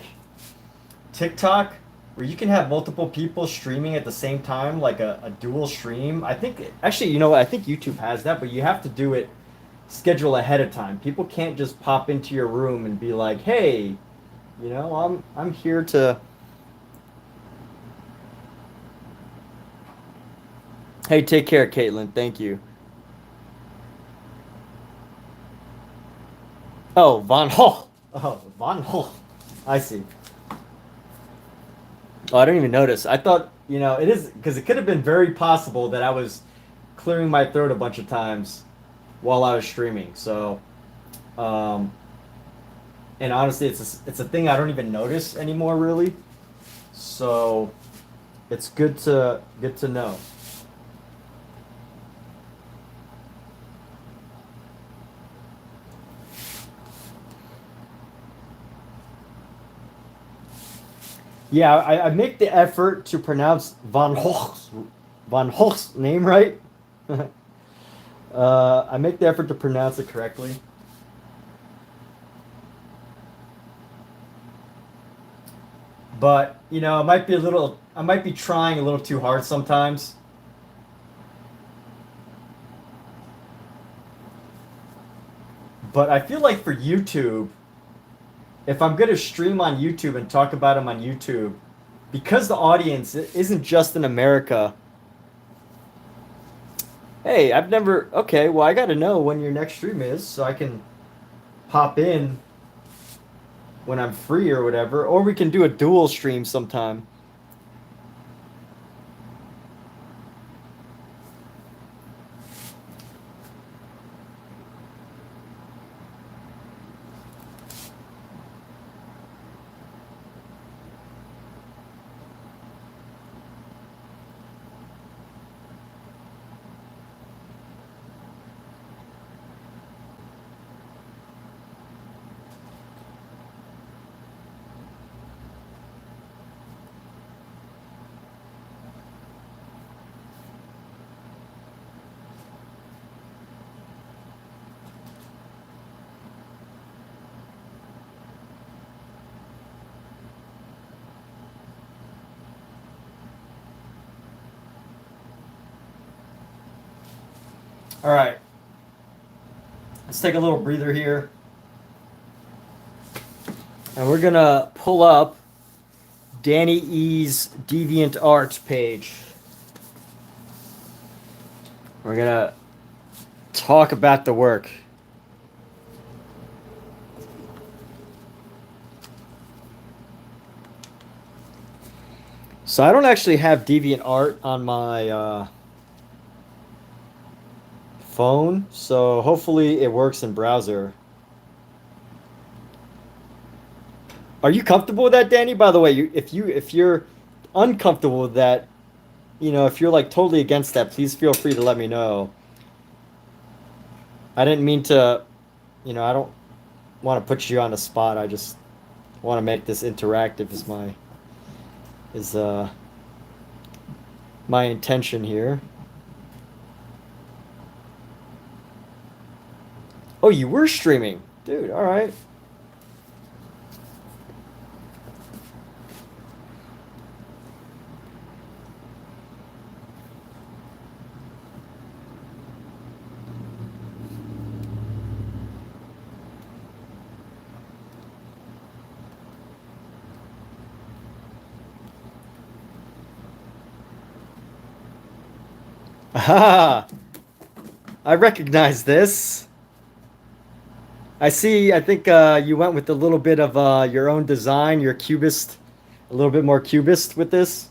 TikTok, where you can have multiple people streaming at the same time, like a dual stream. I think, actually, you know what? I think YouTube has that, but you have to do it schedule ahead of time. People can't just pop into your room and be like, "Hey, you know, I'm here to." Hey, take care, Caitlin. Thank you. Oh, Von Hoch. Oh, Von Hoch. I see. Oh, I didn't even notice. I thought, you know, it is because it could have been very possible that I was clearing my throat a bunch of times while I was streaming. So, um, and honestly, it's a thing I don't even notice anymore, really. So, it's good to know. Yeah, I make the effort to pronounce Von Hoch's name right. I make the effort to pronounce it correctly. But, you know, I might be trying a little too hard sometimes. But I feel like for YouTube, if I'm going to stream on YouTube and talk about them on YouTube, because the audience isn't just in America. Hey, I've never. Okay, well, I got to know when your next stream is so I can pop in when I'm free or whatever. Or we can do a dual stream sometime. All right, let's take a little breather here. And we're going to pull up Danny E's DeviantArt page. We're going to talk about the work. So I don't actually have DeviantArt on my phone, so hopefully it works in browser. Are you comfortable with that, Danny? By the way, if you're uncomfortable with that, you know, if you're like totally against that, please feel free to let me know. I didn't mean to, you know, I don't want to put you on the spot. I just want to make this interactive is my intention here. Oh, you were streaming. Dude, all right. Ah, I recognize this. I see. I think you went with a little bit of your own design, your cubist, a little bit more cubist with this.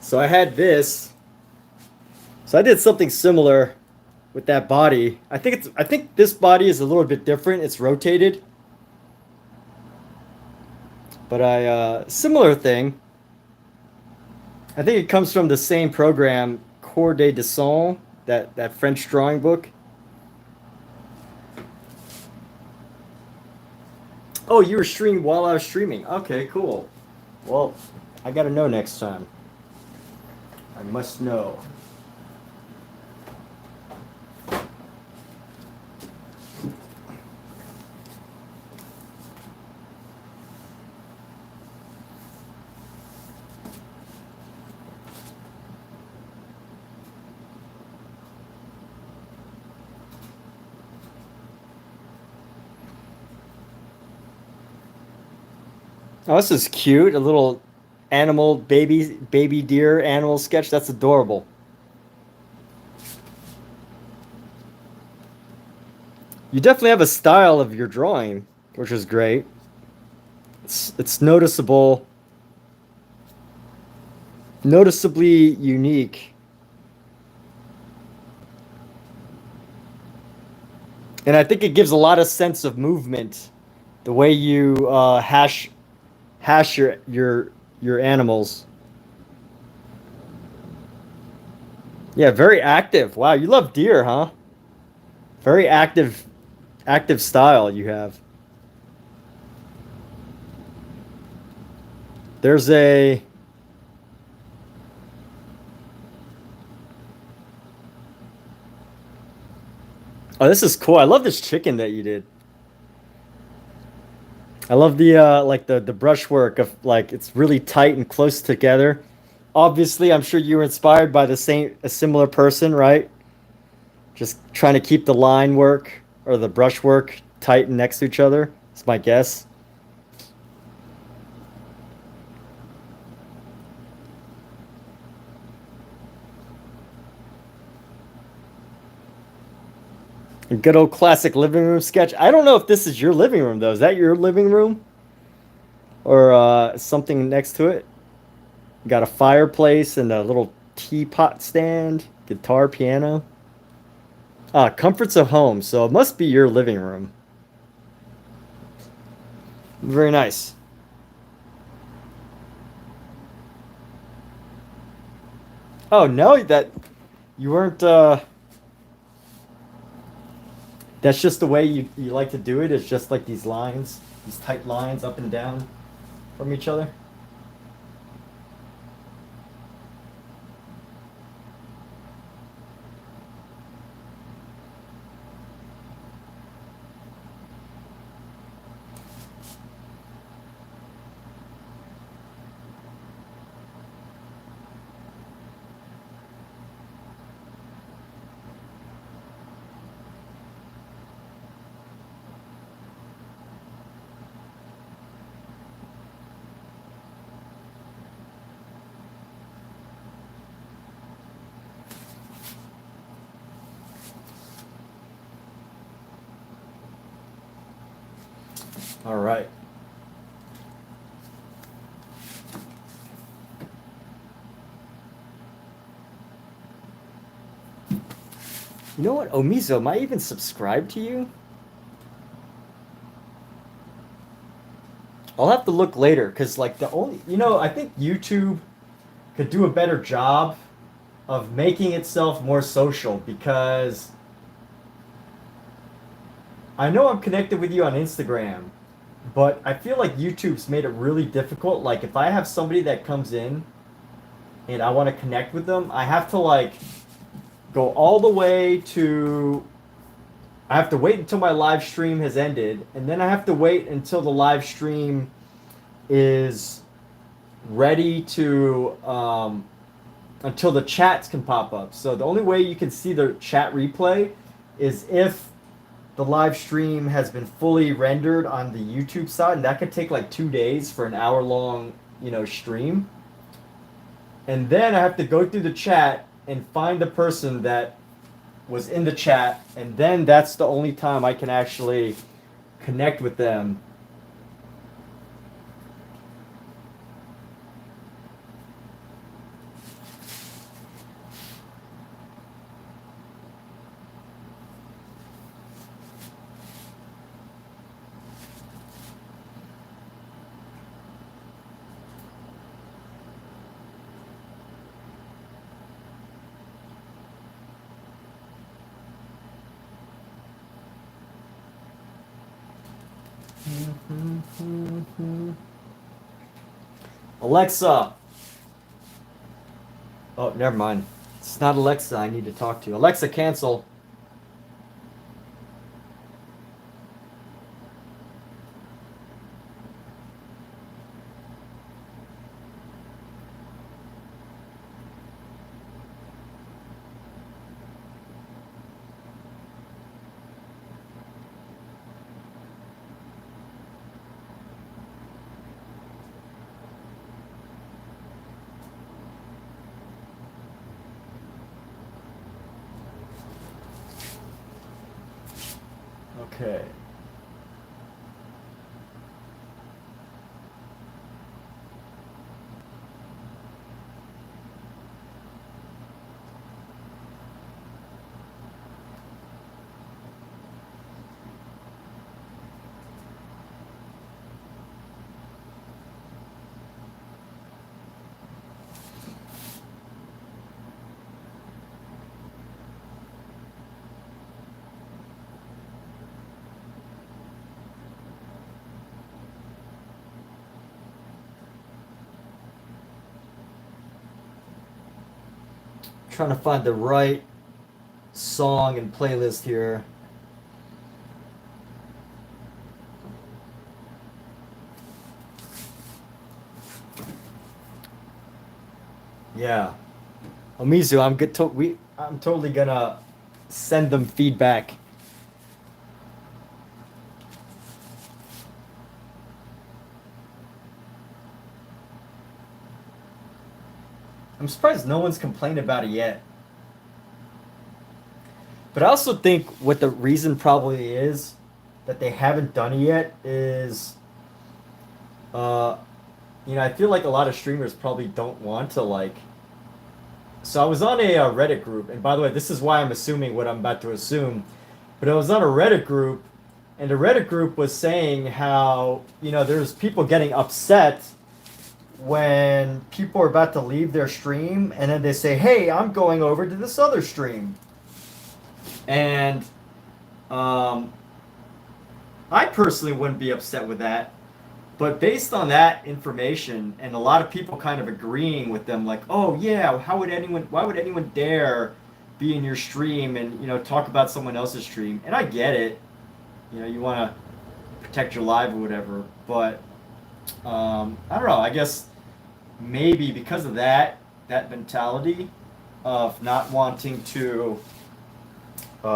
So I had this. So I did something similar with that body. I think this body is a little bit different. It's rotated. But I similar thing. I think it comes from the same program, Cours de Dessin, that French drawing book. Oh, you were streaming while I was streaming. Okay, cool. Well, I gotta know next time. I must know. Oh, this is cute. A little animal baby deer animal sketch. That's adorable. You definitely have a style of your drawing, which is great. It's noticeably unique. And I think it gives a lot of sense of movement, the way you hash your animals. Yeah, very active. Wow, you love deer, huh? Very active style you have. There's a Oh, this is cool. I love this chicken that you did. I love the like the brushwork of like it's really tight and close together. Obviously, I'm sure you were inspired by a similar person, right? Just trying to keep the line work or the brushwork tight and next to each other. It's my guess. A good old classic living room sketch. I don't know if this is your living room though. Is that your living room or something next to it? You got a fireplace and a little teapot stand, guitar, piano. Ah, comforts of home. So it must be your living room. Very nice. Oh no, that you weren't. That's just the way you like to do it. It's just like these lines, these tight lines up and down from each other. All right. You know what, Omizo, am I even subscribed to you? I'll have to look later, because like the only, I think YouTube could do a better job of making itself more social, because I know I'm connected with you on Instagram, but I feel like YouTube's made it really difficult. Like if I have somebody that comes in and I want to connect with them, I have to like go all the way to I have to wait until my live stream has ended, and then I have to wait until the live stream is ready to until the chats can pop up. So the only way you can see the chat replay is if the live stream has been fully rendered on the YouTube side, and that could take like 2 days for an hour long, stream. And then I have to go through the chat and find the person that was in the chat, and then that's the only time I can actually connect with them. Alexa. Oh, never mind. It's not Alexa I need to talk to. Alexa, cancel. Okay. Trying to find the right song and playlist here. Yeah. Omizu, I'm totally gonna send them feedback. I'm surprised no one's complained about it yet. But I also think what the reason probably is that they haven't done it yet is, uh, I feel like a lot of streamers probably don't want to like. So I was on a Reddit group, and by the way, this is why I'm assuming what I'm about to assume. But I was on a Reddit group, and the Reddit group was saying how, there's people getting upset when people are about to leave their stream, and then they say, "Hey, I'm going over to this other stream." And I personally wouldn't be upset with that. But based on that information, and a lot of people kind of agreeing with them, like, "Oh yeah, why would anyone dare be in your stream and, talk about someone else's stream?" And I get it. You want to protect your live or whatever. But I don't know. I guess maybe because of that mentality of not wanting to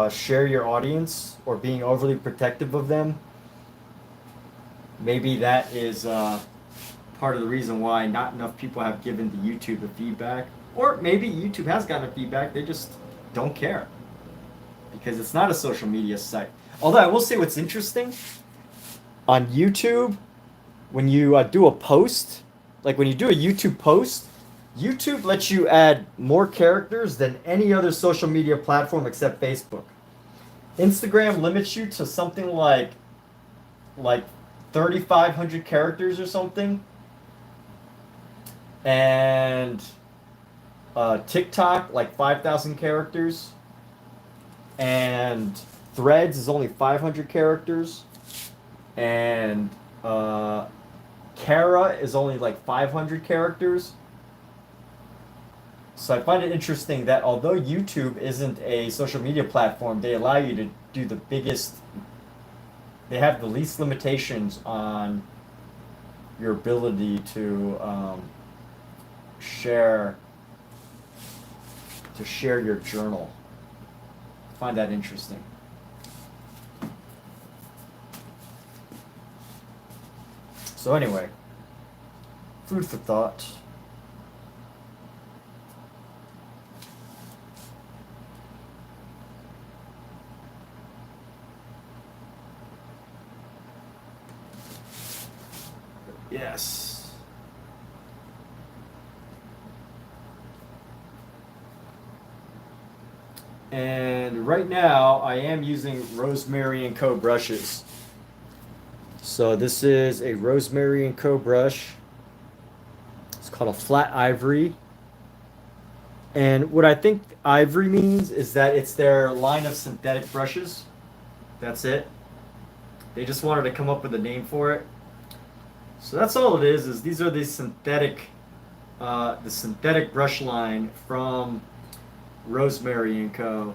share your audience or being overly protective of them, maybe that is part of the reason why not enough people have given the YouTube the feedback. Or maybe YouTube has gotten a feedback, they just don't care. Because it's not a social media site. Although I will say what's interesting on YouTube, when you do a post, like when you do a YouTube post, YouTube lets you add more characters than any other social media platform except Facebook. Instagram limits you to something like 3,500 characters or something, and TikTok like 5,000 characters, and Threads is only 500 characters, and Kara is only like 500 characters. So I find it interesting that although YouTube isn't a social media platform, they allow you to do the biggest. They have the least limitations on your ability to share your journal. I find that interesting. So anyway, food for thought. Yes. And right now I am using Rosemary Co brushes. So this is a Rosemary Co brush. It's called a flat ivory. And what I think ivory means is that it's their line of synthetic brushes. That's it. They just wanted to come up with a name for it. So that's all it is these are the synthetic brush line from Rosemary Co.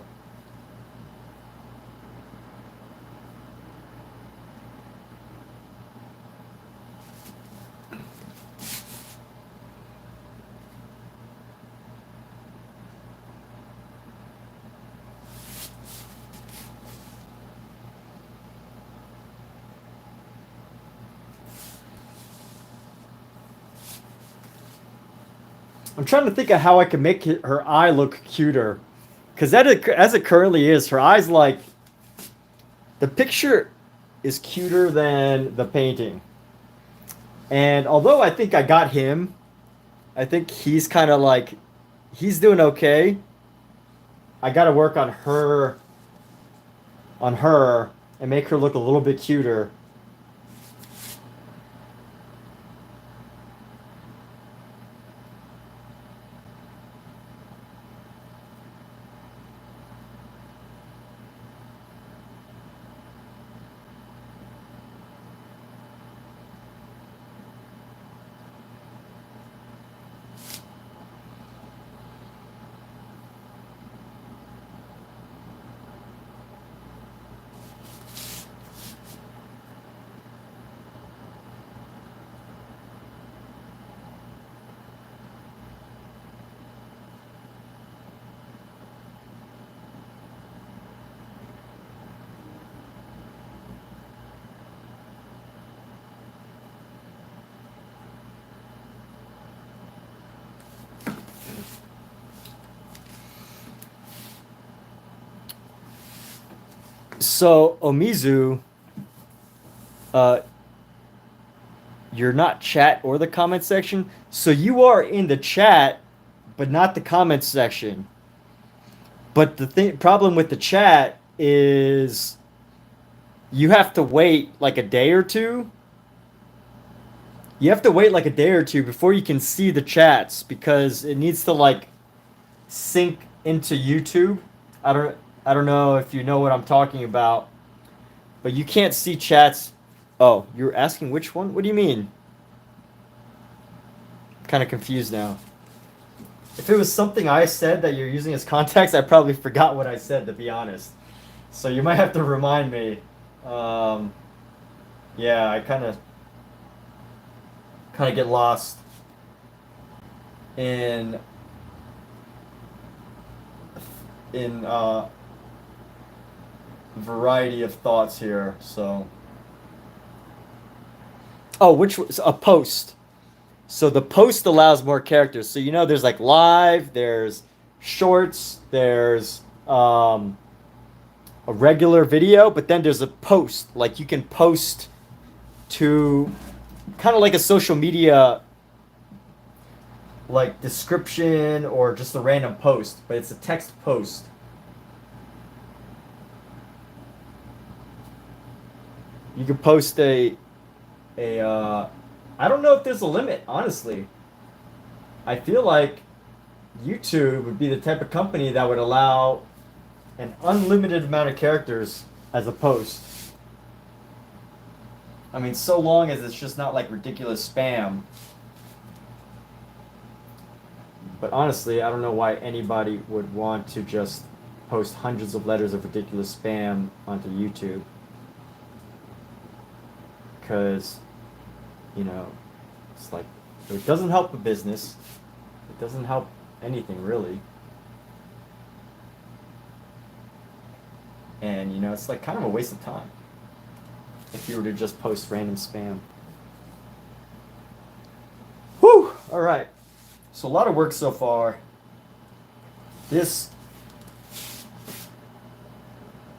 I'm trying to think of how I can make her eye look cuter. Because as it currently is, her eye's like... The picture is cuter than the painting. And although I think I got him, I think he's kind of like... He's doing okay. I got to work on her... and make her look a little bit cuter. So, Omizu, you're not chat or the comment section. So you are in the chat, but not the comment section. But the problem with the chat is you have to wait like a day or two. You have to wait like a day or two before you can see the chats because it needs to like sync into YouTube. I don't know if you know what I'm talking about, but you can't see chats. Oh, you're asking which one? What do you mean? I'm kind of confused now. If it was something I said that you're using as context, I probably forgot what I said, to be honest. So you might have to remind me. Yeah, I kind of get lost in variety of thoughts here. So, oh, which was a post. So the post allows more characters. So you know, there's like live, there's shorts, there's a regular video, but then there's a post. Like you can post to kind of like a social media like description or just a random post, but it's a text post. You could post I don't know if there's a limit, honestly. I feel like YouTube would be the type of company that would allow an unlimited amount of characters as a post. I mean, so long as it's just not like ridiculous spam. But honestly, I don't know why anybody would want to just post hundreds of letters of ridiculous spam onto YouTube. Because, you know, it's like, it doesn't help the business. It doesn't help anything, really. And, you know, it's like kind of a waste of time if you were to just post random spam. Whew! Alright. So a lot of work so far. This,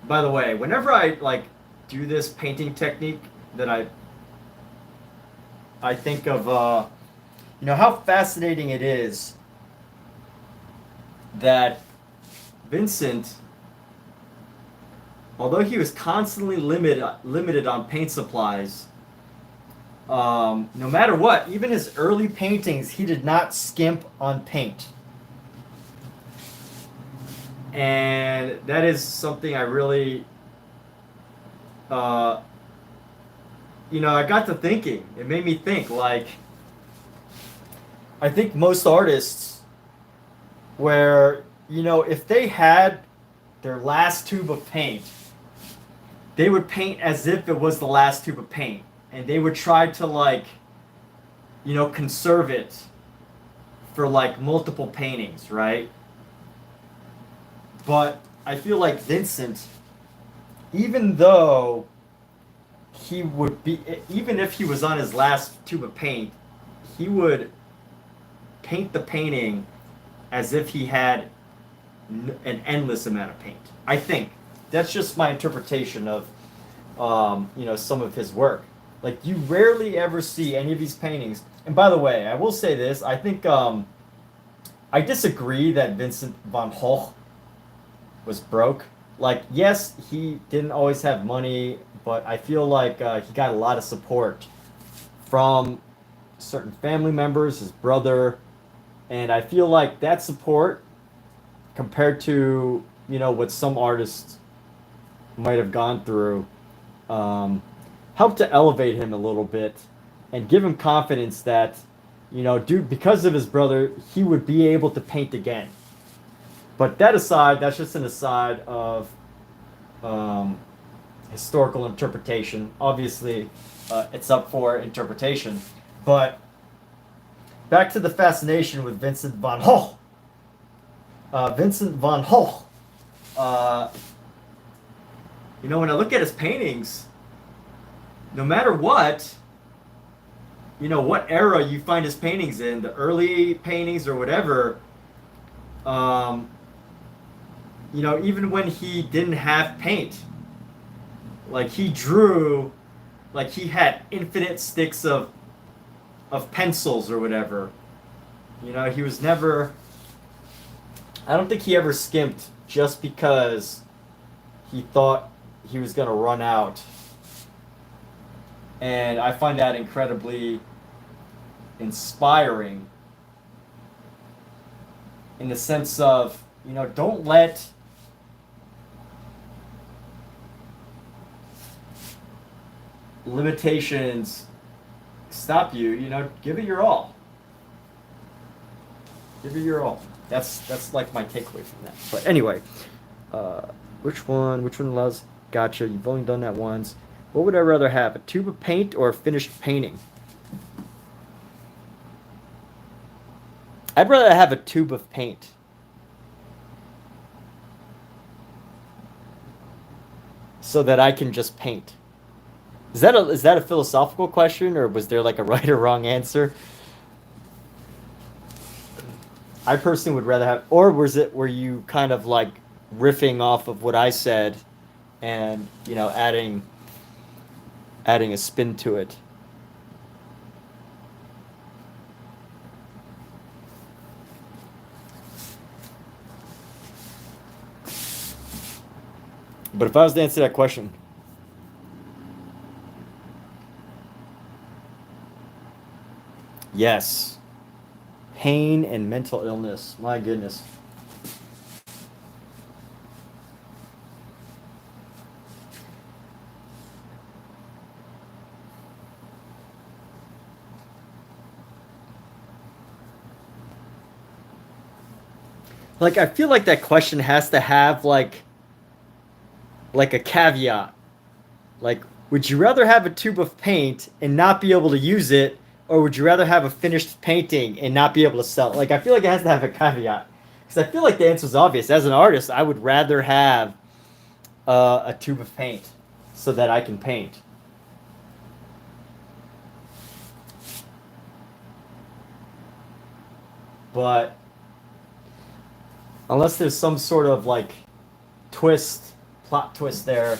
by the way, whenever I like do this painting technique, that I think of, you know, how fascinating it is that Vincent, although he was constantly limited on paint supplies, no matter what, even his early paintings, he did not skimp on paint. And that is something I really, you know, I got to thinking. It made me think, like, I think most artists, where, you know, if they had their last tube of paint, they would paint as if it was the last tube of paint. And they would try to, like, you know, conserve it for, like, multiple paintings, right? But I feel like Vincent, even though he would be, even if he was on his last tube of paint, he would paint the painting as if he had an endless amount of paint. I think that's just my interpretation of, you know, some of his work. Like, you rarely ever see any of these paintings. And by the way, I will say this: I think I disagree that Vincent van Gogh was broke. Like, yes, he didn't always have money, but I feel like he got a lot of support from certain family members, his brother, and I feel like that support, compared to, you know, what some artists might have gone through, helped to elevate him a little bit and give him confidence that, you know, dude, because of his brother, he would be able to paint again. But that aside, that's just an aside of historical interpretation. Obviously, it's up for interpretation. But back to the fascination with Vincent van Gogh. Vincent van Gogh. You know, when I look at his paintings, no matter what, you know, what era you find his paintings in, the early paintings or whatever, you know, even when he didn't have paint, like, he drew, like, he had infinite sticks of pencils or whatever. You know, he was never, I don't think he ever skimped just because he thought he was going to run out. And I find that incredibly inspiring, in the sense of, you know, don't let limitations stop you. You know, give it your all. Give it your all. That's like my takeaway from that. But anyway, which one allows? Gotcha. You've only done that once. What would I rather have, a tube of paint or a finished painting? I'd rather have a tube of paint. So that I can just paint. Is that a philosophical question, or was there like a right or wrong answer? I personally would rather have, or were you kind of like riffing off of what I said and, you know, adding a spin to it? But if I was to answer that question, yes. Pain and mental illness. My goodness. Like, I feel like that question has to have like a caveat. Like, would you rather have a tube of paint and not be able to use it, or would you rather have a finished painting and not be able to sell it? Like, I feel like it has to have a caveat. Because I feel like the answer is obvious. As an artist, I would rather have a tube of paint so that I can paint. But unless there's some sort of like plot twist there.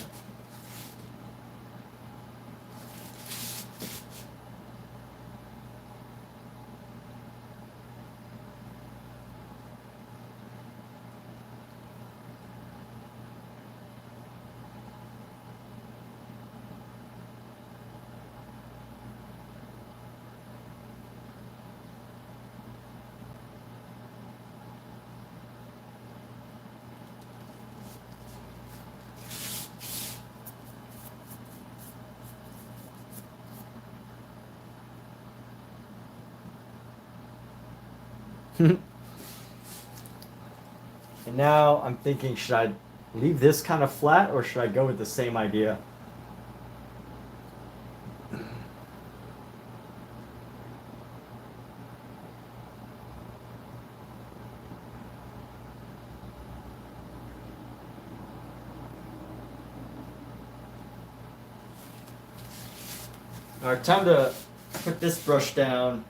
And now I'm thinking, should I leave this kind of flat or should I go with the same idea? All right, time to put this brush down.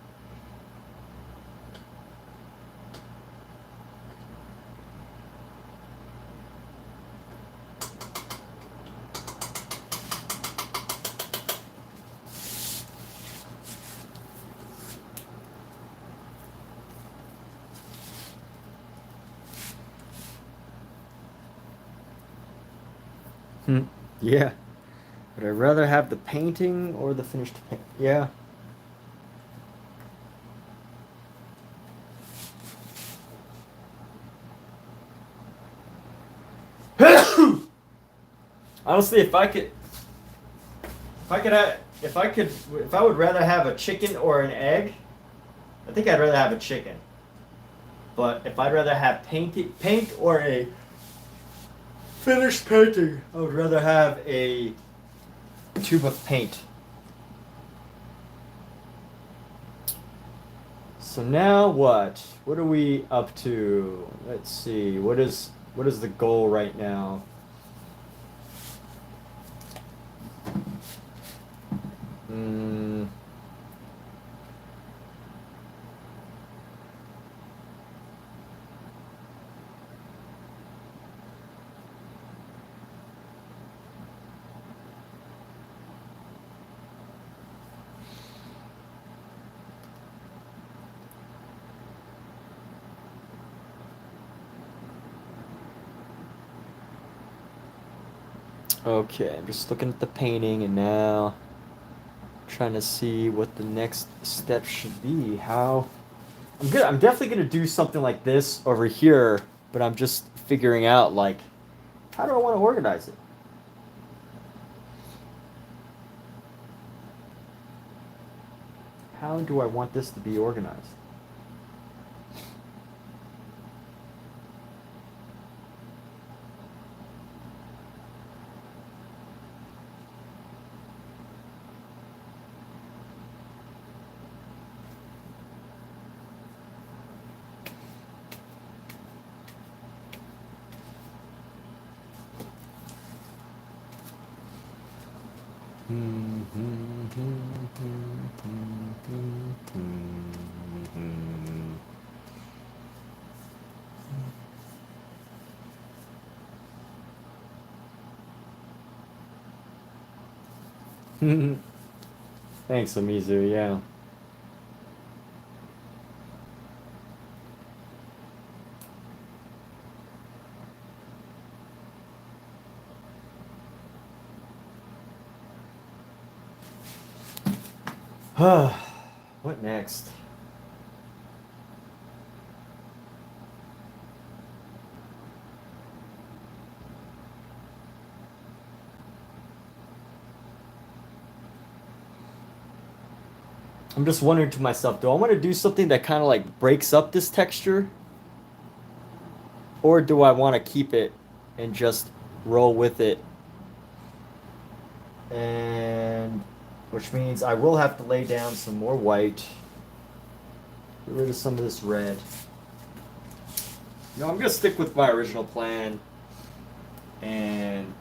Yeah. Would I rather have the painting or the finished paint? Yeah. Honestly, if I would rather have a chicken or an egg, I think I'd rather have a chicken. But if I'd rather have paint or a finished painting, I would rather have a tube of paint. So now what? What are we up to? Let's see. What is the goal right now? Okay, I'm just looking at the painting and now trying to see what the next step should be. I'm definitely gonna do something like this over here, but I'm just figuring out like how do I want to organize it? How do I want this to be organized? Thanks, Amizu. Yeah. What next? I'm just wondering to myself, do I want to do something that kind of like breaks up this texture? Or do I want to keep it and just roll with it? And which means I will have to lay down some more white. Get rid of some of this red. No, I'm gonna stick with my original plan. And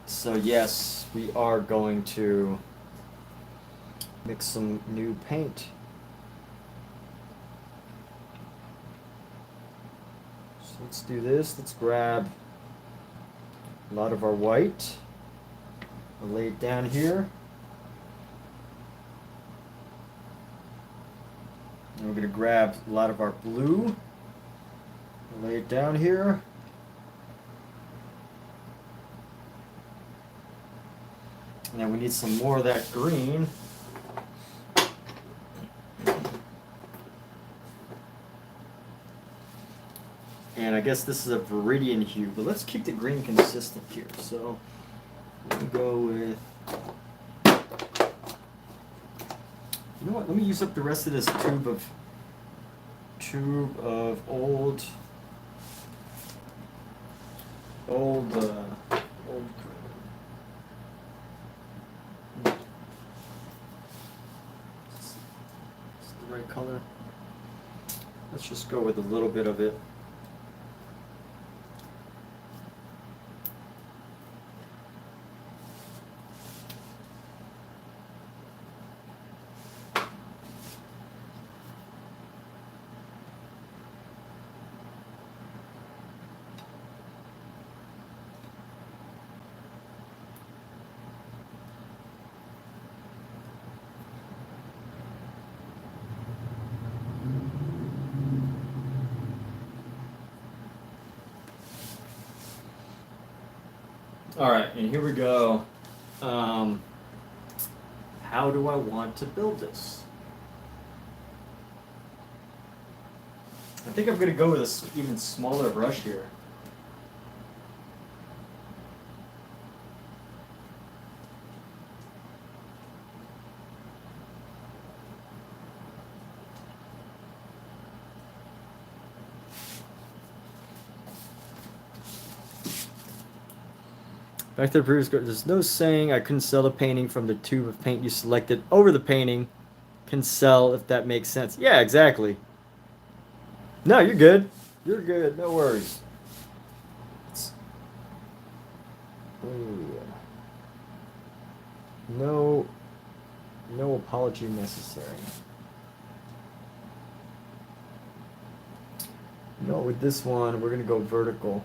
so yes, we are going to mix some new paint. So let's do this. Let's grab a lot of our white. I'll lay it down here. And we're going to grab a lot of our blue. Lay it down here. And then we need some more of that green. And I guess this is a Viridian hue, but let's keep the green consistent here. So let me go with, you know what, let me use up the rest of this tube of old is this the right color? Let's just go with a little bit of it. All right, and here we go. How do I want to build this? I think I'm going to go with an even smaller brush here. Back to the previous, there's no saying I couldn't sell the painting from the tube of paint you selected over the painting. Can sell if that makes sense. Yeah, exactly. No, you're good. You're good. No worries. No apology necessary. No, with this one, we're going to go vertical.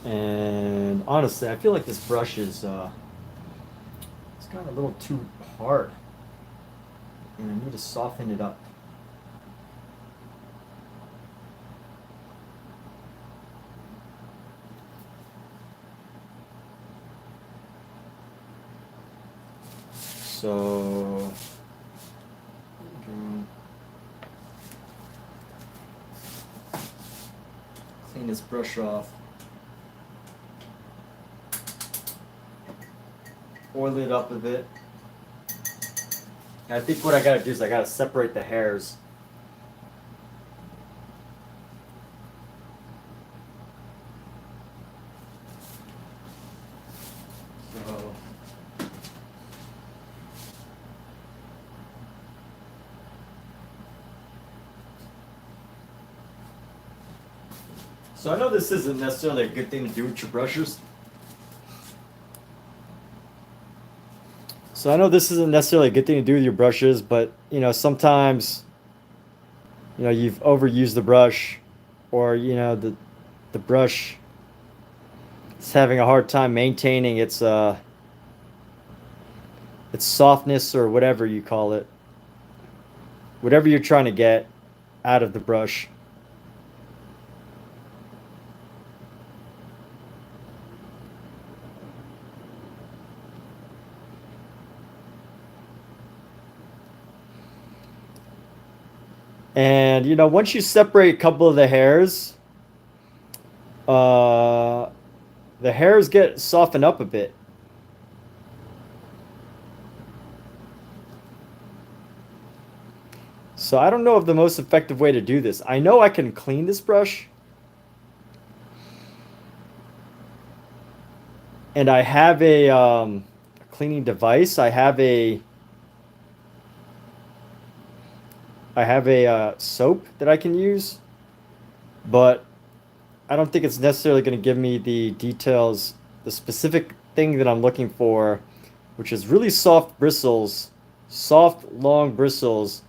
And honestly, I feel like this brush is it's got a little too hard, and I need to soften it up. So clean this brush off. Oil it up a bit. I think what I gotta do is I gotta separate the hairs. So I know this isn't necessarily a good thing to do with your brushes. So I know this isn't necessarily a good thing to do with your brushes, but you know, sometimes you know you've overused the brush, or you know the brush is having a hard time maintaining its softness, or whatever you call it. Whatever you're trying to get out of the brush. And you know, once you separate a couple of the hairs get softened up a bit. So I don't know of the most effective way to do this. I know I can clean this brush. And I have a cleaning device. I have a soap that I can use, but I don't think it's necessarily going to give me the details, the specific thing that I'm looking for, which is really soft bristles, soft, long bristles.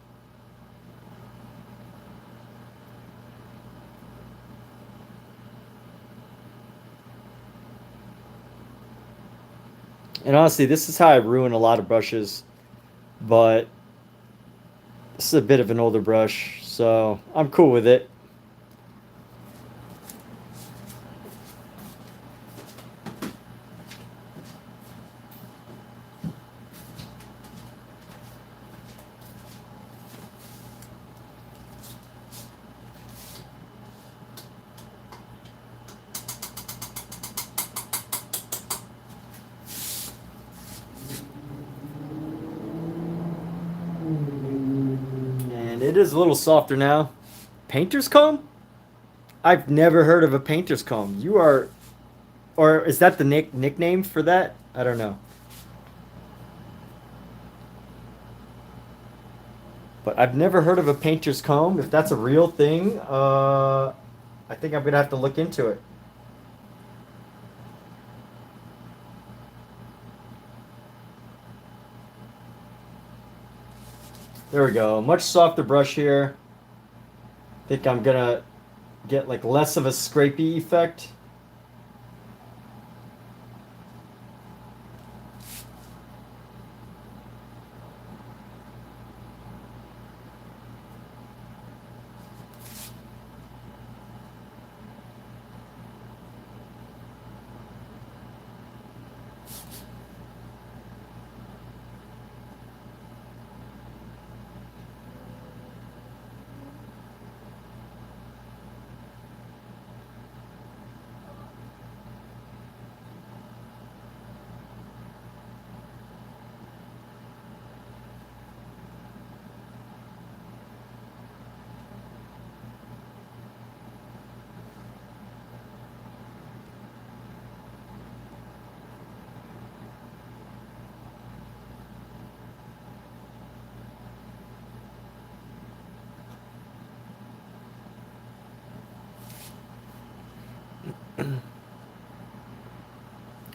And honestly, this is how I ruin a lot of brushes, but this is a bit of an older brush, so I'm cool with it. It is a little softer now. Painter's comb? I've never heard of a painter's comb. You are, or is that the nickname for that? I don't know. But I've never heard of a painter's comb. If that's a real thing, I think I'm gonna have to look into it. There we go. Much softer brush here. I think I'm gonna get like less of a scrapey effect.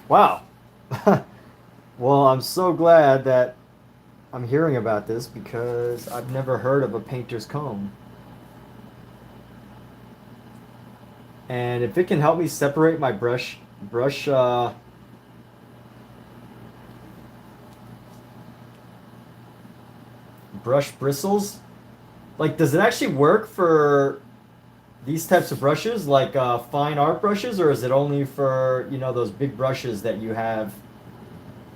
Wow. Well, I'm so glad that I'm hearing about this, because I've never heard of a painter's comb. And if it can help me separate my brush bristles, like, does it actually work for these types of brushes, like fine art brushes, or is it only for, you know, those big brushes that you have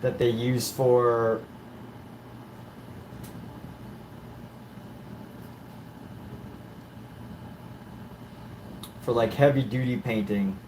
that they use for for like heavy duty painting.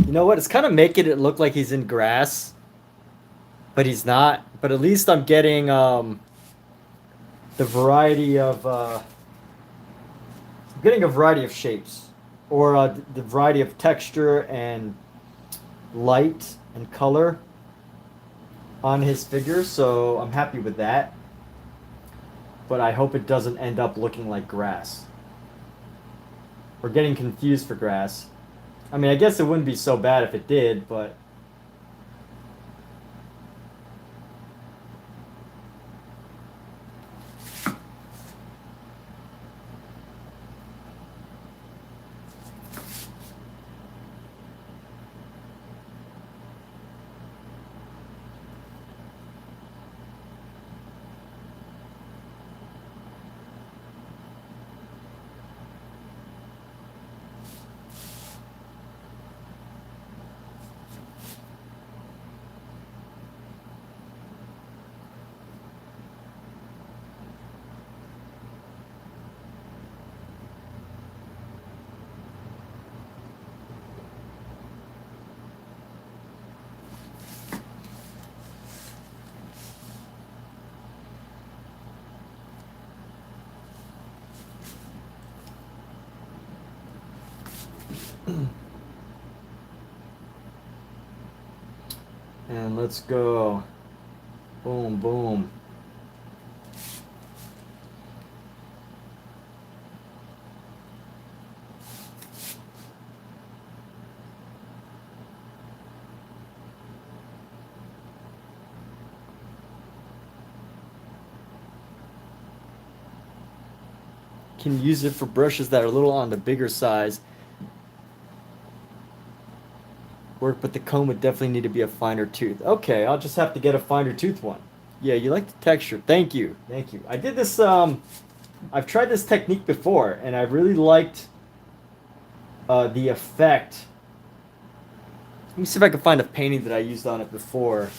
You know what? It's kind of making it look like he's in grass, but he's not. But at least I'm getting the variety of I'm getting a variety of shapes, or the variety of texture and light and color on his figure. So I'm happy with that. But I hope it doesn't end up looking like grass. We're getting confused for grass. I mean, I guess it wouldn't be so bad if it did, but... And let's go. Boom, boom. Can use it for brushes that are a little on the bigger size. Work, but the comb would definitely need to be a finer tooth. Okay, I'll just have to get a finer tooth one. Yeah, you like the texture. Thank you. Thank you. I did this, I've tried this technique before, and I really liked the effect. Let me see if I can find a painting that I used on it before.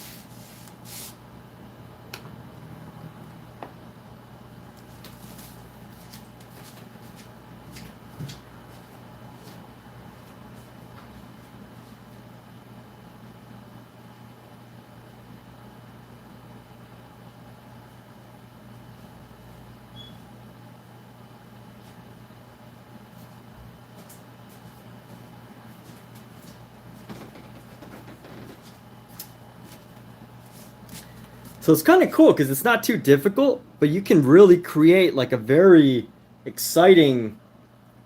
So it's kind of cool because it's not too difficult, but you can really create like a very exciting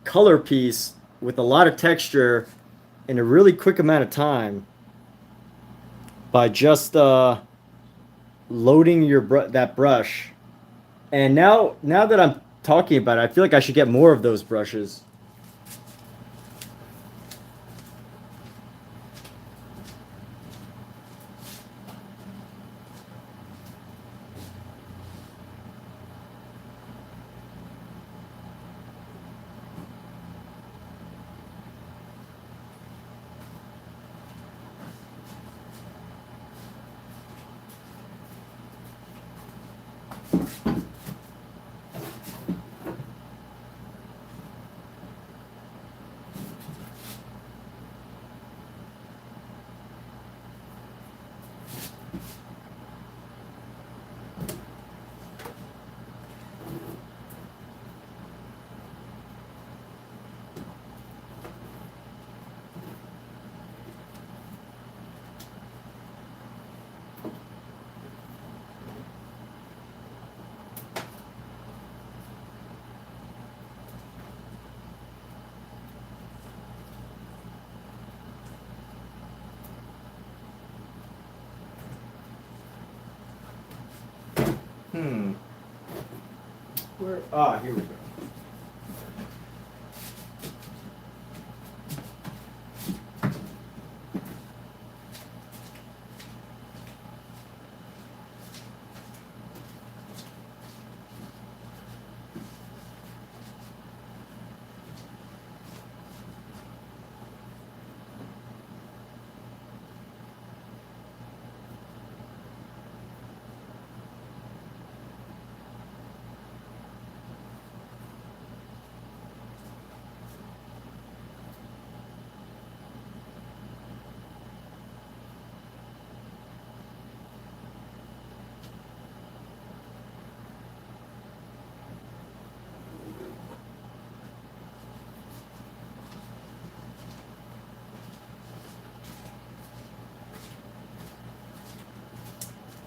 color piece with a lot of texture in a really quick amount of time by just loading your that brush. And now that I'm talking about it, I feel like I should get more of those brushes. Where? Ah, here we go.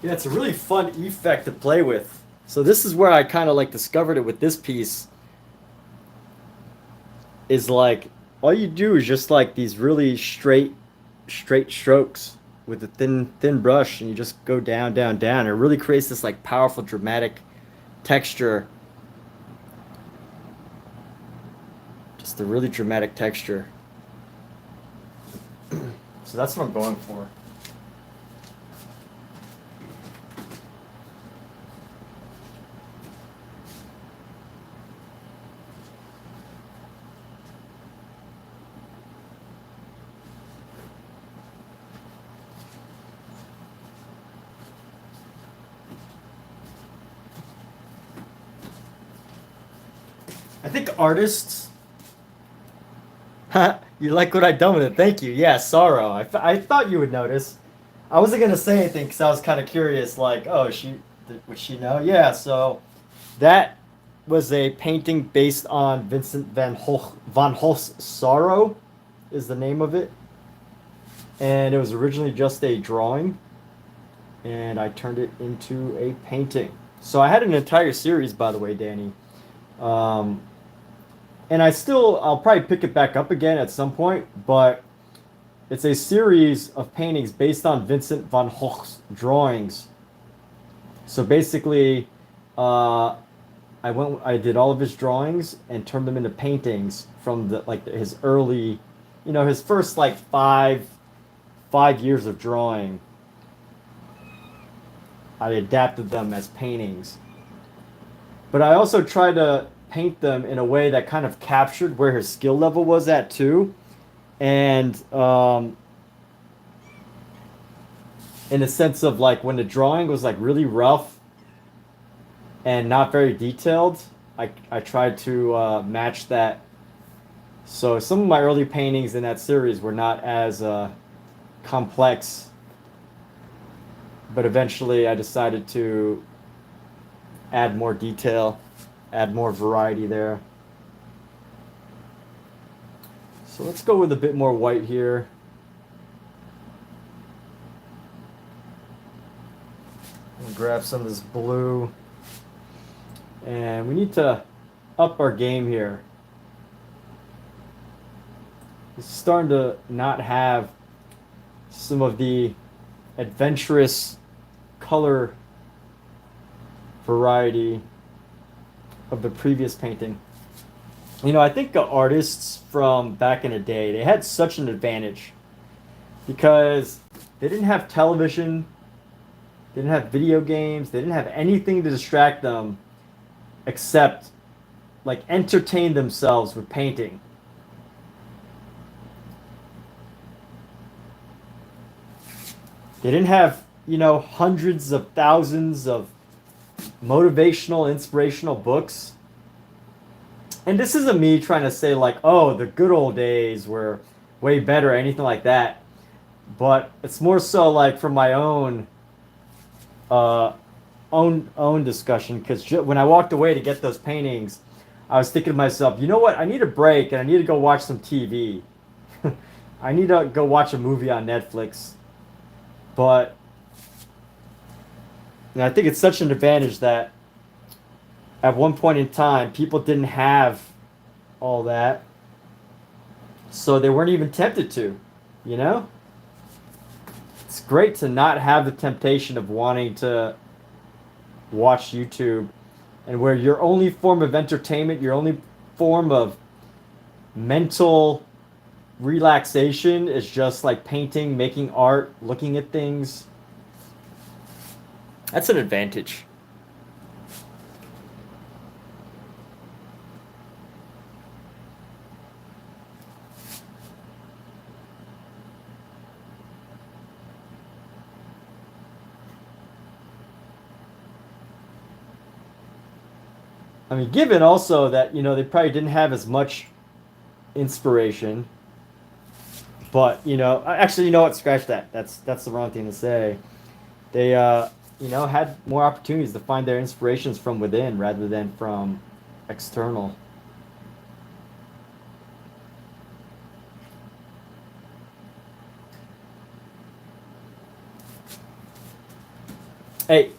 Yeah, it's a really fun effect to play with. So this is where I kind of like discovered it with this piece. Is like all you do is just like these really straight strokes with a thin brush, and you just go down, down, down. It really creates this like powerful, dramatic texture. Just a really dramatic texture. So that's what I'm going for. I think artists. You like what I've done with it? Thank you. Yeah, sorrow. I thought you would notice. I wasn't gonna say anything because I was kind of curious. Like, oh, would she know? Yeah. So that was a painting based on Vincent van Gogh's Sorrow, is the name of it, and it was originally just a drawing, and I turned it into a painting. So I had an entire series, by the way, Danny. Um, and I'll probably pick it back up again at some point, but it's a series of paintings based on Vincent van Gogh's drawings. So basically, I did all of his drawings and turned them into paintings from his early, his first like five years of drawing. I adapted them as paintings. But I also tried to paint them in a way that kind of captured where his skill level was at too. And in the sense of like when the drawing was like really rough and not very detailed, I tried to match that. So some of my early paintings in that series were not as complex, but eventually I decided to add more detail, add more variety there. So let's go with a bit more white here. We'll grab some of this blue. And we need to up our game here. It's starting to not have some of the adventurous color variety of the previous painting. I think the artists from back in the day, they had such an advantage because they didn't have television, they didn't have video games, they didn't have anything to distract them except like entertain themselves with painting. They didn't have, hundreds of thousands of motivational, inspirational books. And this isn't me trying to say like, oh, the good old days were way better or anything like that. But it's more so like from my own discussion, because when I walked away to get those paintings, I was thinking to myself, you know what? I need a break and I need to go watch some TV. I need to go watch a movie on Netflix. But and I think it's such an advantage that at one point in time, people didn't have all that. So they weren't even tempted to, It's great to not have the temptation of wanting to watch YouTube, and where your only form of entertainment, your only form of mental relaxation is just like painting, making art, looking at things. That's an advantage. I mean, given also that, they probably didn't have as much inspiration, but, actually, you know what? Scratch that. That's the wrong thing to say. They, had more opportunities to find their inspirations from within rather than from external. Hey,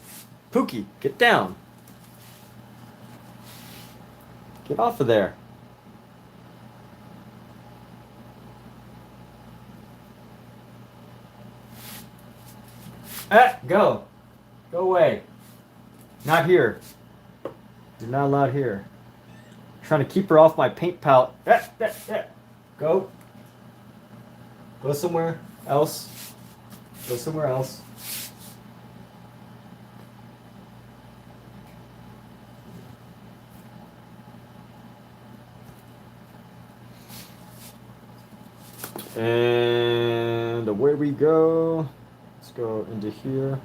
Pookie, get down. Get off of there. Go. Go away. Not here. You're not allowed here. I'm trying to keep her off my paint palette. Go. Go somewhere else. Go somewhere else. And away we go. Let's go into here.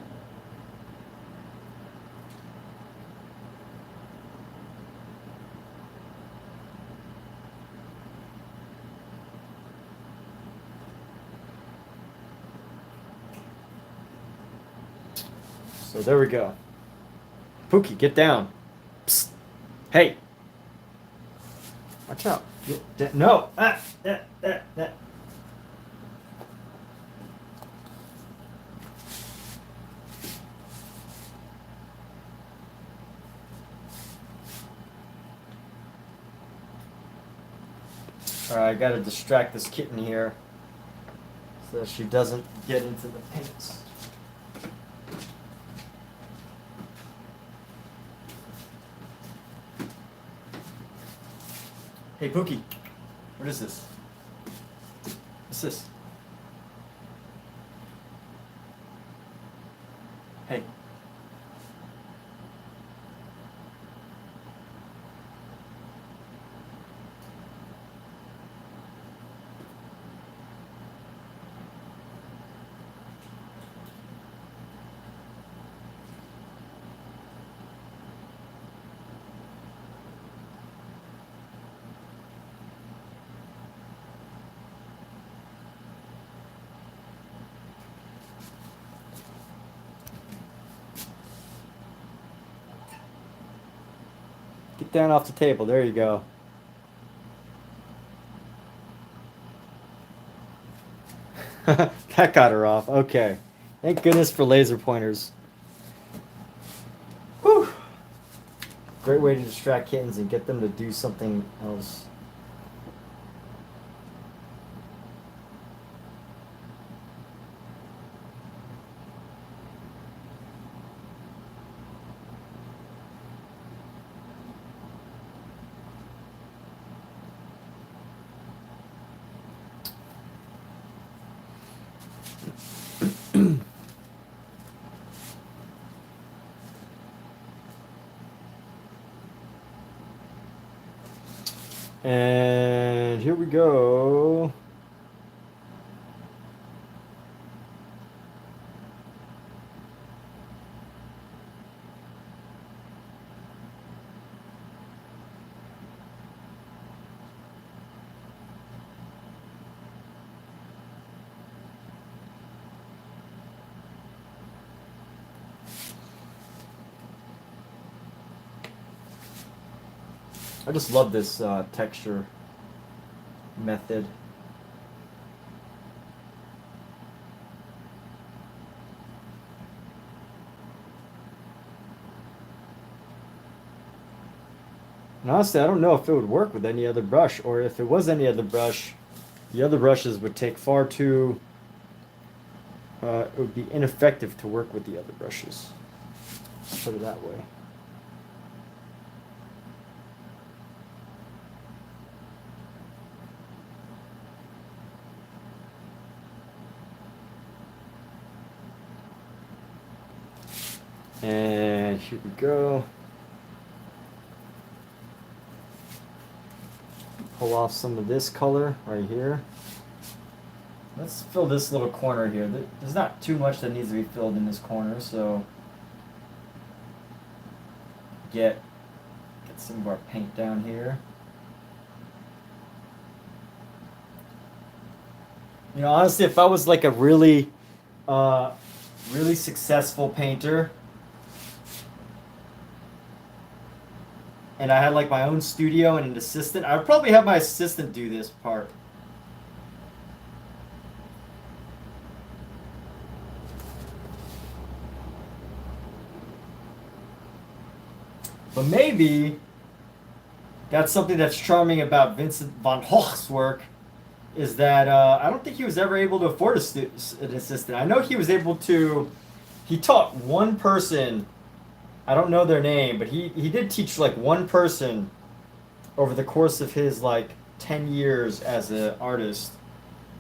So there we go. Pookie, get down. Psst. Hey. Watch out. No. Alright, I gotta distract this kitten here so that she doesn't get into the paints. Hey, Pookie, what is this? What's this? Hey. Get down off the table. There you go. That got her off. Okay. Thank goodness for laser pointers. Whew. Great way to distract kittens and get them to do something else. And here we go. I just love this texture method. And honestly, I don't know if it would work with any other brush, or if it was any other brush, the other brushes would take far too... it would be ineffective to work with the other brushes. put it that way. And here we go. Pull off some of this color right here. Let's fill this little corner here. There's not too much that needs to be filled in this corner, so get some of our paint down here. You know, honestly, if I was like a really successful painter, and I had like my own studio and an assistant, I would probably have my assistant do this part. But maybe that's something that's charming about Vincent van Gogh's work, is that I don't think he was ever able to afford an assistant. I know he was able to, he taught one person, I don't know their name, but he did teach like one person over the course of his like 10 years as an artist.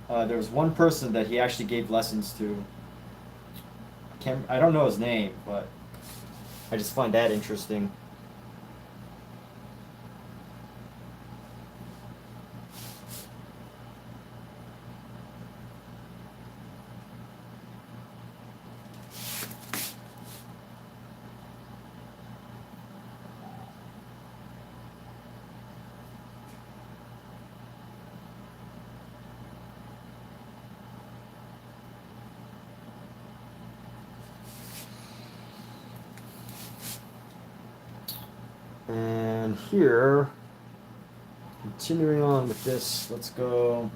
There was one person that he actually gave lessons to. I don't know his name, but I just find that interesting. And here, continuing on with this, let's go.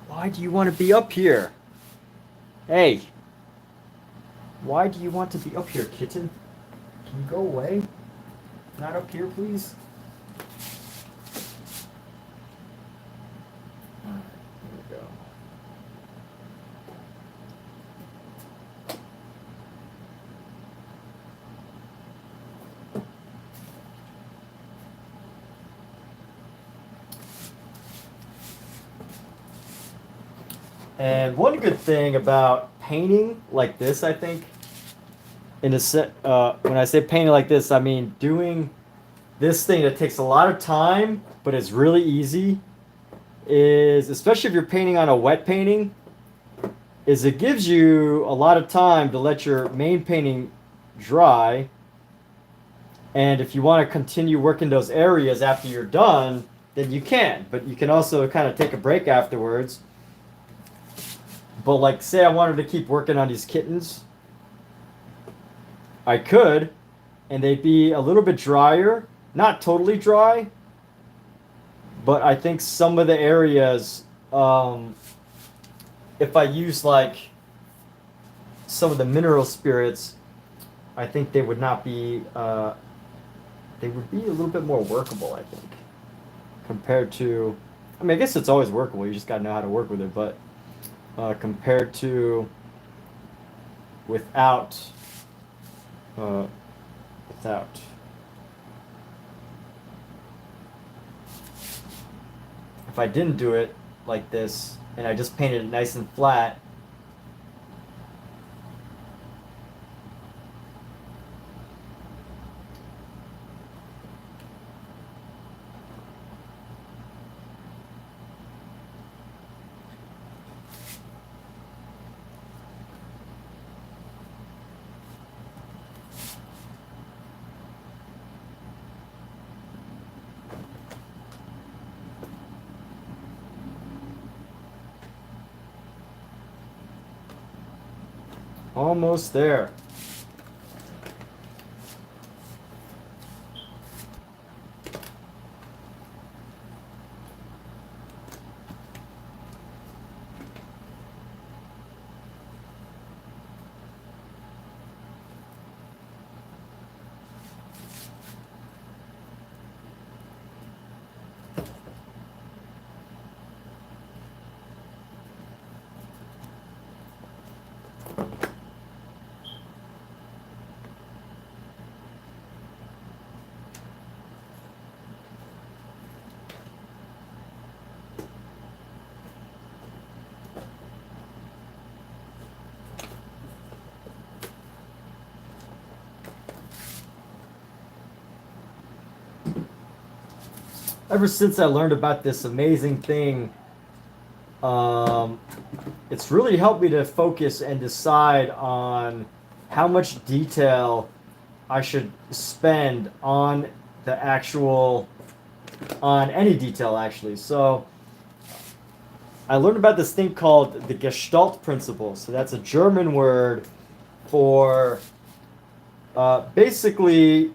Why do you want to be up here? Hey. Why do you want to be up here, kitten? Can you go away? Not up here, please? Alright, here we go. And one good thing about painting like this, I think, in a set, when I say painting like this, I mean doing this thing that takes a lot of time, but it's really easy, is, especially if you're painting on a wet painting, is it gives you a lot of time to let your main painting dry. And if you want to continue working those areas after you're done, then you can. But you can also kind of take a break afterwards. But like, say I wanted to keep working on these kittens, I could, and they'd be a little bit drier, not totally dry, but I think some of the areas, if I use like some of the mineral spirits, I think they would not be, they would be a little bit more workable, I think, compared to, I mean, I guess it's always workable, you just gotta know how to work with it, but compared to without. If I didn't do it like this and I just painted it nice and flat, Almost there. Ever since I learned about this amazing thing, it's really helped me to focus and decide on how much detail I should spend on the actual, on any detail actually. So I learned about this thing called the Gestalt principle. So that's a German word for basically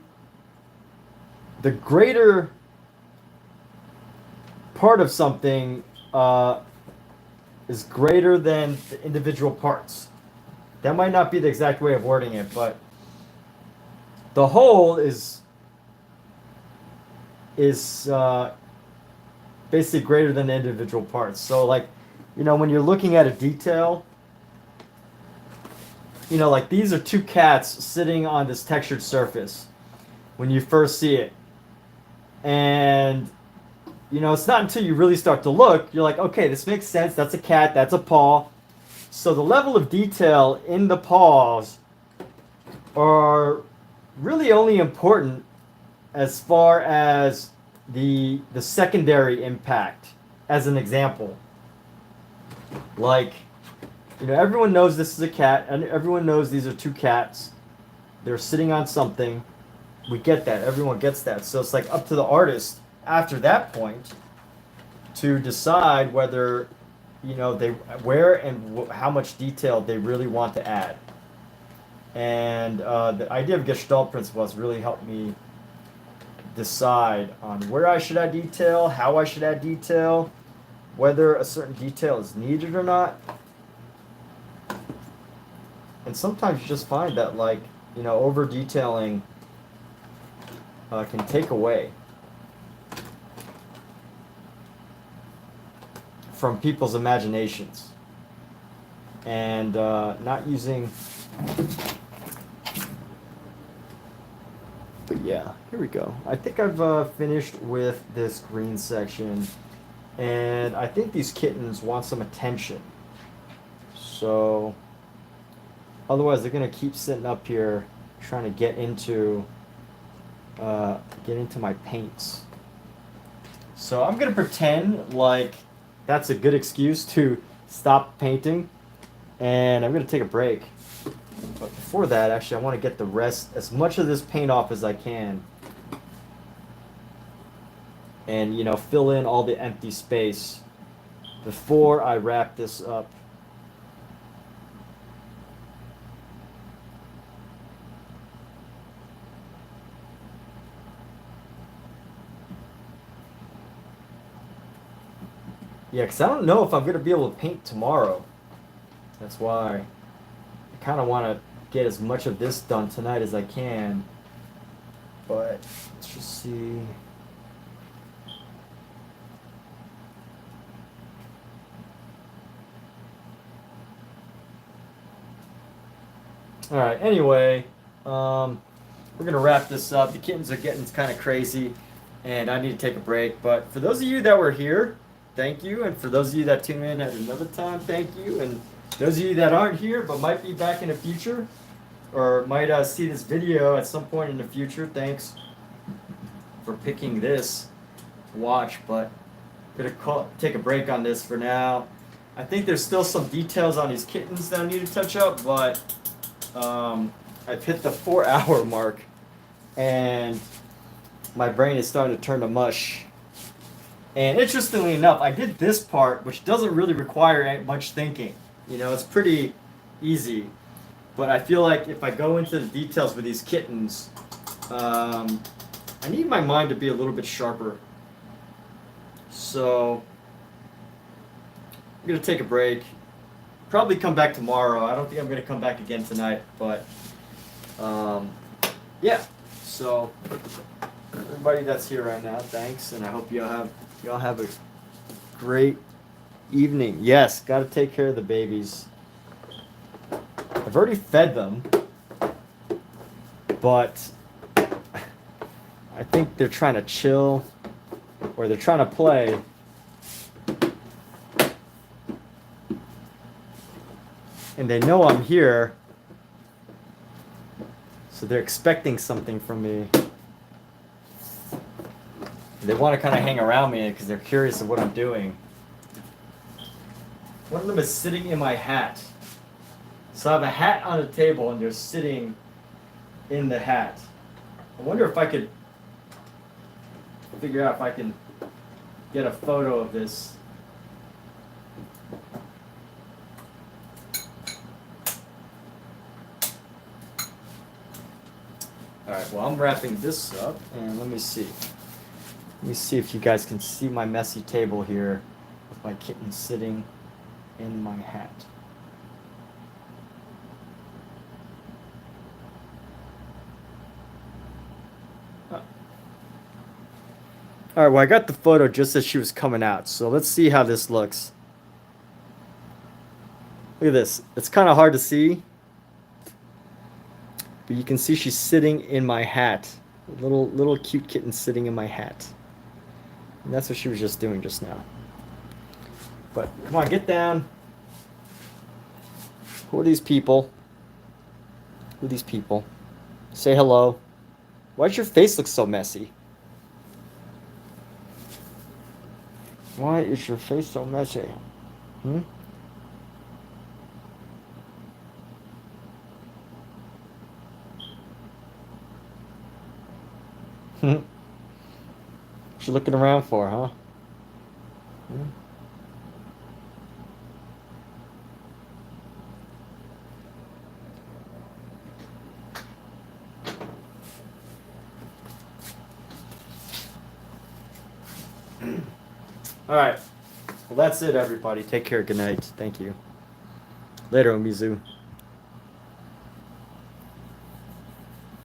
the greater part of something is greater than the individual parts. That might not be the exact way of wording it, but the whole is basically greater than the individual parts. So like, you know, when you're looking at a detail, you know, like these are two cats sitting on this textured surface when you first see it. And you know, it's not until you really start to look, you're like, okay, this makes sense. That's a cat, that's a paw. So the level of detail in the paws are really only important as far as the secondary impact. As an example, like, you know, everyone knows this is a cat, and everyone knows these are two cats. They're sitting on something. We get that. Everyone gets that. So it's like up to the artist after that point to decide whether, you know, they where and how much detail they really want to add. And the idea of Gestalt principle has really helped me decide on where I should add detail, how I should add detail, whether a certain detail is needed or not. And sometimes you just find that, like, you know, over detailing can take away from people's imaginations, and not using. But yeah, here we go. I think I've finished with this green section, and I think these kittens want some attention. So otherwise they're gonna keep sitting up here trying to get into my paints. So I'm gonna pretend like that's a good excuse to stop painting, and I'm gonna take a break. But before that, actually, I want to get the rest, as much of this paint off as I can, and, you know, fill in all the empty space before I wrap this up. Yeah, because I don't know if I'm going to be able to paint tomorrow. That's why I kind of want to get as much of this done tonight as I can. But let's just see. All right, anyway, we're going to wrap this up. The kittens are getting kind of crazy, and I need to take a break. But for those of you that were here, thank you. And for those of you that tune in at another time, thank you. And those of you that aren't here but might be back in the future, or might see this video at some point in the future, thanks for picking this to watch. But I'm going to take a break on this for now. I think there's still some details on these kittens that I need to touch up, but I've hit the 4-hour mark, and my brain is starting to turn to mush. And interestingly enough, I did this part, which doesn't really require much thinking. You know, it's pretty easy. But I feel like if I go into the details with these kittens, I need my mind to be a little bit sharper. So I'm gonna take a break. Probably come back tomorrow. I don't think I'm gonna come back again tonight, but yeah. So everybody that's here right now, thanks, and I hope y'all have a great evening. Yes, got to take care of the babies. I've already fed them, but I think they're trying to chill or they're trying to play. And they know I'm here, so they're expecting something from me. They want to kind of hang around me because they're curious of what I'm doing. One of them is sitting in my hat. So I have a hat on a table and they're sitting in the hat. I wonder if I could figure out if I can get a photo of this. Alright, well I'm wrapping this up and let me see. Let me see if you guys can see my messy table here with my kitten sitting in my hat. Alright, well I got the photo just as she was coming out, so let's see how this looks. Look at this. It's kind of hard to see, but you can see she's sitting in my hat. A little cute kitten sitting in my hat. And that's what she was just doing just now. But come on, get down. Who are these people? Who are these people? Say hello. Why does your face look so messy? Why is your face so messy? Hmm? What you looking around for, huh? Hmm? All right. Well, that's it, everybody. Take care. Good night. Thank you. Later, Omizu.